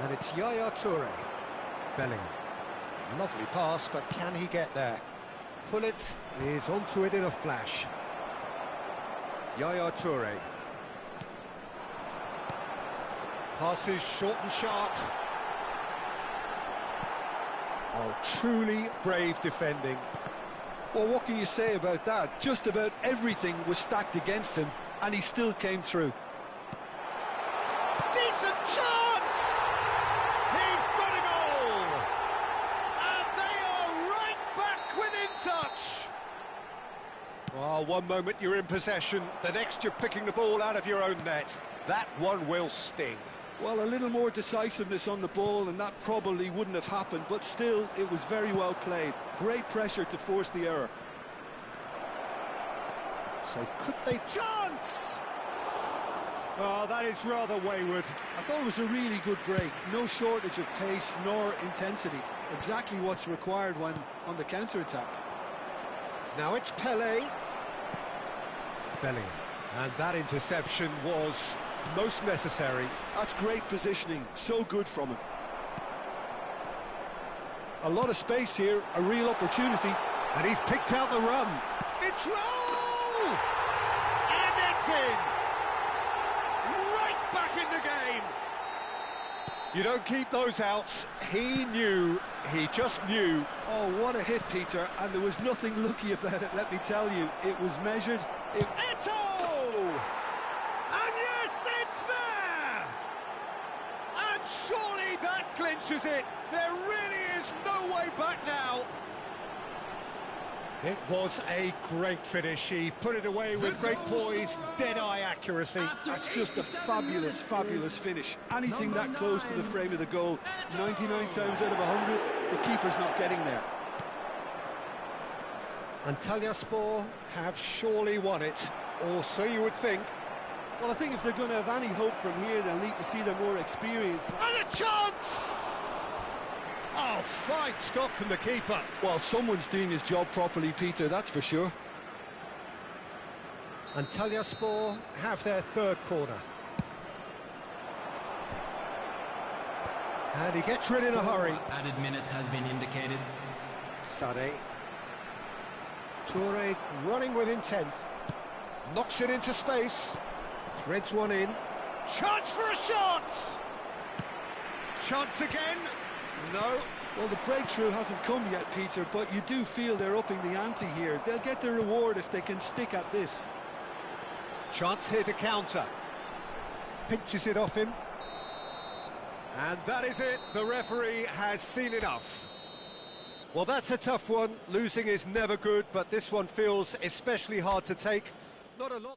And it's Yaya Toure. Bellingham. Lovely pass, but can he get there? Hullet is onto it in a flash. Yaya Toure. Passes short and sharp. Oh, truly brave defending. Well, what can you say about that? Just about everything was stacked against him, and he still came through. Decent chance! He's got a goal! And they are right back within touch! Well, one moment you're in possession, the next you're picking the ball out of your own net. That one will sting. Well, a little more decisiveness on the ball, and that probably wouldn't have happened, but still, it was very well played. Great pressure to force the error. So could they... Chance! Oh, that is rather wayward. I thought it was a really good break. No shortage of pace nor intensity. Exactly what's required when on the counter-attack. Now it's Pele. Bellingham. And that interception was most necessary. That's great positioning. So good from him. A lot of space here. A real opportunity. And he's picked out the run. It's roll! And it's in! Right back in the game! You don't keep those outs. He knew. He just knew. Oh, what a hit, Peter. And there was nothing lucky about it, let me tell you. It was measured. Eto'o! And yes, it's there! And surely that clinches it. There really is no way back now. It was a great finish. He put it away with great poise, dead-eye accuracy. That's just a fabulous, fabulous finish. Anything that close to the frame of the goal, 99 times out of 100, the keeper's not getting there. Antalyaspor have surely won it, or so you would think. Well, I think if they're going to have any hope from here, they'll need to see their more experience. And a chance! Oh, fine stop from the keeper. Well, someone's doing his job properly, Peter, that's for sure. Antalyaspor have their third corner. And he gets rid in a hurry. Added minutes has been indicated. Sade. Toure running with intent. Knocks it into space. Threads one in. Chance for a shot! Chance again. No. Well, the breakthrough hasn't come yet, Peter, but you do feel they're upping the ante here. They'll get their reward if they can stick at this. Chance here to counter. Pinches it off him. And that is it. The referee has seen enough. Well, that's a tough one. Losing is never good, but this one feels especially hard to take. Not a lot.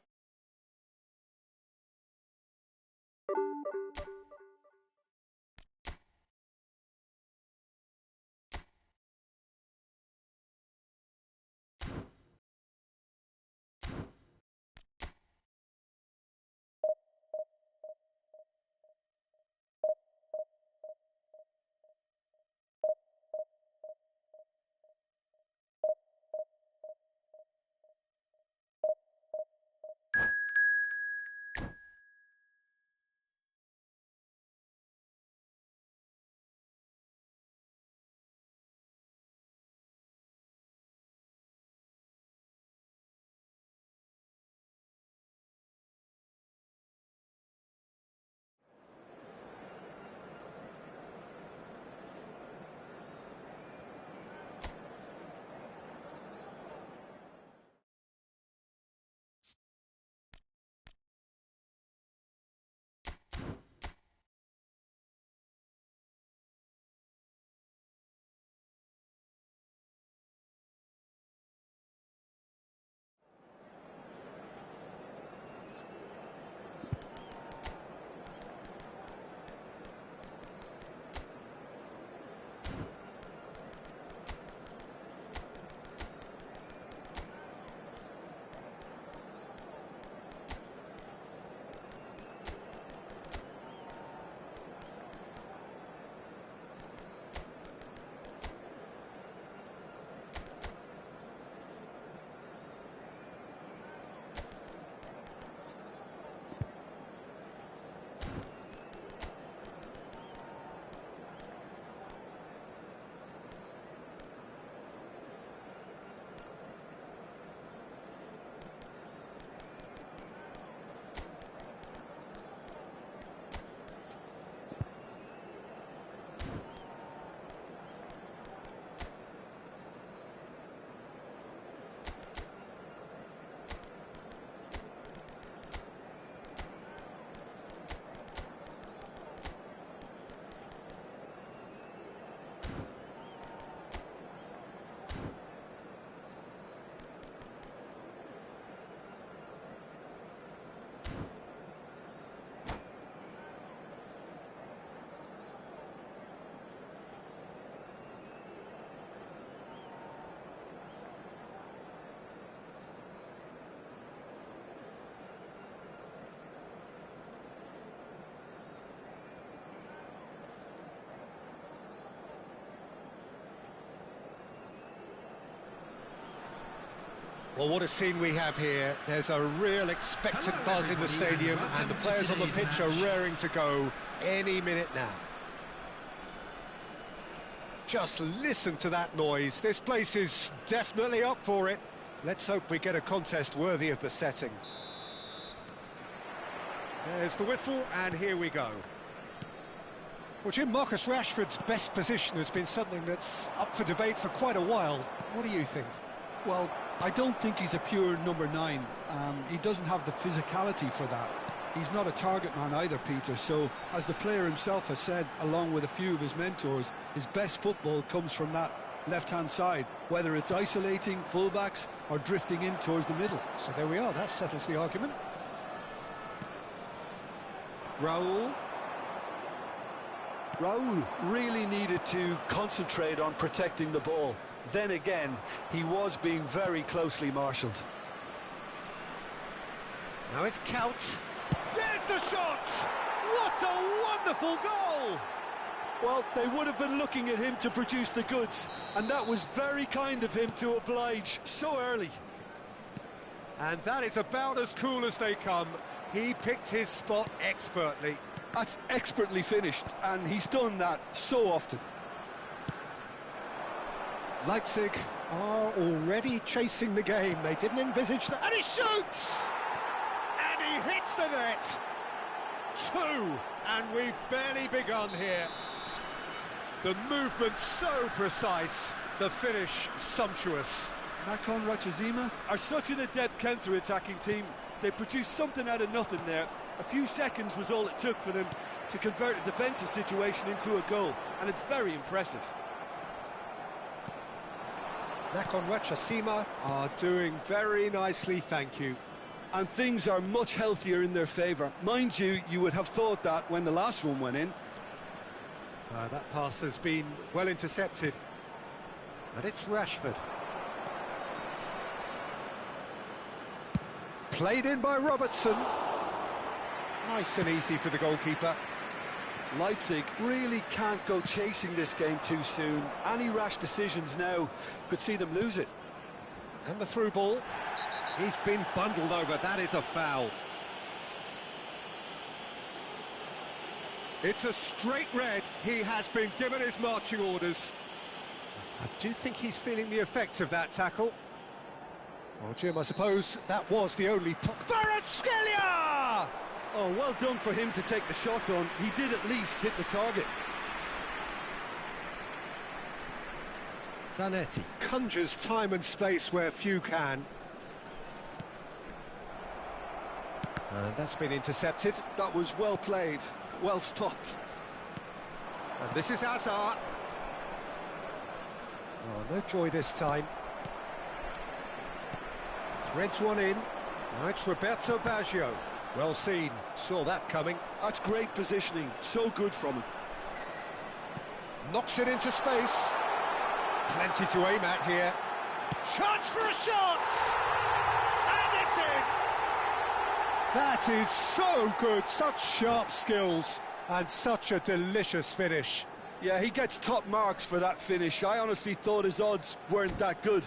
Well, what a scene we have here. There's a real expectant buzz in the stadium, and the players on the pitch are raring to go any minute now. Just listen to that noise. This place is definitely up for it. Let's hope we get a contest worthy of the setting. There's the whistle, and here we go. Well, Jim, Marcus Rashford's best position has been something that's up for debate for quite a while. What do you think? Well, I don't think he's a pure number 9. He doesn't have the physicality for that. He's not a target man either, Peter, so as the player himself has said, along with a few of his mentors, his best football comes from that left-hand side, whether it's isolating fullbacks or drifting in towards the middle. So there we are, that settles the argument. Raul really needed to concentrate on protecting the ball. Then again, he was being very closely marshalled. Now it's Couch. There's the shot! What a wonderful goal! Well, they would have been looking at him to produce the goods, and that was very kind of him to oblige so early. And that is about as cool as they come. He picked his spot expertly. That's expertly finished, and he's done that so often. Leipzig are already chasing the game. They didn't envisage that. And he shoots! And he hits the net. 2, and we've barely begun here. The movement so precise, the finish sumptuous. Nakhon Ratchazima are such an adept counter-attacking team. They produced something out of nothing there. A few seconds was all it took for them to convert a defensive situation into a goal, and it's very impressive. Nakonwachasima are doing very nicely, thank you. And things are much healthier in their favour. Mind you, you would have thought that when the last one went in. That pass has been well intercepted. And it's Rashford. Played in by Robertson. Nice and easy for the goalkeeper. Leipzig really can't go chasing this game too soon. Any rash decisions now could see them lose it. And the through ball. He's been bundled over, that is a foul. It's a straight red. He has been given his marching orders. I do think he's feeling the effects of that tackle. Well, Jim, I suppose that was the only... Kvaratskhelia! Oh, well done for him to take the shot on. He did at least hit the target. Zanetti conjures time and space where few can. And that's been intercepted. That was well played, well stopped. And this is Hazard. Oh, no joy this time. Threads one in. Now it's Roberto Baggio. Well seen, saw that coming. That's great positioning, so good from him. Knocks it into space. Plenty to aim at here. Chance for a shot! And it's in! That is so good, such sharp skills, and such a delicious finish. Yeah, he gets top marks for that finish. I honestly thought his odds weren't that good.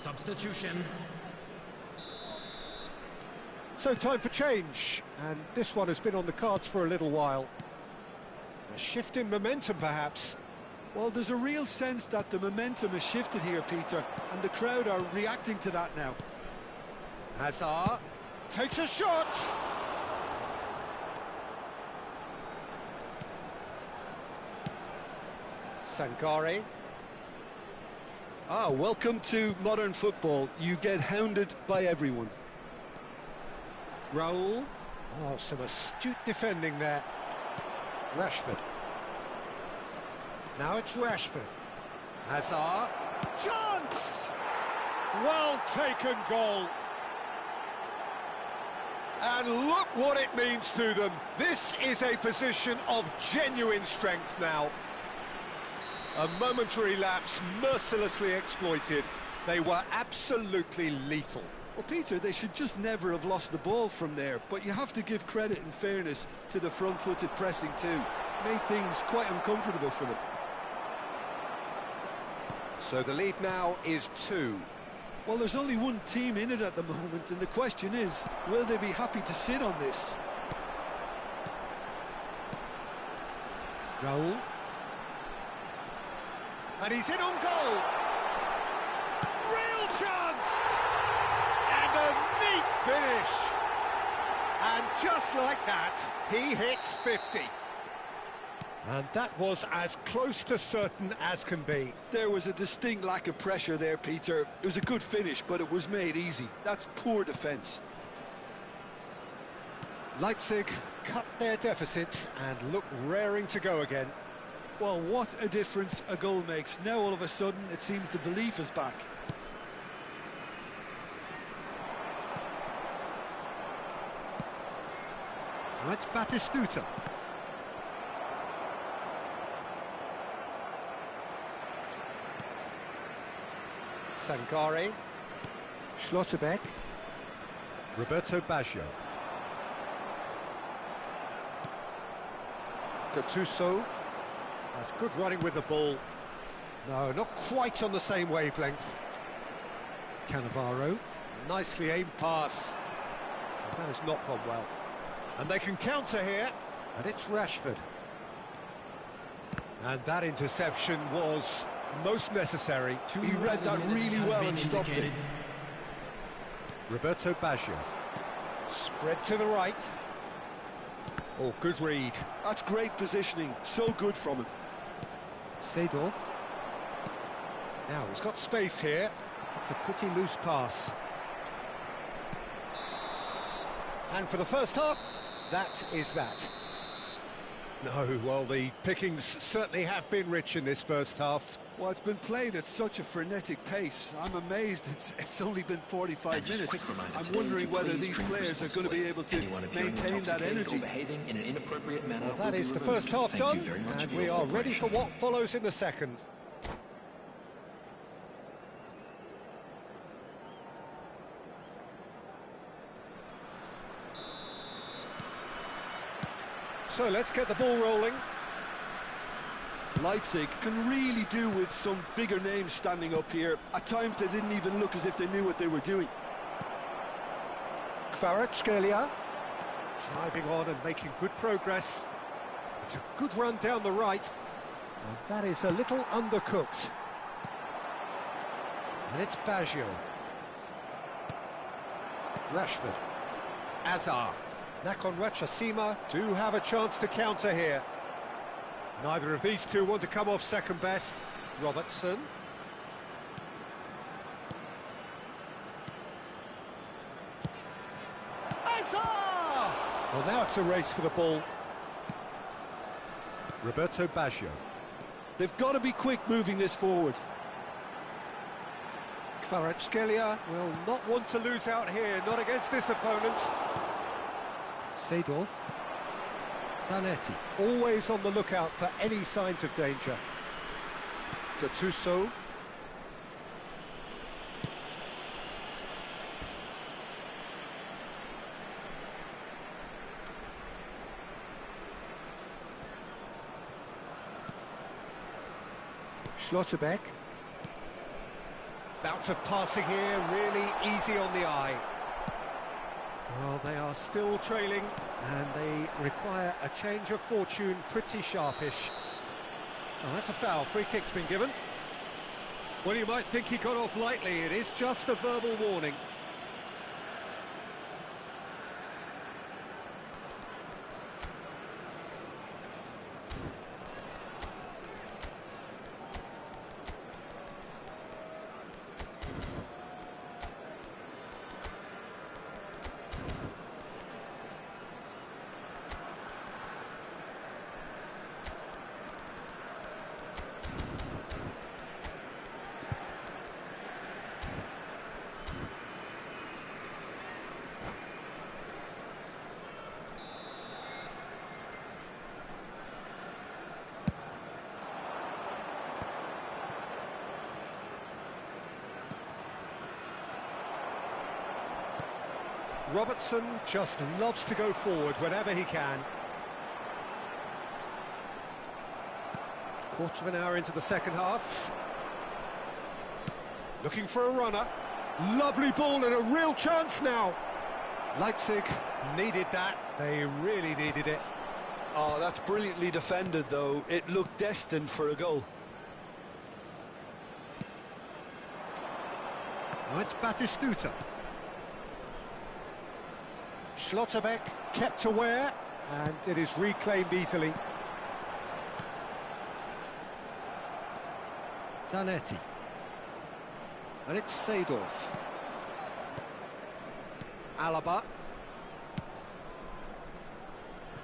Substitution. So time for change, and this one has been on the cards for a little while. A shift in momentum, perhaps. Well, there's a real sense that the momentum has shifted here, Peter, and the crowd are reacting to that now. Hazard takes a shot. Sangare. Ah, welcome to modern football. You get hounded by everyone. Raul. Oh, some astute defending there. Rashford. Now it's Rashford. Hazard. Chance! Well taken goal. And look what it means to them. This is a position of genuine strength now. A momentary lapse mercilessly exploited. They were absolutely lethal. Well, Peter, they should just never have lost the ball from there, but you have to give credit and fairness to the front-footed pressing too. Made things quite uncomfortable for them. So the lead now is 2. Well, there's only one team in it at the moment, and the question is, will they be happy to sit on this? Raul. And he's in on goal. Real chance! And a neat finish. And just like that, he hits 50. And that was as close to certain as can be. There was a distinct lack of pressure there, Peter. It was a good finish, but it was made easy. That's poor defence. Leipzig cut their deficit and look raring to go again. Well, what a difference a goal makes. Now all of a sudden it seems the belief is back. Now it's Batistuta. Sangare. Schlotterbeck. Roberto Baggio. Gattuso. That's good running with the ball. No, not quite on the same wavelength. Cannavaro. Nicely aimed pass. That has not gone well. And they can counter here. And it's Rashford. And that interception was most necessary. He read that really well and stopped it. Roberto Baggio. Spread to the right. Oh, good read. That's great positioning. So good from him. Seedorf. Now he's got space here. It's a pretty loose pass. And for the first half, that is that. No, well, the pickings certainly have been rich in this first half. Well, it's been played at such a frenetic pace. I'm amazed it's only been 45 minutes. I'm wondering whether these players are going to be able to maintain that energy. Well, that is the first half done, and we are ready for what follows in the second. So let's get the ball rolling. Leipzig can really do with some bigger names standing up here. At times they didn't even look as if they knew what they were doing. Kvaratskhelia driving on and making good progress. It's a good run down the right. And that is a little undercooked. And it's Baggio. Rashford. Azar. Nakon Ratchasima do have a chance to counter here. Neither of these two want to come off second best. Robertson. Azar! Well, now it's a race for the ball. Roberto Baggio. They've got to be quick moving this forward. Kvaratskhelia will not want to lose out here, not against this opponent. Seedorf. Zanetti, always on the lookout for any signs of danger. Gattuso. Schlotterbeck. Bout of passing here, really easy on the eye. Well, they are still trailing, and they require a change of fortune, pretty sharpish. Oh, that's a foul. Free kick's been given. Well, you might think he got off lightly. It is just a verbal warning. Robertson just loves to go forward whenever he can. Quarter of an hour into the second half. Looking for a runner. Lovely ball and a real chance now. Leipzig needed that. They really needed it. Oh, that's brilliantly defended, though. It looked destined for a goal. Now it's Batistuta. Schlotterbeck kept aware, and it is reclaimed easily. Zanetti. And it's Seedorf. Alaba.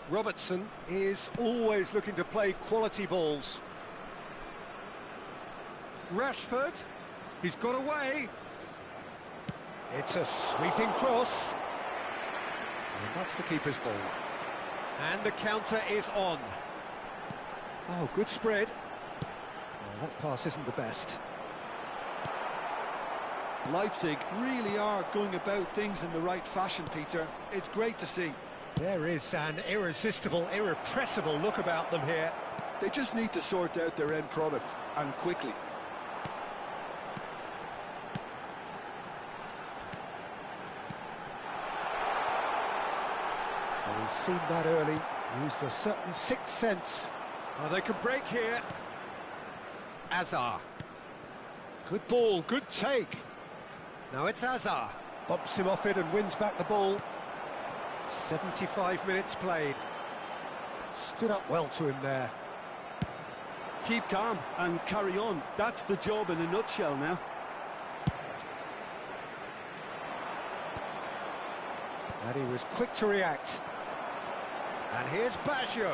Robertson is always looking to play quality balls. Rashford. He's got away. It's a sweeping cross. And that's the keeper's ball. And the counter is on. Oh, good spread. Well, that pass isn't the best. Leipzig really are going about things in the right fashion, Peter. It's great to see. There is an irresistible, irrepressible look about them here. They just need to sort out their end product, and quickly. He's seen that early, used a certain sixth sense. Oh, they can break here. Azar. Good ball, good take. Now it's Azar. Bumps him off it and wins back the ball. 75 minutes played. Stood up well to him there. Keep calm and carry on. That's the job in a nutshell now. And he was quick to react. And here's Baggio.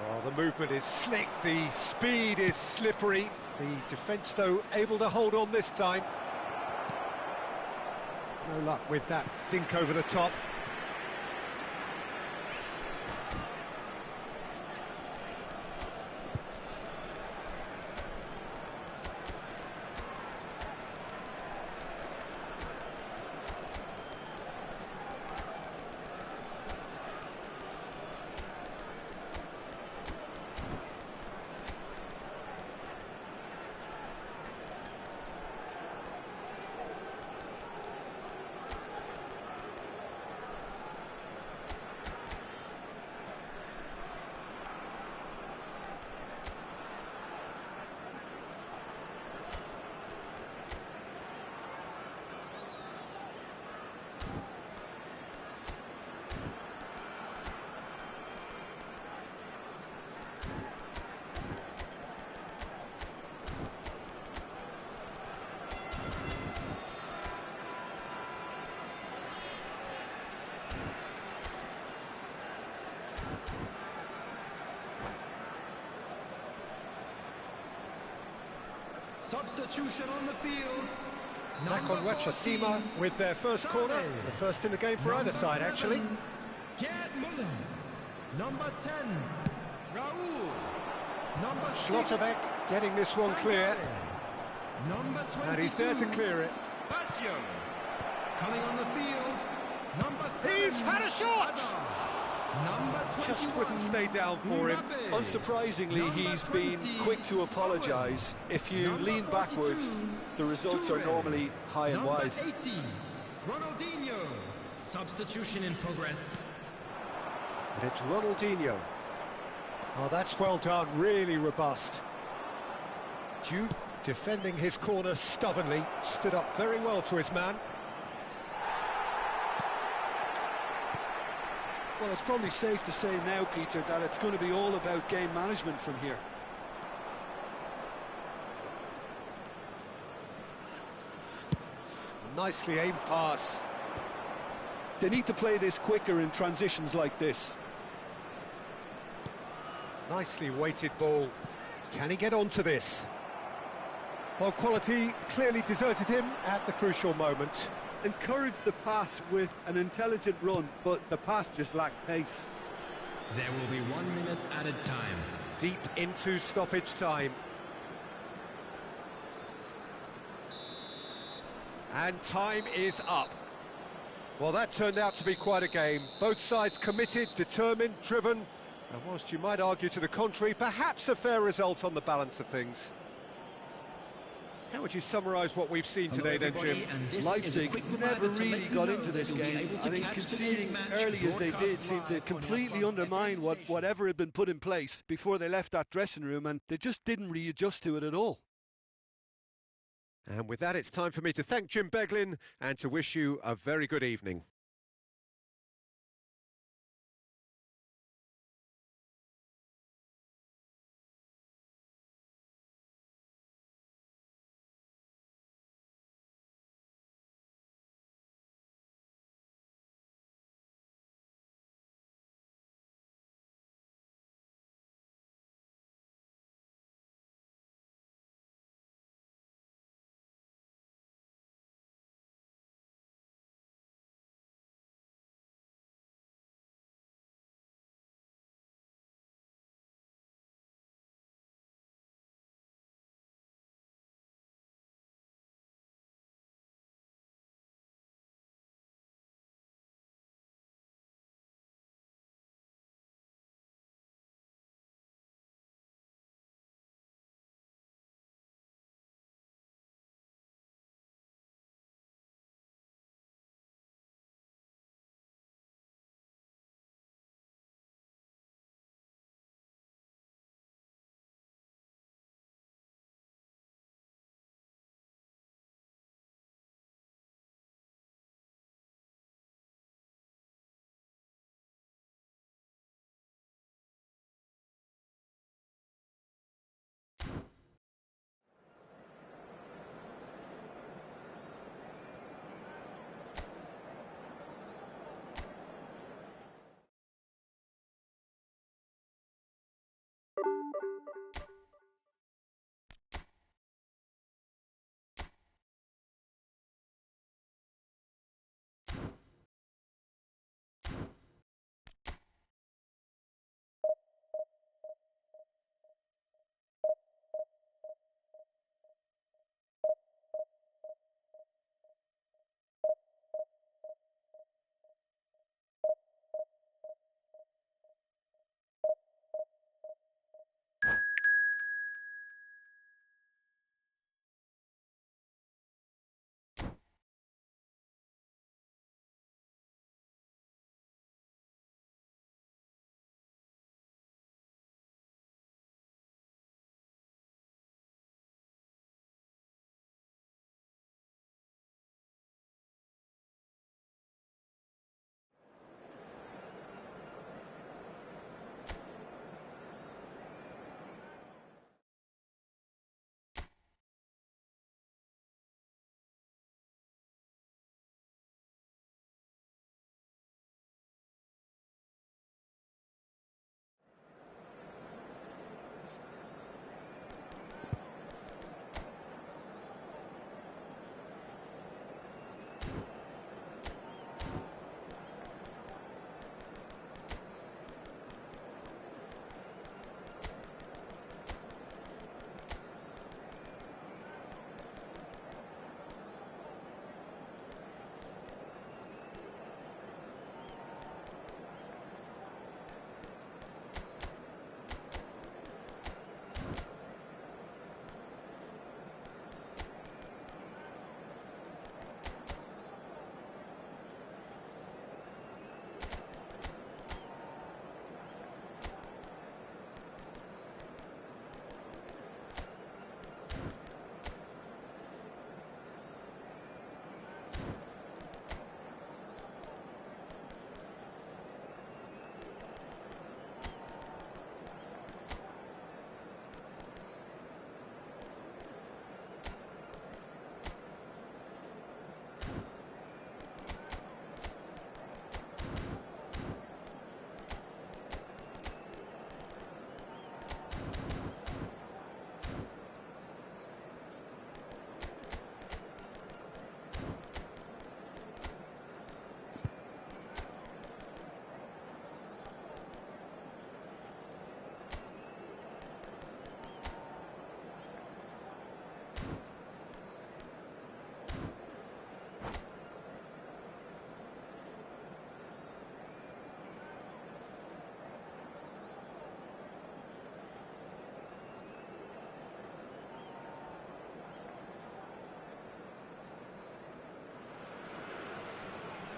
Oh, the movement is slick, the speed is slippery. The defence, though, able to hold on this time. No luck with that dink over the top. Substitution on the field. Back on Rachasima with their first corner. The first in the game for either side, actually. Gerd Müller. Number 10, Raoul. Number 6, Schlotterbeck getting this one clear. Number 22, And he's there to clear it. Baggio. Coming on the field, number 7, He's had a shot! Hazard. Number 21, Just wouldn't stay down for him. Mbappe. Unsurprisingly, he's been quick to apologise. If you lean backwards, the results are normally high and Number wide. 80, Ronaldinho. Substitution in progress. And it's Ronaldinho. Oh, that's well done, really robust. Duke defending his corner stubbornly, stood up very well to his man. Well, it's probably safe to say now, Peter, that it's going to be all about game management from here. Nicely aimed pass. They need to play this quicker in transitions like this. Nicely weighted ball. Can he get onto this? Well, quality clearly deserted him at the crucial moment. Encouraged the pass with an intelligent run, but the pass just lacked pace. There will be 1 minute added time. Deep into stoppage time. And time is up. Well, that turned out to be quite a game. Both sides committed, determined, driven. And whilst you might argue to the contrary, perhaps a fair result on the balance of things. How would you summarise what we've seen today then, Jim? Leipzig never really got into this game. I think conceding early as they did seemed to completely undermine whatever had been put in place before they left that dressing room, and they just didn't readjust to it at all. And with that, it's time for me to thank Jim Beglin and to wish you a very good evening.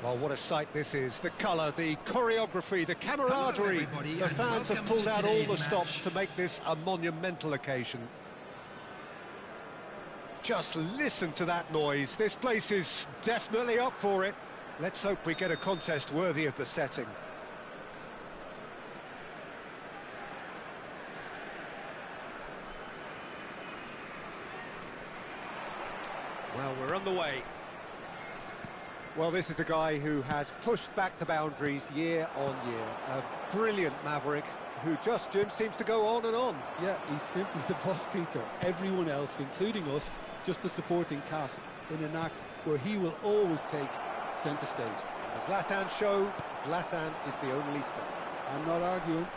Well, what a sight this is. The colour, the choreography, the camaraderie. everybody, The and fans have welcome pulled to out all the today's stops match. to make this a monumental occasion. Just listen to that noise. This place is definitely up for it. Let's hope we get a contest worthy of the setting. Well, we're on the way. Well, this is a guy who has pushed back the boundaries year on year. A brilliant maverick who just, Jim, seems to go on and on. Yeah, he's simply the boss, Peter. Everyone else, including us, just the supporting cast in an act where he will always take centre stage. Zlatan show, Zlatan is the only star. I'm not arguing.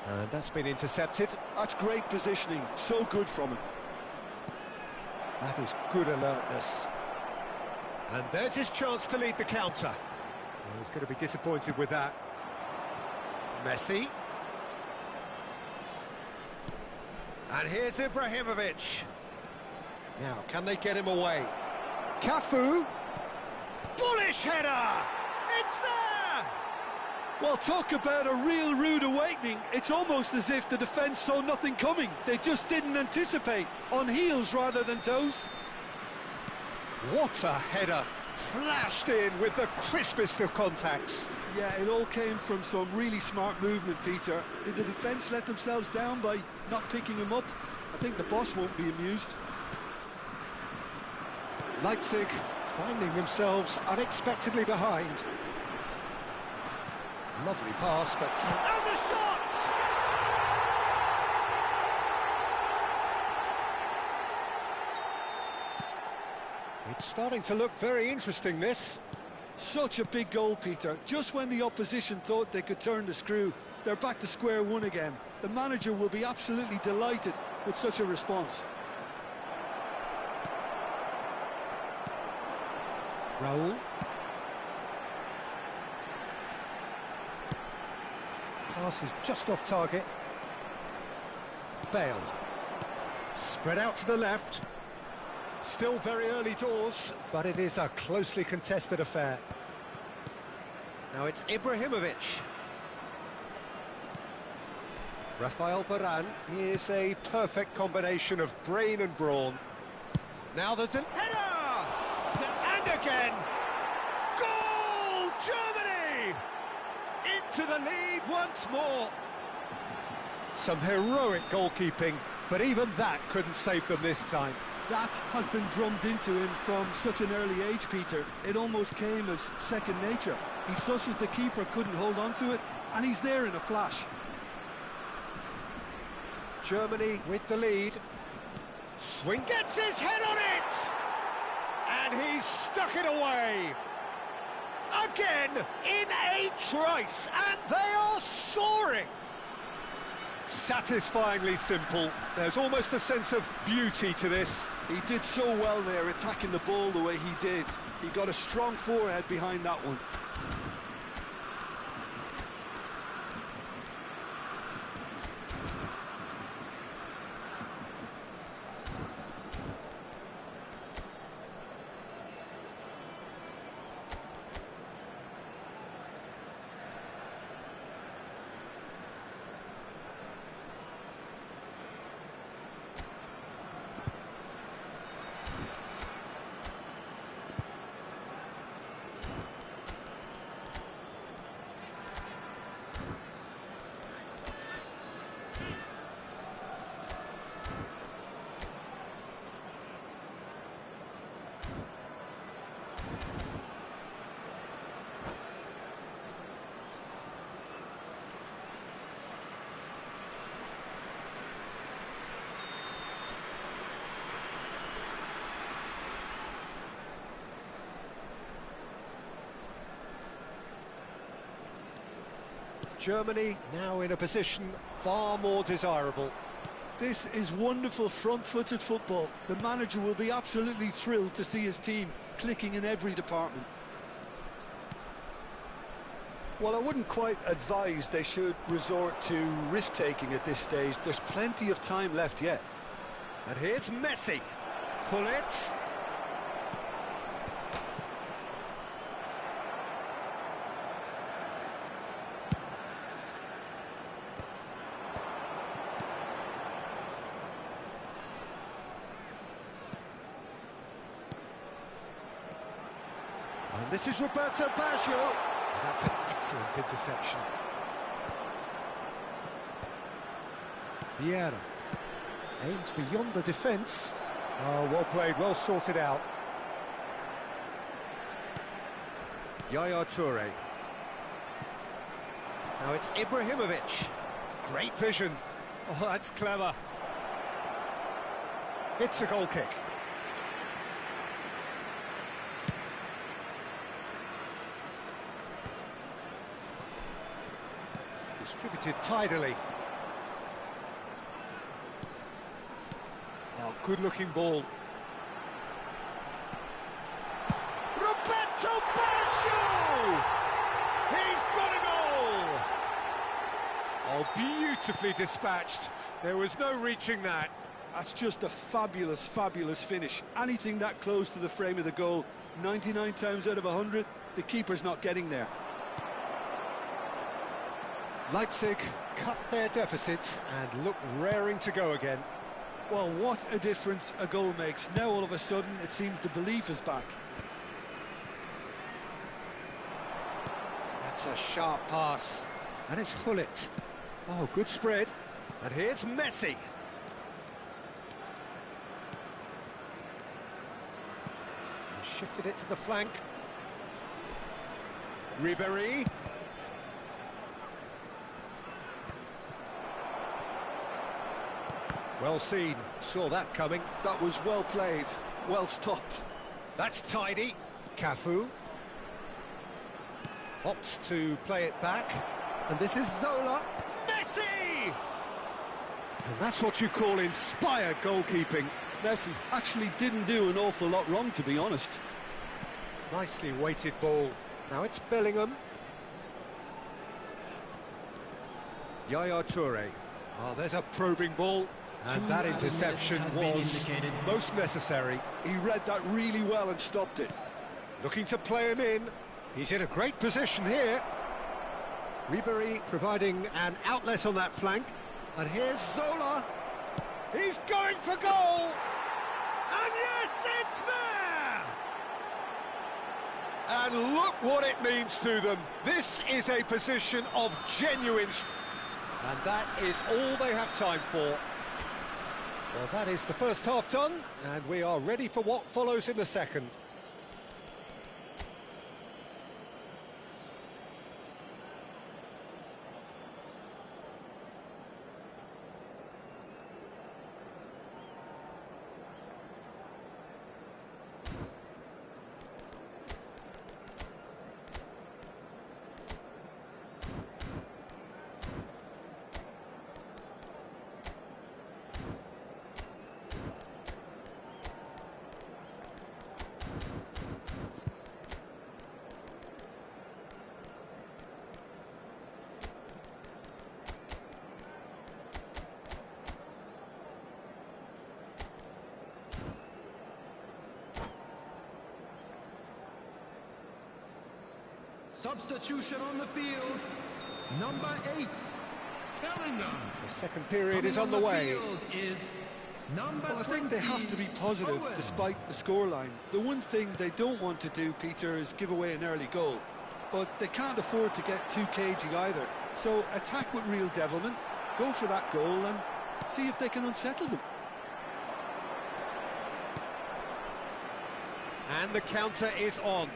And that's been intercepted. That's great positioning, so good from him. That is good alertness. And there's his chance to lead the counter. Well, he's going to be disappointed with that. Messi. And here's Ibrahimovic. Now, can they get him away? Cafu. Bullish header! It's there! Well, talk about a real rude awakening. It's almost as if the defence saw nothing coming. They just didn't anticipate. On heels rather than toes. What a header! Flashed in with the crispest of contacts. Yeah, it all came from some really smart movement, Peter. Did the defence let themselves down by not picking him up? I think the boss won't be amused. Leipzig finding themselves unexpectedly behind. Lovely pass, but... And the shots! It's starting to look very interesting, this. Such a big goal, Peter. Just when the opposition thought they could turn the screw, they're back to square one again. The manager will be absolutely delighted with such a response. Raul. Pass is just off target. Bale. Spread out to the left. Still very early doors, but it is a closely contested affair. Now it's Ibrahimovic. Rafael Varane is a perfect combination of brain and brawn. Now the header! And again! Goal! Germany! Into the lead once more. Some heroic goalkeeping, but even that couldn't save them this time. That has been drummed into him from such an early age, Peter. It almost came as second nature. He susses the keeper couldn't hold on to it, and he's there in a flash. Germany with the lead. Swing gets his head on it! And he's stuck it away. Again in a trice, and they are soaring. Satisfyingly simple. There's almost a sense of beauty to this. He did so well there, attacking the ball the way he did. He got a strong forehead behind that one. Germany now in a position far more desirable. This is wonderful front-footed football. The manager will be absolutely thrilled to see his team clicking in every department. Well, I wouldn't quite advise they should resort to risk-taking at this stage. There's plenty of time left yet. And here's Messi. Pull it. And this is Roberto Baggio. That's an excellent interception. Vieira aims beyond the defence. Oh, well played, well sorted out. Yaya Toure. Now it's Ibrahimovic. Great vision. Oh, that's clever. It's a goal kick. Distributed tidily. Oh, good-looking ball. Roberto Baggio! He's got a goal! Oh, beautifully dispatched. There was no reaching that. That's just a fabulous, fabulous finish. Anything that close to the frame of the goal, 99 times out of 100, the keeper's not getting there. Leipzig cut their deficit and look raring to go again. Well, what a difference a goal makes. Now all of a sudden it seems the belief is back. That's a sharp pass. And it's Hullet. Oh, good spread. And here's Messi. He shifted it to the flank. Ribéry. Well seen, saw that coming. That was well played, well stopped. That's tidy. Cafu opts to play it back, and this is Zola. Messi! And that's what you call inspired goalkeeping. Messi actually didn't do an awful lot wrong, to be honest. Nicely weighted ball. Now it's Bellingham. Yaya Toure. Oh, there's a probing ball. And that interception was most necessary. He read that really well and stopped it. Looking to play him in. He's in a great position here. Ribéry providing an outlet on that flank. And here's Zola. He's going for goal. And yes, it's there! And look what it means to them. This is a position of genuine... And that is all they have time for. Well, that is the first half done, and we are ready for what follows in the second. Substitution on the field. Number 8, Bellingham. The second period is on the way. Is number well, I think they have to be positive despite the scoreline. The one thing they don't want to do, Peter, is give away an early goal. But they can't afford to get too cagey either. So attack with real devilment, go for that goal and see if they can unsettle them. And the counter is on.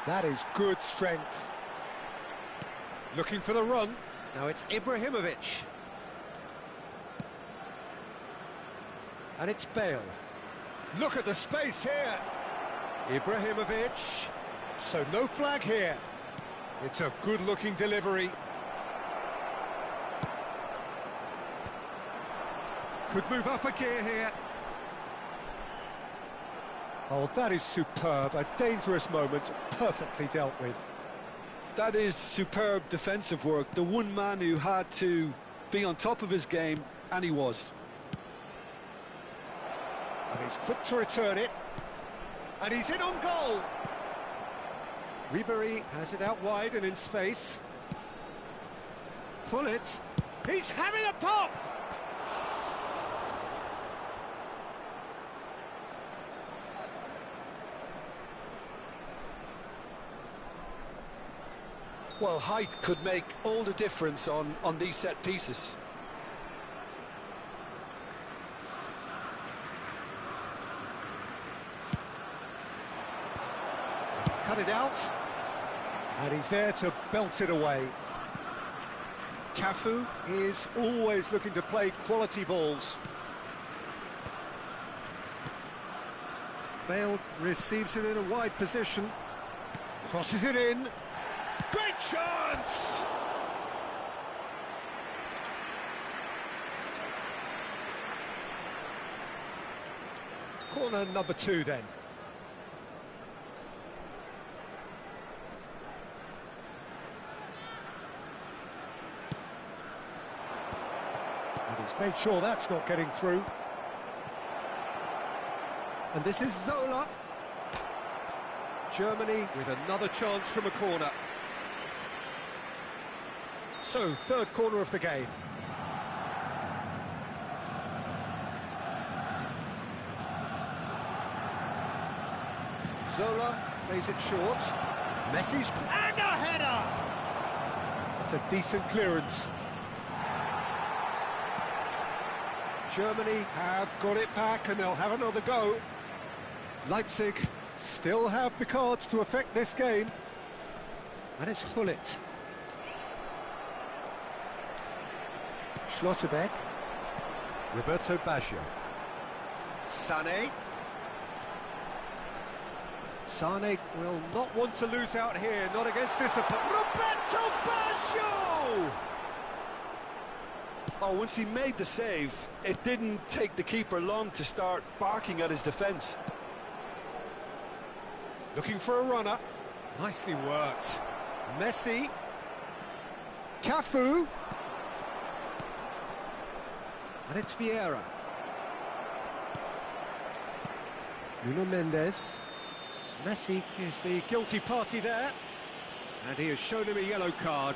That is good strength. Looking for the run. Now it's Ibrahimovic. And it's Bale. Look at the space here. Ibrahimovic. So no flag here. It's a good-looking delivery. Could move up a gear here. Oh, that is superb. A dangerous moment, perfectly dealt with. That is superb defensive work. The one man who had to be on top of his game, and he was. And he's quick to return it. And he's in on goal. Ribéry has it out wide and in space. Hullet. He's having a pop! Well, height could make all the difference on these set pieces. He's cut it out, and he's there to belt it away. Cafu is always looking to play quality balls. Bale receives it in a wide position, crosses it in. Great chance! Corner number 2 then. And he's made sure that's not getting through. And this is Zola. Germany with another chance from a corner. So, third corner of the game. Zola plays it short. Messi's... and a header! That's a decent clearance. Germany have got it back and they'll have another go. Leipzig still have the cards to affect this game. And it's Hullet. Schlotterbeck. Roberto Baggio. Sané. Sané will not want to lose out here, not against this opponent. Roberto Baggio! Oh, once he made the save, it didn't take the keeper long to start barking at his defence. Looking for a runner. Nicely worked. Messi. Cafu. And it's Vieira. Nuno Mendes. Messi is the guilty party there. And he has shown him a yellow card.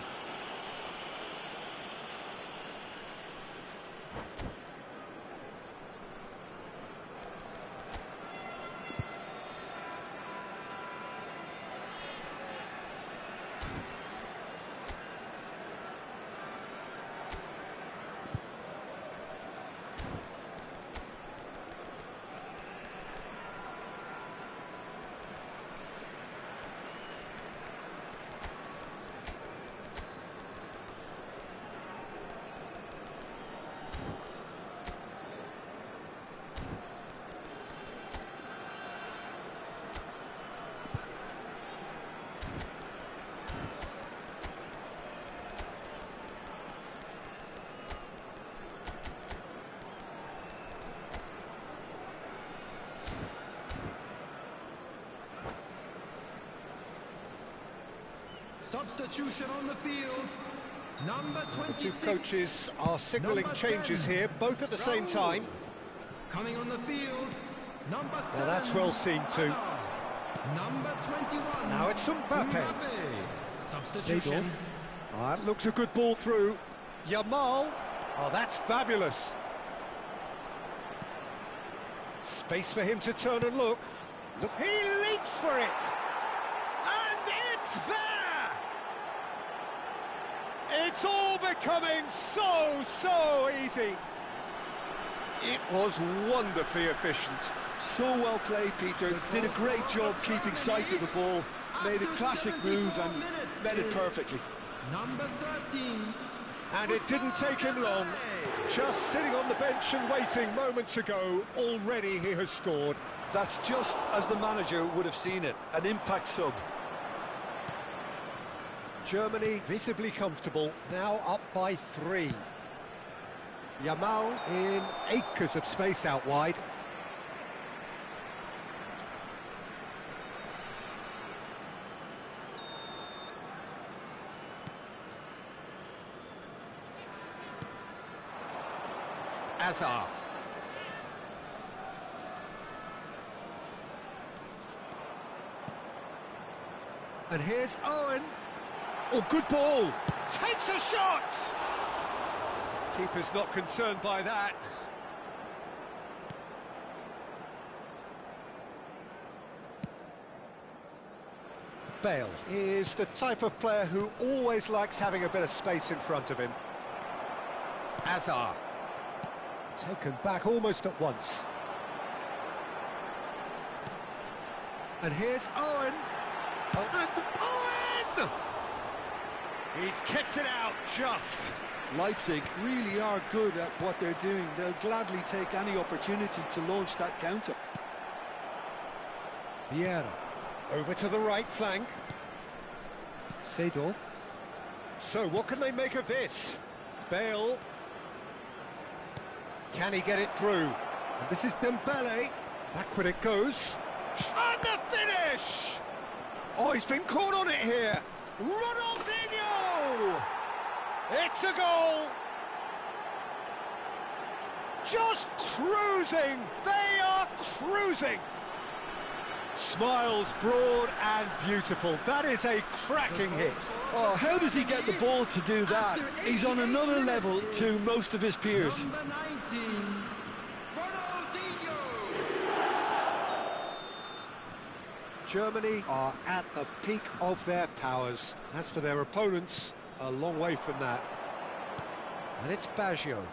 Substitution on the field. Number 26. The two coaches are signalling changes here, both at the same time. Coming on the field. Number 7. Well, that's well seen too. Number 21. Now it's Mbappe. Substitution. That looks a good ball through. Yamal. Oh, that's fabulous. Space for him to turn and look. Look, he leaps for it. And it's there! It's all becoming so easy. It was wonderfully efficient. So well played, Peter. Did a great job keeping sight of the ball. Made a classic move and met it perfectly. Number 13. And it didn't take him long. Just sitting on the bench and waiting moments ago, already he has scored. That's just as the manager would have seen it. An impact sub. Germany visibly comfortable, now up by 3. Yamal in acres of space out wide. Azar. And here's Owen. Oh, good ball. Takes a shot. Keeper's not concerned by that. Bale is the type of player who always likes having a bit of space in front of him. Hazard. Taken back almost at once. And here's Owen. And Owen! He's kicked it out just. Leipzig really are good at what they're doing. They'll gladly take any opportunity to launch that counter. Vieira. Over to the right flank. Seedorf. So what can they make of this? Bale. Can he get it through? And this is Dembele. Backward it goes. And the finish! Oh, he's been caught on it here. Ronaldinho! It's a goal! Just cruising! They are cruising! Smiles broad and beautiful. That is a cracking hit. Oh, how does he get the ball to do that? He's on another level to most of his peers. Number 19, Ronaldinho. Germany are at the peak of their powers. As for their opponents, a long way from that. And it's Baggio.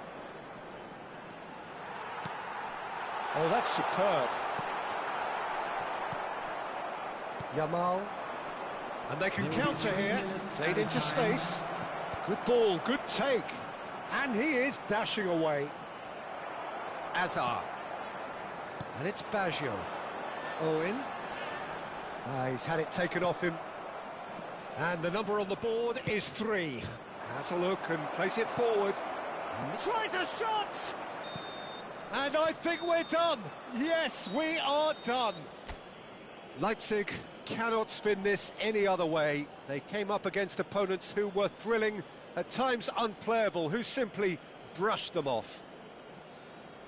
Oh, that's superb. Yamal. And they can counter here. Played into space. Good ball, good take. And he is dashing away. Hazard. And it's Baggio. Owen. He's had it taken off him. And the number on the board is 3. Has a look and place it forward. Tries a shot! And I think we're done. Yes, we are done. Leipzig cannot spin this any other way. They came up against opponents who were thrilling, at times unplayable, who simply brushed them off.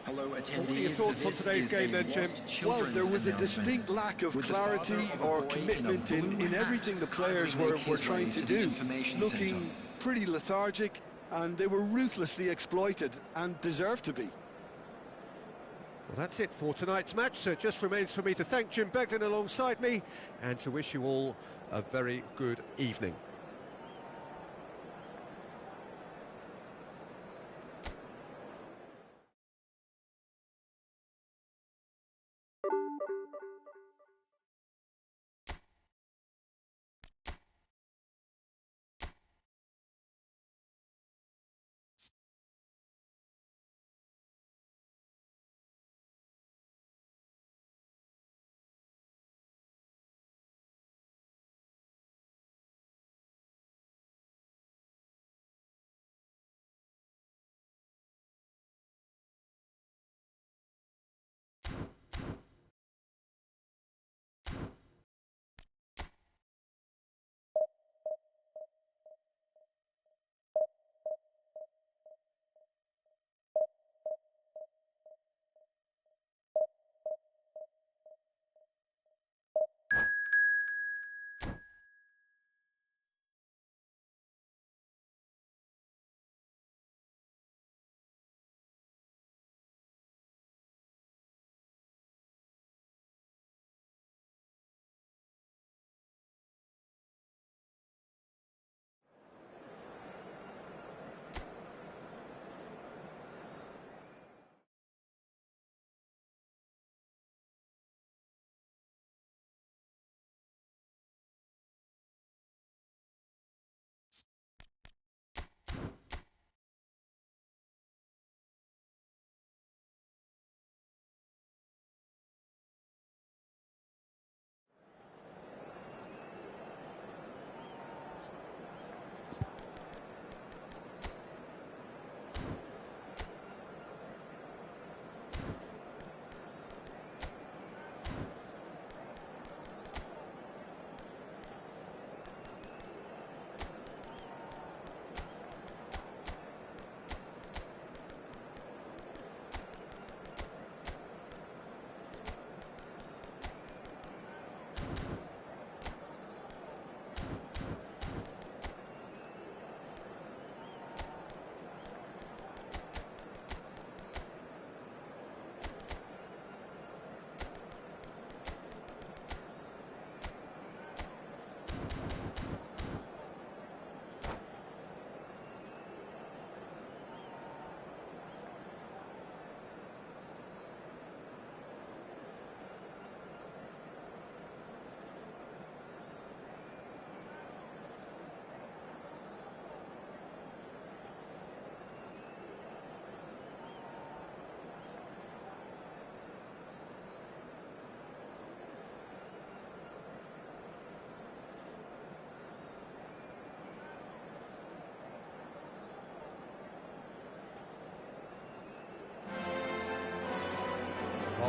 Hello, attendees. What are your thoughts on today's game then, Jim? Well, there was a distinct lack of clarity or commitment in everything the players were trying to do. Looking pretty lethargic, and they were ruthlessly exploited and deserved to be. Well, that's it for tonight's match, so it just remains for me to thank Jim Beglin alongside me and to wish you all a very good evening.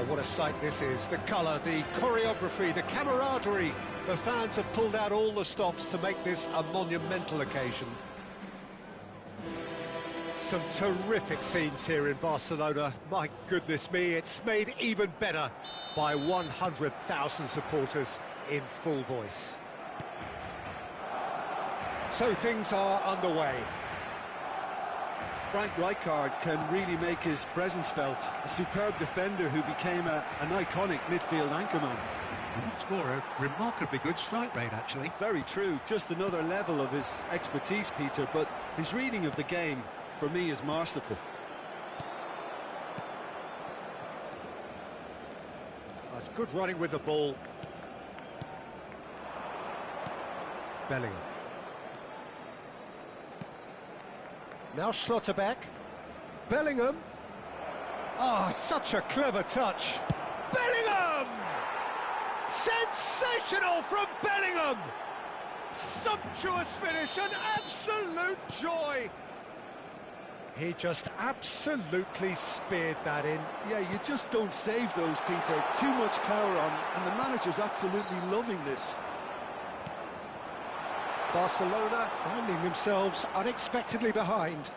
Oh, what a sight this is. The colour, the choreography, the camaraderie. The fans have pulled out all the stops to make this a monumental occasion. Some terrific scenes here in Barcelona. My goodness me, it's made even better by 100,000 supporters in full voice. So things are underway. Frank Rijkaard can really make his presence felt. A superb defender who became an iconic midfield anchorman. What's more, a remarkably good strike rate, actually. Very true, just another level of his expertise, Peter, but his reading of the game, for me, is masterful. That's good running with the ball. Bellingham. Now Schlotterbeck. Bellingham. Ah, such a clever touch. Bellingham! Sensational from Bellingham! Sumptuous finish, an absolute joy! He just absolutely speared that in. Yeah, you just don't save those, Peter. Too much power on, and the manager's absolutely loving this. Barcelona finding themselves unexpectedly behind.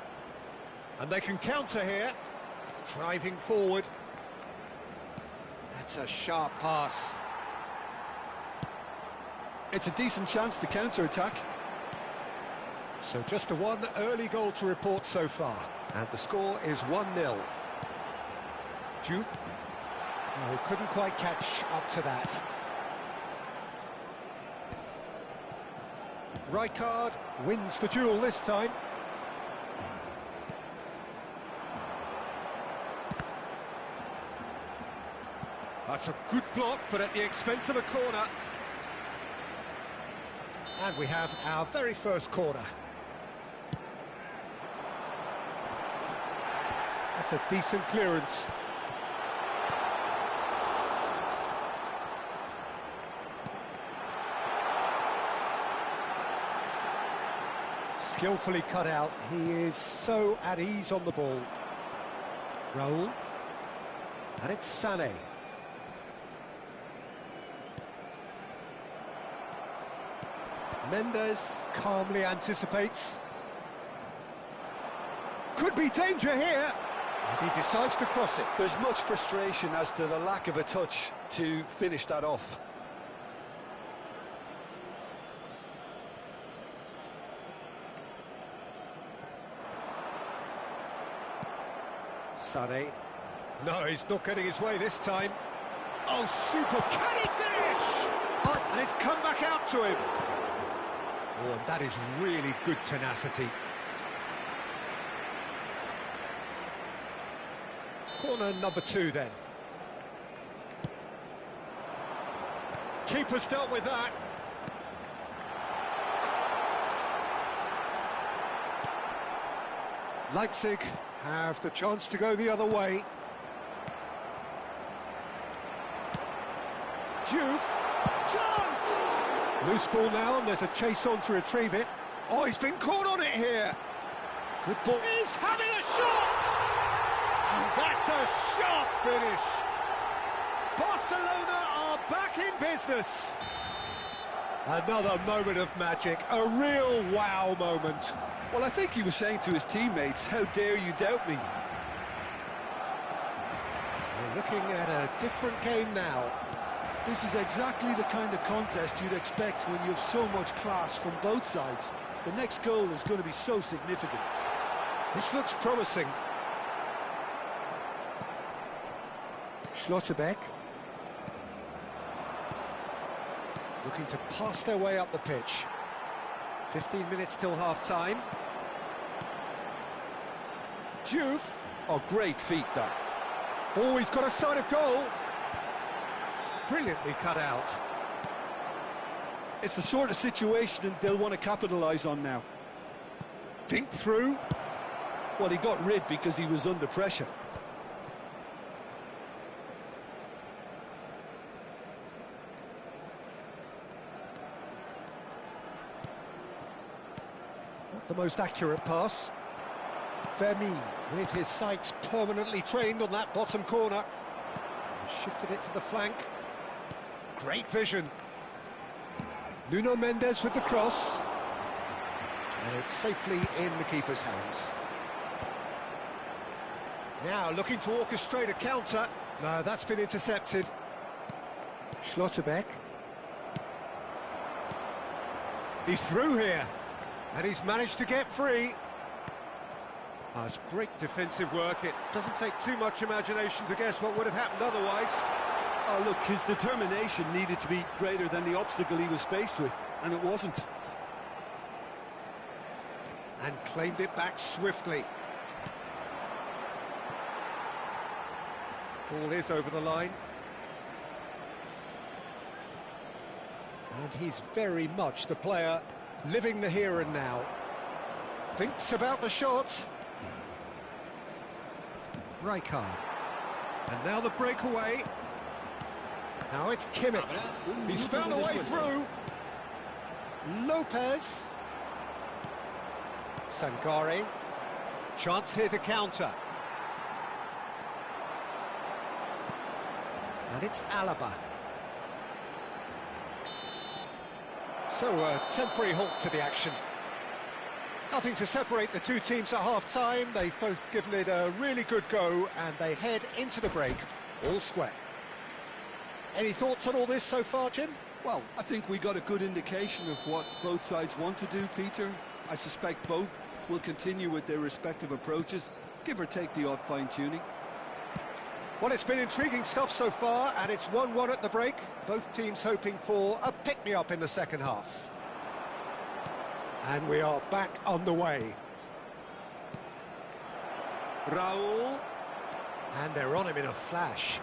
And they can counter here. Driving forward. That's a sharp pass. It's a decent chance to counter-attack. So just a one early goal to report so far. And the score is 1-0. Jude. Oh, couldn't quite catch up to that. Rijkaard wins the duel this time. That's a good block, but at the expense of a corner. And we have our very first corner. That's a decent clearance. Skillfully cut out. He is so at ease on the ball. Raul. And it's Sané. Mendes calmly anticipates. Could be danger here. And he decides to cross it. There's much frustration as to the lack of a touch to finish that off. Sané. No, he's not getting his way this time. Oh, super. Can he finish? Oh, and it's come back out to him. Oh, and that is really good tenacity. Corner number 2 then. Keeper's dealt with that. Leipzig have the chance to go the other way. Diouf. Chance! Loose ball now, and there's a chase on to retrieve it. Oh, he's been caught on it here. Good ball. He's having a shot! And that's a sharp finish. Barcelona are back in business. Another moment of magic, a real wow moment. Well, I think he was saying to his teammates, how dare you doubt me? We're looking at a different game now. This is exactly the kind of contest you'd expect when you have so much class from both sides. The next goal is going to be so significant. This looks promising. Schlotterbeck. Looking to pass their way up the pitch. 15 minutes till half-time. Diouf. Oh, great feat, that. Oh, he's got a sight of goal. Brilliantly cut out. It's the sort of situation they'll want to capitalise on now. Dink through. Well, he got rid because he was under pressure. Not the most accurate pass. Vermeer with his sights permanently trained on that bottom corner. Shifted it to the flank. Great vision. Nuno Mendes with the cross. And it's safely in the keeper's hands. Now looking to orchestrate a counter. No, that's been intercepted. Schlotterbeck. He's through here. And he's managed to get free. Oh, it's great defensive work. It doesn't take too much imagination to guess what would have happened otherwise. Oh, look, his determination needed to be greater than the obstacle he was faced with, and it wasn't. And claimed it back swiftly. Ball is over the line. And he's very much the player living the here and now. Thinks about the shot. Rijkaard. And now the breakaway. Now it's Kimmich. He's found a way through. Lopez. Sangare. Chance here to counter. And it's Alaba. So a temporary halt to the action. Nothing to separate the two teams at half-time. They've both given it a really good go, and they head into the break all square. Any thoughts on all this so far, Jim? Well, I think we got a good indication of what both sides want to do, Peter. I suspect both will continue with their respective approaches, give or take the odd fine-tuning. Well, it's been intriguing stuff so far, and it's 1-1 at the break. Both teams hoping for a pick-me-up in the second half. And we are back on the way. Raul. And they're on him in a flash.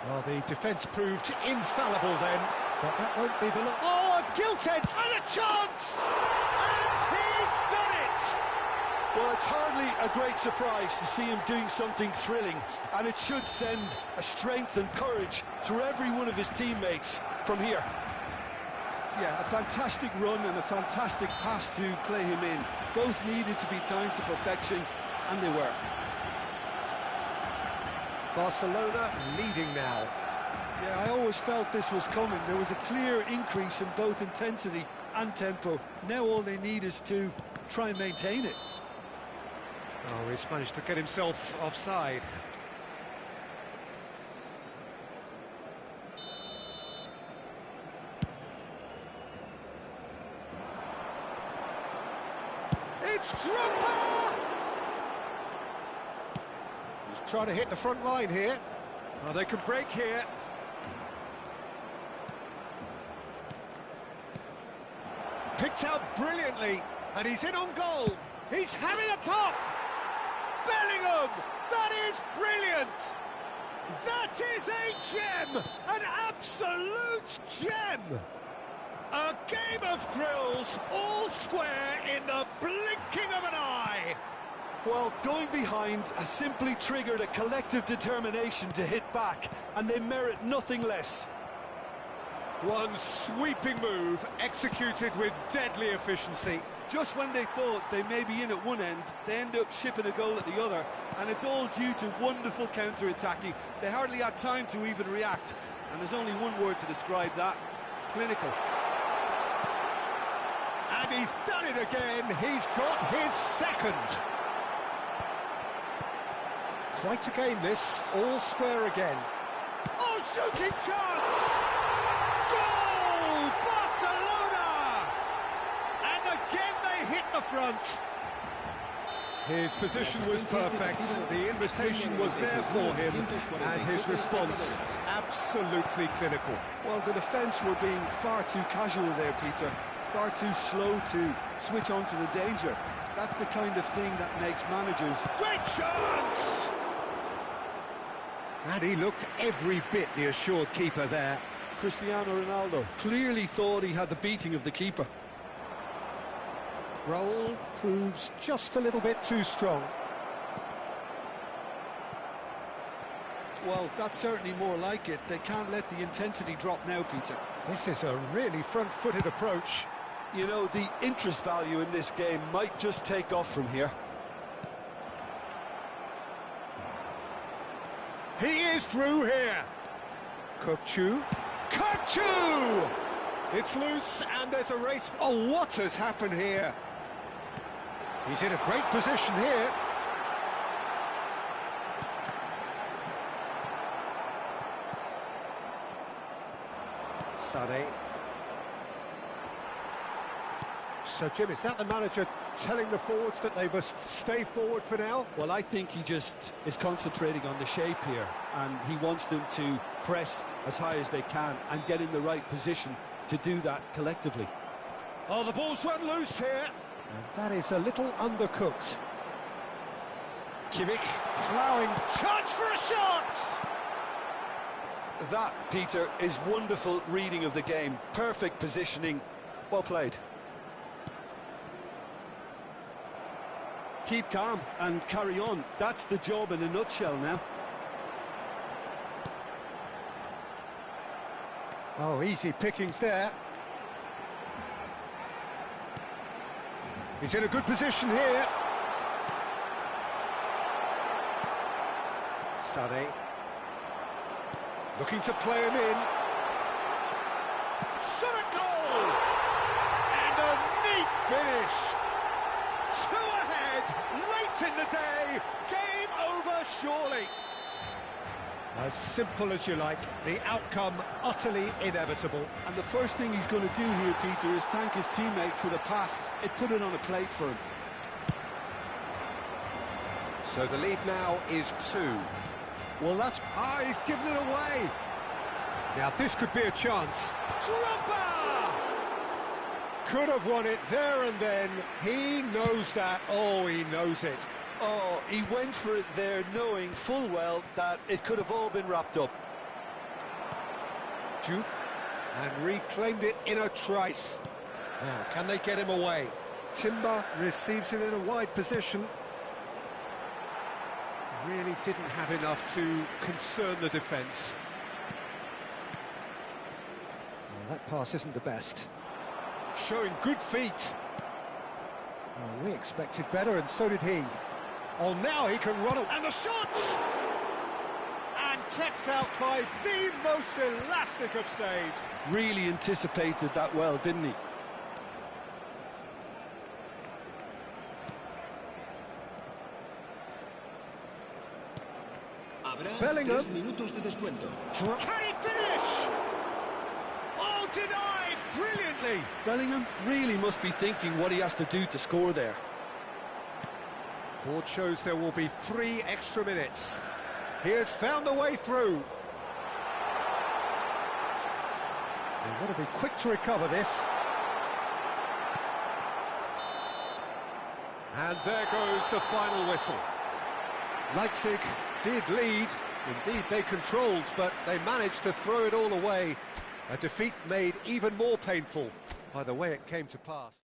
Well, the defence proved infallible then, but that won't be the... Oh, a gilt edge and a chance! And he's done it! Well, it's hardly a great surprise to see him doing something thrilling, and it should send a strength and courage through every one of his teammates from here. Yeah, a fantastic run and a fantastic pass to play him in. Both needed to be timed to perfection, and they were. Barcelona leading now. Yeah, I always felt this was coming. There was a clear increase in both intensity and tempo. Now all they need is to try and maintain it. Oh, he's managed to get himself offside. It's Drogba! He's trying to hit the front line here. Oh, they can break here. Picked out brilliantly, and he's in on goal. He's having a pop! Bellingham! That is brilliant! That is a gem! An absolute gem! A game of thrills, all square in the blinking of an eye! Well, going behind has simply triggered a collective determination to hit back, and they merit nothing less. One sweeping move, executed with deadly efficiency. Just when they thought they may be in at one end, they end up shipping a goal at the other, and it's all due to wonderful counter-attacking. They hardly had time to even react, and there's only one word to describe that: clinical. And he's done it again. He's got his second. Quite a game this, all square again. Oh, shooting chance! Goal! Barcelona! And again they hit the front. His position was perfect, the invitation was there for him, and his response absolutely clinical. Well, the defence were being far too casual there, Peter. Far too slow to switch on to the danger. That's the kind of thing that makes managers... Great chance! And he looked every bit the assured keeper there. Cristiano Ronaldo clearly thought he had the beating of the keeper. Raul proves just a little bit too strong. Well, that's certainly more like it. They can't let the intensity drop now, Peter. This is a really front-footed approach. You know, the interest value in this game might just take off from here. He is is through here. Kukçu. Kukçu! It's loose, and there's a race. Oh, what has happened here? He's in a great position here. Sané. So, Jim, is that the manager telling the forwards that they must stay forward for now? Well, I think he just is concentrating on the shape here, and he wants them to press as high as they can and get in the right position to do that collectively. Oh, the ball's run loose here. And that is a little undercooked. Kimmich ploughing. Chance for a shot! That, Peter, is wonderful reading of the game. Perfect positioning. Well played. Keep calm and carry on. That's the job in a nutshell now. Oh, easy pickings there. He's in a good position here. Sané. Looking to play him in. Shot a goal! And a neat finish. 2 ahead, late in the day. Game over, surely. As simple as you like, the outcome utterly inevitable. And the first thing he's going to do here, Peter, is thank his teammate for the pass. It put it on a plate for him. So the lead now is 2. Well, that's... Ah, he's given it away. Now this could be a chance. Dropper! Could have won it there and then. He knows that. Oh, he knows it. Oh, he went for it there, knowing full well that it could have all been wrapped up. Duke, and reclaimed it in a trice. Now, can they get him away? Timber receives it in a wide position. Really didn't have enough to concern the defence. Well, that pass isn't the best. Showing good feet. Well, we expected better, and so did he. Oh, now he can run, and the shot! And kept out by the most elastic of saves. Really anticipated that well, didn't he? Bellingham. 3 minutos de descuento. Can he finish? Oh, denied brilliantly. Bellingham really must be thinking what he has to do to score there. Board shows there will be 3 extra minutes. He has found a way through. They've got to be quick to recover this. And there goes the final whistle. Leipzig did lead. Indeed, they controlled, but they managed to throw it all away. A defeat made even more painful by the way it came to pass.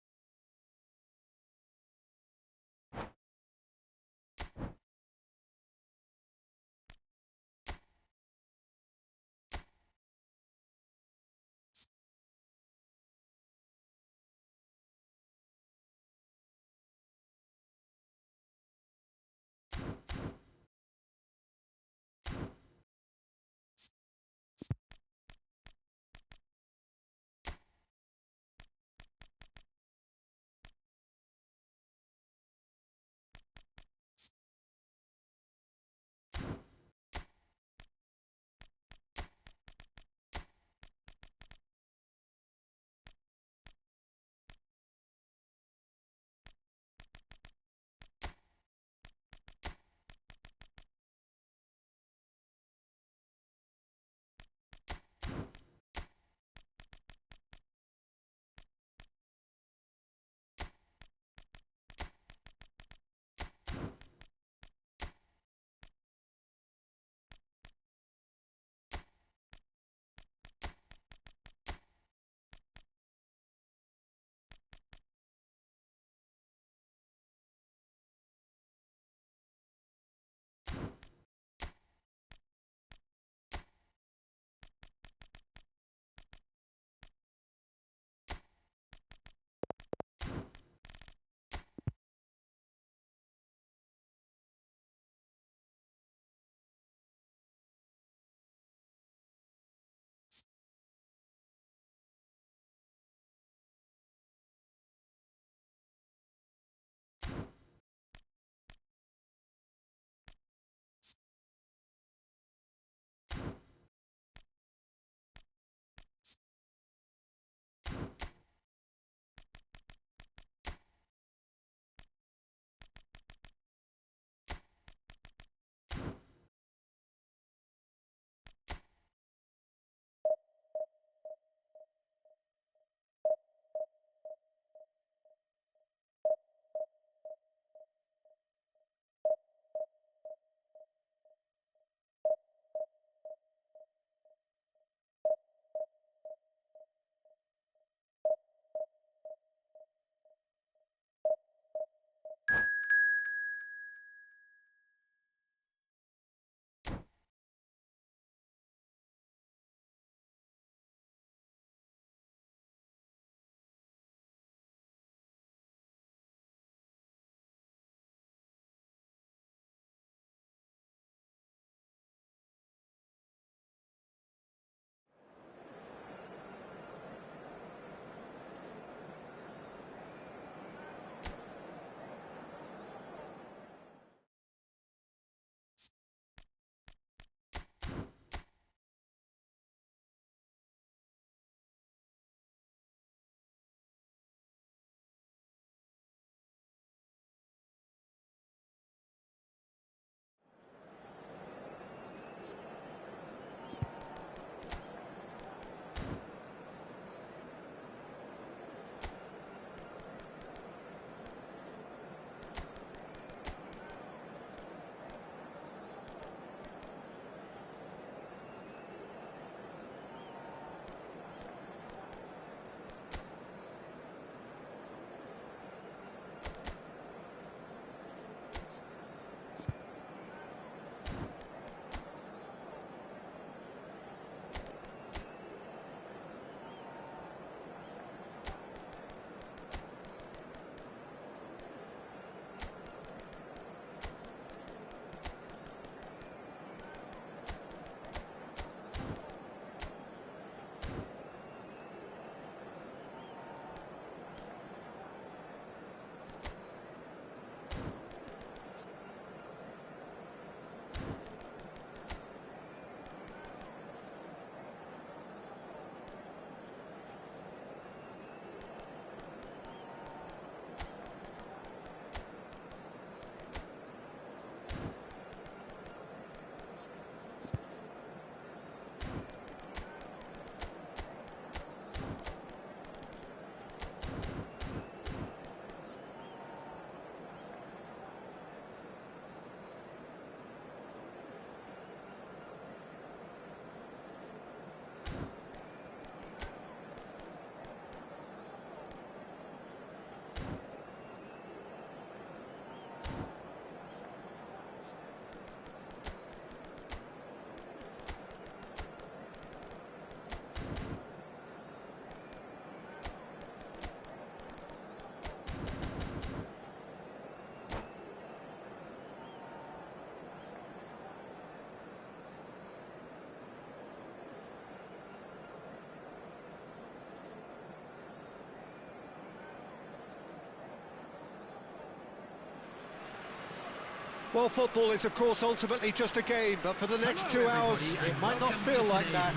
Well, football is, of course, ultimately just a game, but for the next 2 hours, it might not feel like that.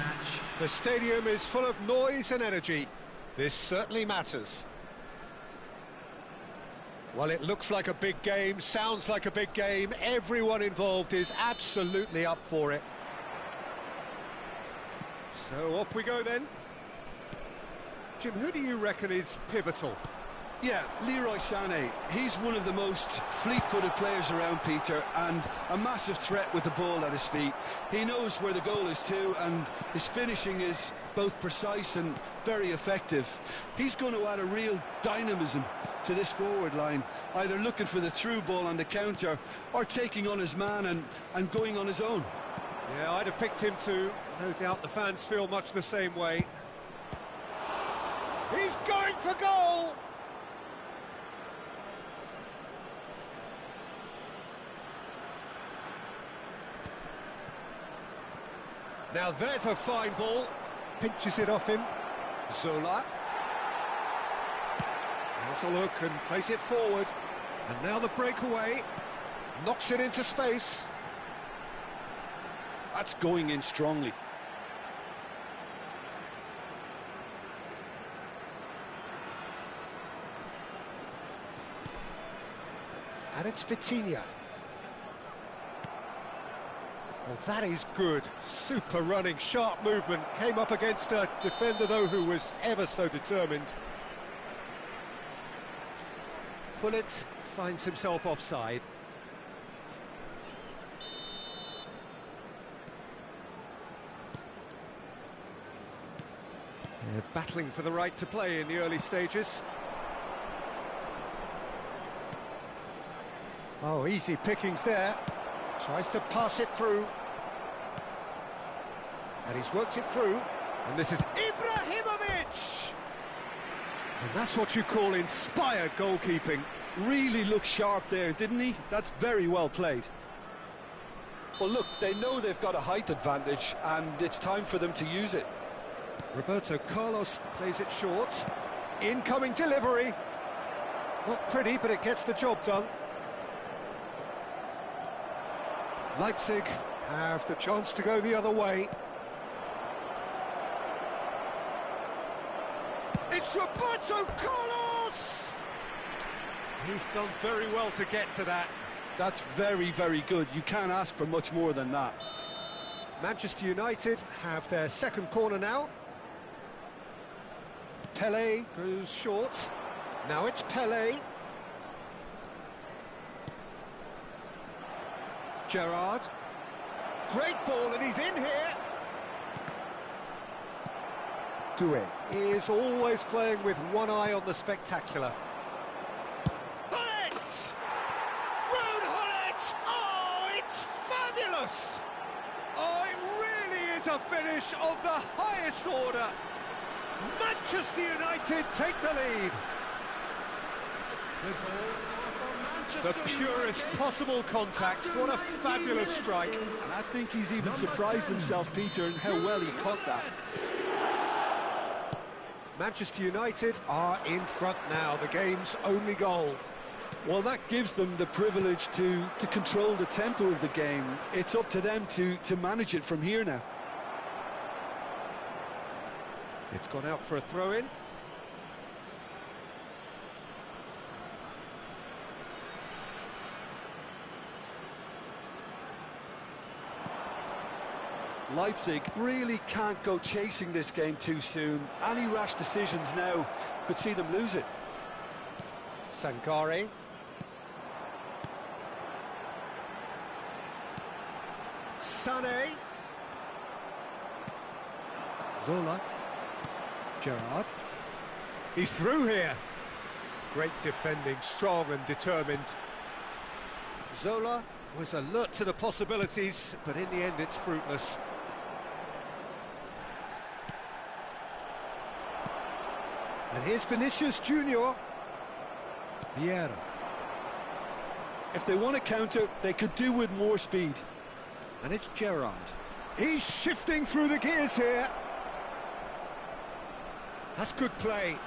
The stadium is full of noise and energy. This certainly matters. Well, it looks like a big game, sounds like a big game. Everyone involved is absolutely up for it. So off we go then. Jim, who do you reckon is pivotal? Yeah, Leroy Sané. He's one of the most fleet-footed players around, Peter, and a massive threat with the ball at his feet. He knows where the goal is too, and his finishing is both precise and very effective. He's going to add a real dynamism to this forward line, either looking for the through ball on the counter or taking on his man and going on his own. Yeah, I'd have picked him too. No doubt the fans feel much the same way. He's going for goal! Now there's a fine ball. Pinches it off him. Zola. Has a look and plays it forward. And now the breakaway. Knocks it into space. That's going in strongly. And it's Vitinha. Well, that is good. Super running, sharp movement. Came up against a defender, though, who was ever so determined. Pullet finds himself offside. They're battling for the right to play in the early stages. Oh, easy pickings there. Tries to pass it through. And he's worked it through. And this is Ibrahimovic! And that's what you call inspired goalkeeping. Really looked sharp there, didn't he? That's very well played. Well, look, they know they've got a height advantage, and it's time for them to use it. Roberto Carlos plays it short. Incoming delivery. Not pretty, but it gets the job done. Leipzig have the chance to go the other way. It's Roberto Carlos! He's done very well to get to that. That's very, very good. You can't ask for much more than that. Manchester United have their second corner now. Pelé goes short. Now it's Pelé. Gerrard. Great ball, and he's in here. Deux is always playing with one eye on the spectacular. Hullet! Ruud Hullet! Oh, it's fabulous! Oh, it really is a finish of the highest order. Manchester United take the lead. The purest possible contact. What a fabulous strike. And I think he's even surprised himself, Peter, in how well he caught that. Manchester United are in front now, the game's only goal. Well, that gives them the privilege to control the tempo of the game. It's up to them to manage it from here now. It's gone out for a throw-in. Leipzig really can't go chasing this game too soon. Any rash decisions now could see them lose it. Sankare. Sané. Zola. Gerrard. He's through here. Great defending, strong and determined. Zola was alert to the possibilities, but in the end it's fruitless. And here's Vinicius Junior. Vieira. If they want to counter, they could do with more speed. And it's Gerrard. He's shifting through the gears here. That's good play.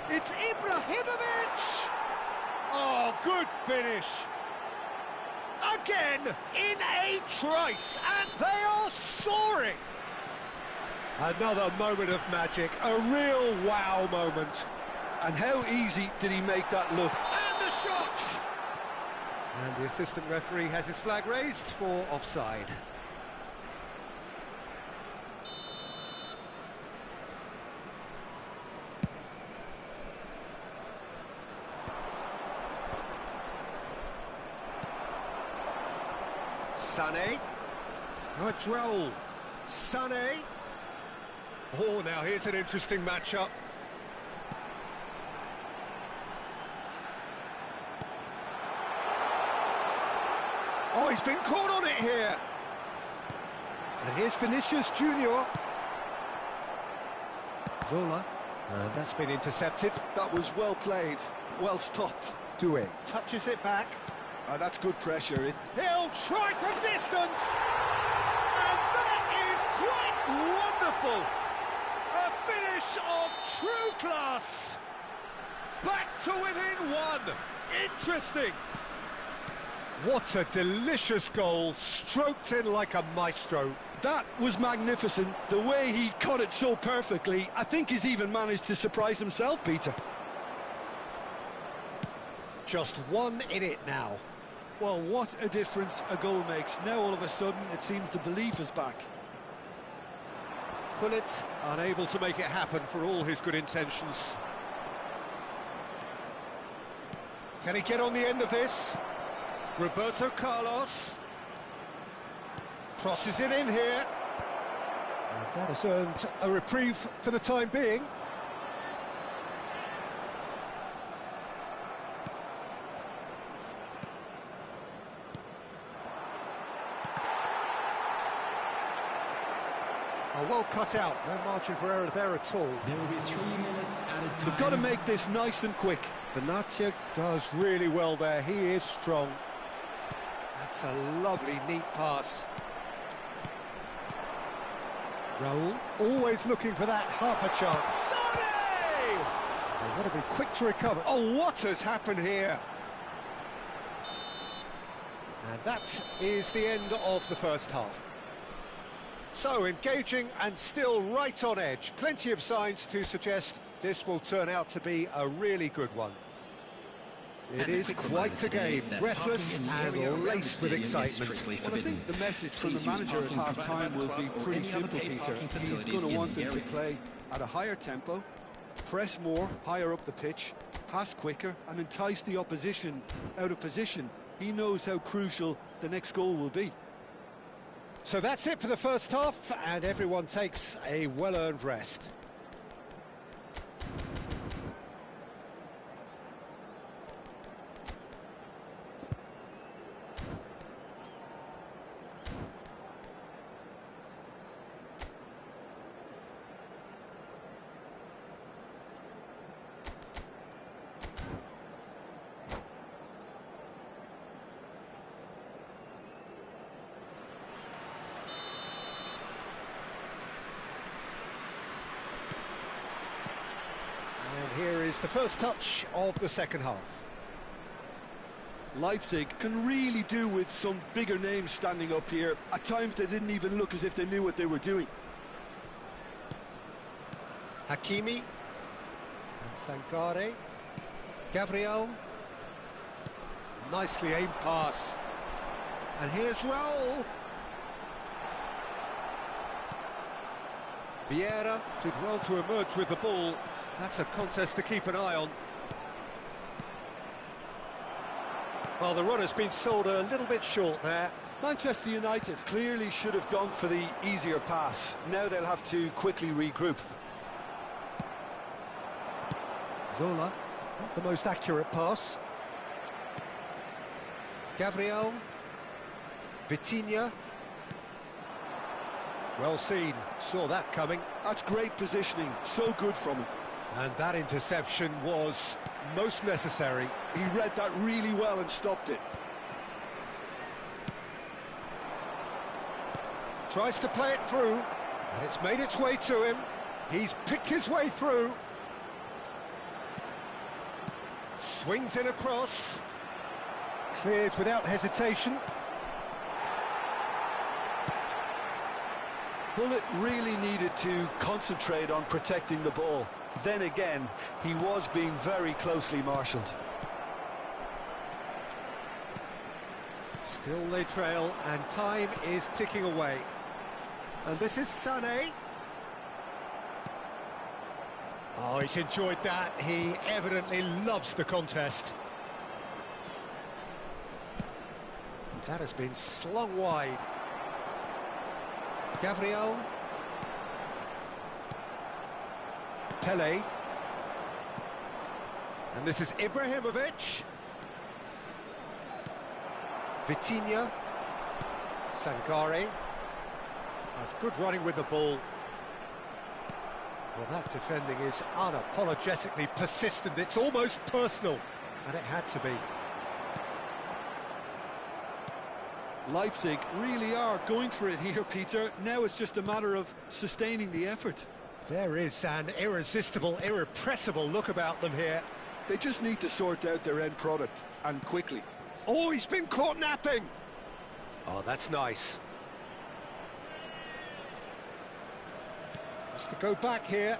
It's Ibrahimovic! Oh, good Good finish. Again, in a trice, and they are soaring. Another moment of magic, a real wow moment. And how easy did he make that look? And the shot! And the assistant referee has his flag raised for offside. Sané. Oh, a droll. Sané. Oh, now here's an interesting matchup. Oh, he's been caught on it here. And here's Vinicius Junior. Zola. And that's been intercepted. That was well played, well stopped. Deux touches it back. That's good pressure. He'll try from distance. And that is quite wonderful. A finish of true class. Back to within one. Interesting. What a delicious goal, stroked in like a maestro. That was magnificent. The way he cut it so perfectly, I think he's even managed to surprise himself, Peter. Just one in it now. Well, what a difference a goal makes. Now all of a sudden it seems the belief is back. Gullit unable to make it happen for all his good intentions. Can he get on the end of this? Roberto Carlos crosses it in here. And that has earned a reprieve for the time being. Oh, well cut out, no margin for error there at all. There will be 3 minutes added time. They've got to make this nice and quick. Benatia does really well there, he is strong. That's a lovely, neat pass. Raul, always looking for that half a chance. Sonny! They've got to be quick to recover. Oh, what has happened here? And that is the end of the first half. So, engaging and still right on edge. Plenty of signs to suggest this will turn out to be a really good one. It is quite a game, breathless and laced with excitement. Well, I think the message from the manager at half-time will be pretty simple, Peter. He's going to want them to play at a higher tempo, press more, higher up the pitch, pass quicker and entice the opposition out of position. He knows how crucial the next goal will be. So that's it for the first half, and everyone takes a well-earned rest. Here is the first touch of the second half. Leipzig can really do with some bigger names standing up here. At times they didn't even look as if they knew what they were doing. Hakimi. And Sankare. Gabriel. Nicely aimed pass. And here's Raul. Vieira did well to emerge with the ball. That's a contest to keep an eye on. Well, the run has been sold a little bit short there. Manchester United clearly should have gone for the easier pass. Now they'll have to quickly regroup. Zola, not the most accurate pass. Gabriel. Vitinha. Well seen, saw that coming. That's great positioning, so good from him. And that interception was most necessary. He read that really well and stopped it. Tries to play it through, and it's made its way to him. He's picked his way through. Swings in across. Cleared without hesitation. Bullet really needed to concentrate on protecting the ball. Then again, he was being very closely marshalled. Still they trail, and time is ticking away. And this is Sané. Oh, he's enjoyed that. He evidently loves the contest. That has been slung wide. Gabriel. Pele. And this is Ibrahimovic. Vitinha. Sangare. That's good running with the ball. Well, that defending is unapologetically persistent. It's almost personal, and it had to be. Leipzig really are going for it here, Peter. Now it's just a matter of sustaining the effort. There is an irresistible, irrepressible look about them here. They just need to sort out their end product, and quickly. Oh, he's been caught napping! Oh, that's nice. Has to go back here.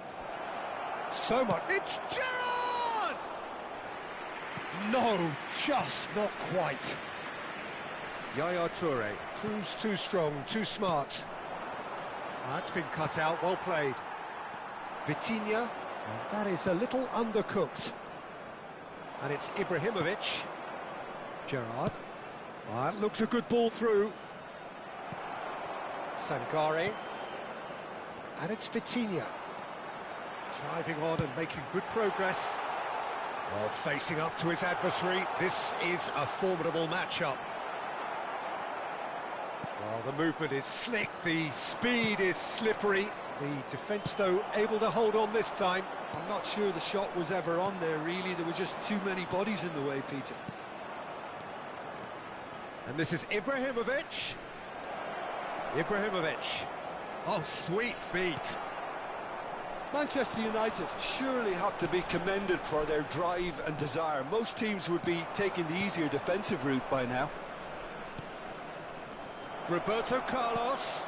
So much. It's Gerrard! No, just not quite. Yaya Toure proves too strong, too smart. That's been cut out, well played. Vitinha, and that is a little undercooked. And it's Ibrahimovic. Gerrard. That looks a good ball through. Sangare. And it's Vitinha. Driving on and making good progress. Oh, facing up to his adversary. This is a formidable matchup. Well, the movement is slick, the speed is slippery. The defence, though, able to hold on this time. I'm not sure the shot was ever on there, really. There were just too many bodies in the way, Peter. And this is Ibrahimovic. Ibrahimovic. Oh, sweet feet. Manchester United surely have to be commended for their drive and desire. Most teams would be taking the easier defensive route by now. Roberto Carlos.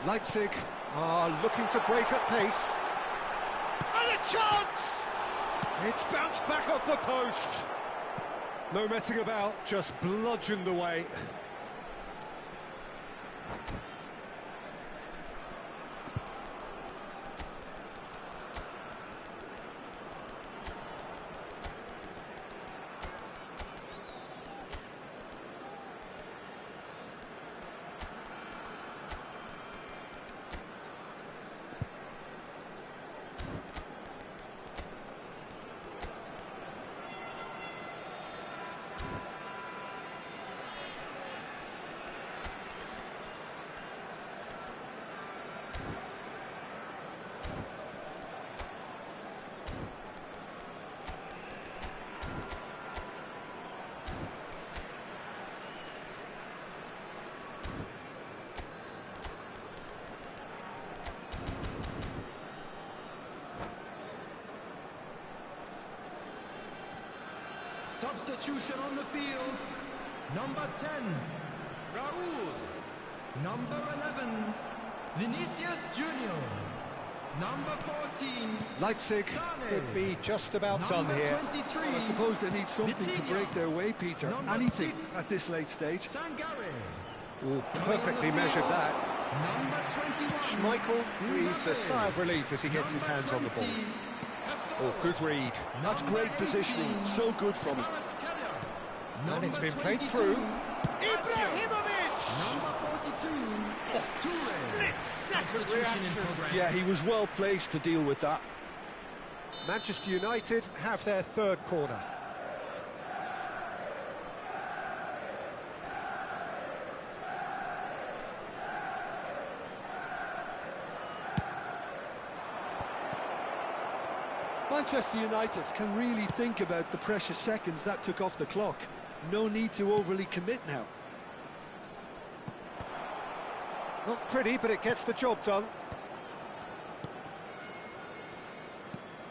Leipzig are looking to break at pace. And a chance! It's bounced back off the post. No messing about, just bludgeoned away. Substitution on the field. Number 10, Raúl. Number 11, Vinicius Junior. Number 14, Leipzig Sané. could be just about done here. 23, Well, I suppose they need something to break their way, Peter. Number Anything 6, at this late stage. Sangare. Oh, perfectly measured that. Number 21, Schmeichel breathes a sigh of relief as he gets his hands on the ball. Oh, good read. That's great positioning. So good from him. And it's been played through. Ibrahimovic! Number 42, Toure. Second reaction. Yeah, he was well placed to deal with that. Manchester United have their third corner. Manchester United can really think about the precious seconds that took off the clock. No need to overly commit now. Not pretty, but it gets the job done.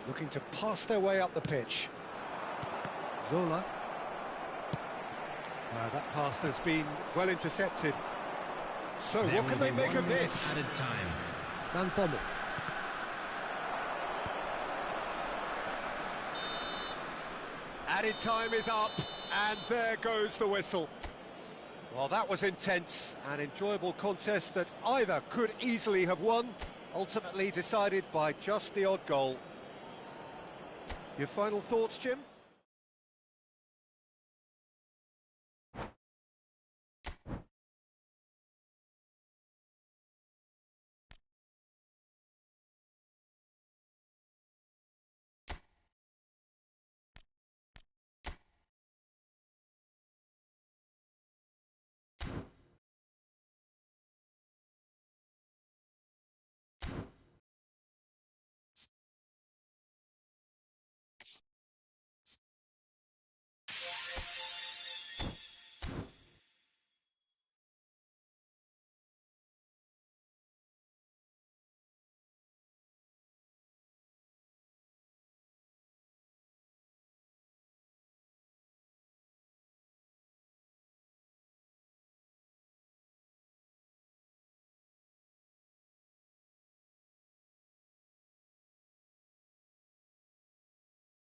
Looking to pass their way up the pitch. Zola. That pass has been well intercepted. So There what can will they be make 1 of minute this? added time. Van Bommel. Added time is up, and there goes the whistle. Well, that was intense, an enjoyable contest that either could easily have won, ultimately decided by just the odd goal. Your final thoughts, Jim?